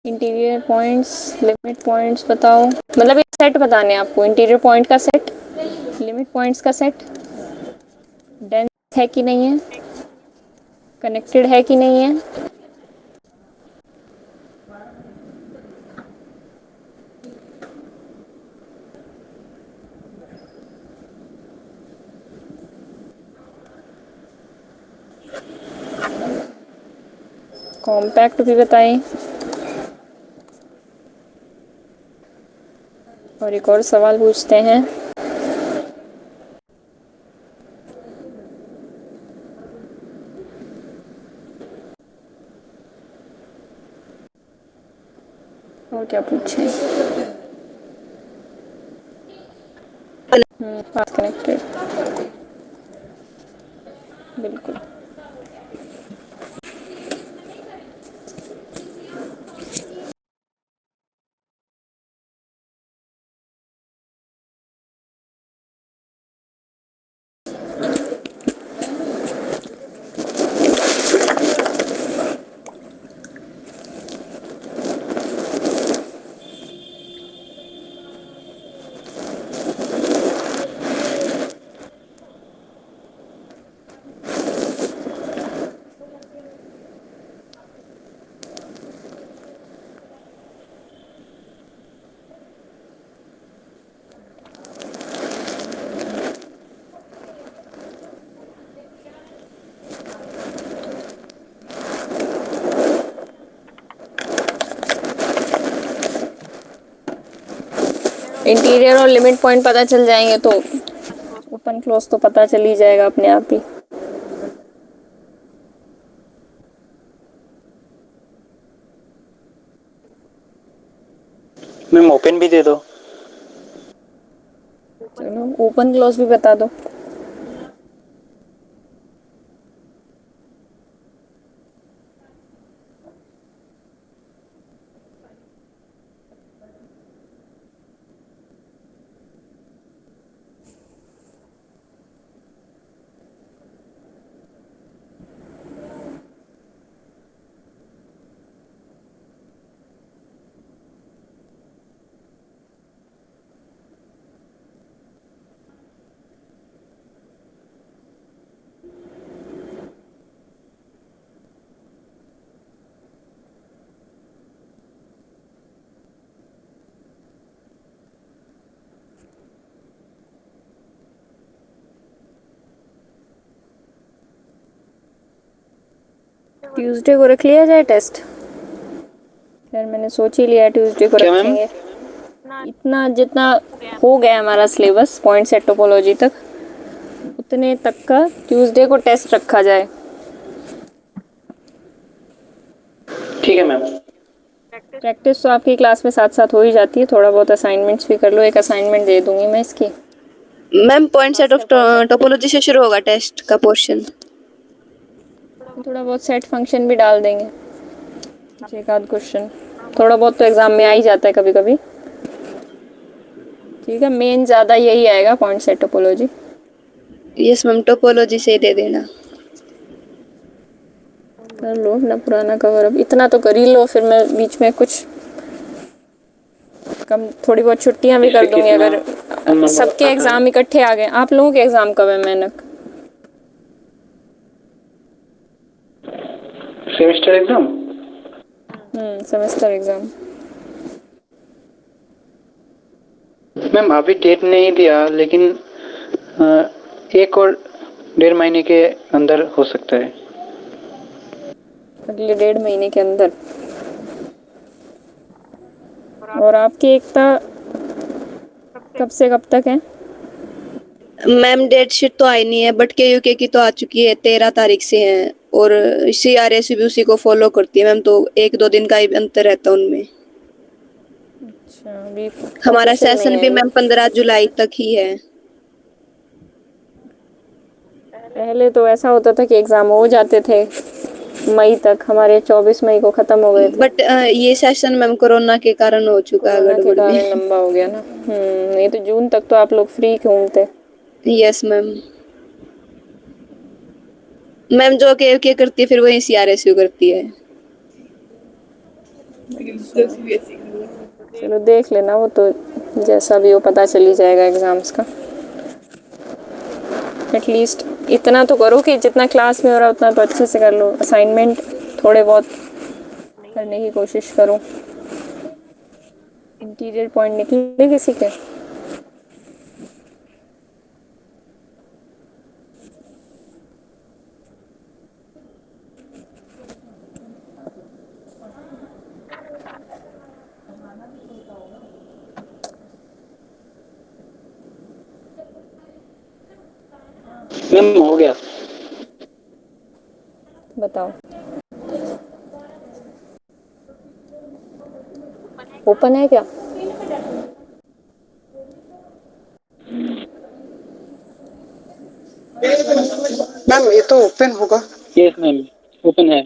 इंटीरियर पॉइंट्स, लिमिट पॉइंट्स बताओ। मतलब ये सेट बताने हैं आपको, इंटीरियर पॉइंट का सेट, लिमिट पॉइंट्स का सेट, डेंस है कि नहीं है, कनेक्टेड है कि नहीं है, कॉम्पैक्ट भी बताएं। और एक और सवाल पूछते हैं। और क्या पूछें? पाथ कनेक्टेड, बिल्कुल। इंटीरियर और लिमिट पॉइंट पता चल जाएंगे तो ओपन क्लोज तो पता चल ही जाएगा अपने आप ही। मैम ओपन भी दे दो। चलो ओपन क्लोज भी बता दो। ट्यूसडे को रख लिया जाए टेस्ट। फिर मैंने सोच ही लिया ट्यूसडे को क्या मैम? रखेंगे। इतना जितना हो गया हमारा सिलेबस पॉइंट सेट टोपोलॉजी तक, उतने तक का ट्यूसडे को टेस्ट रखा जाए। ठीक है मैम। प्रैक्टिस तो आपकी क्लास में साथ साथ हो ही जाती है, थोड़ा बहुत असाइनमेंट्स भी कर लो। एक असाइनमेंट दे दूंगी मैं इसकी। Ma'am point set of topology से शुरू होगा टेस्ट का पोर्शन। थोड़ा बहुत सेट फंक्शन भी डाल देंगे, एक आध क्वेश्चन। थोड़ा बहुत तो एग्जाम में आ ही जाता है कभी कभी। ठीक है, मेन ज़्यादा यही आएगा point set topology. Yes ma'am, topology से ही दे देना। कर लो अपना पुराना कवर, अब इतना तो कर ही लो, फिर मैं बीच में कुछ कम थोड़ी बहुत छुट्टियां भी कर दूंगी अगर सबके एग्ज़ाम इकट्ठे आ गए। आप लोगों के एग्ज़ाम कब है मेनक? Semester exam? Semester exam. Ma'am अभी डेट नहीं दिया, लेकिन एक और 1.5 महीने के अंदर हो सकता है। अगले 1.5 महीने के अंदर। और आपकी एकता कब से कब तक है? मैम डेट शीट तो आई नहीं है, बट के यूके की तो आ चुकी है, 13 तारीख से है। और CRS भी उसी को फॉलो करती है मैम, तो 1-2 दिन का ही अंतर रहता है उनमें। अच्छा, अभी हमारा official सेशन नहीं भी है। मैम 15 जुलाई तक ही है। पहले तो ऐसा होता था कि एग्ज़ाम हो जाते थे मई तक, हमारे 24 मई को ख़त्म हो गए थे। बट ये सेशन मैम कोरोना के कारण हो चुका है कोरोना के गड़बड़ कारण में। लंबा हो गया ना। नहीं तो जून तक तो आप लोग फ्री घूमते। Yes ma'am. मैम जो के करती है फिर वही CRS करती है। चलो देख लेना, वो तो जैसा भी हो पता चल ही जाएगा एग्ज़ाम्स का। एटलीस्ट इतना तो करो कि जितना क्लास में हो रहा है उतना तो अच्छे से कर लो। असाइनमेंट थोड़े बहुत करने की कोशिश करो। इंटीरियर पॉइंट निकले किसी के? मैम हो गया। बताओ। ओपन है क्या? मैम ये तो ओपन होगा। यस मैम, ओपन है।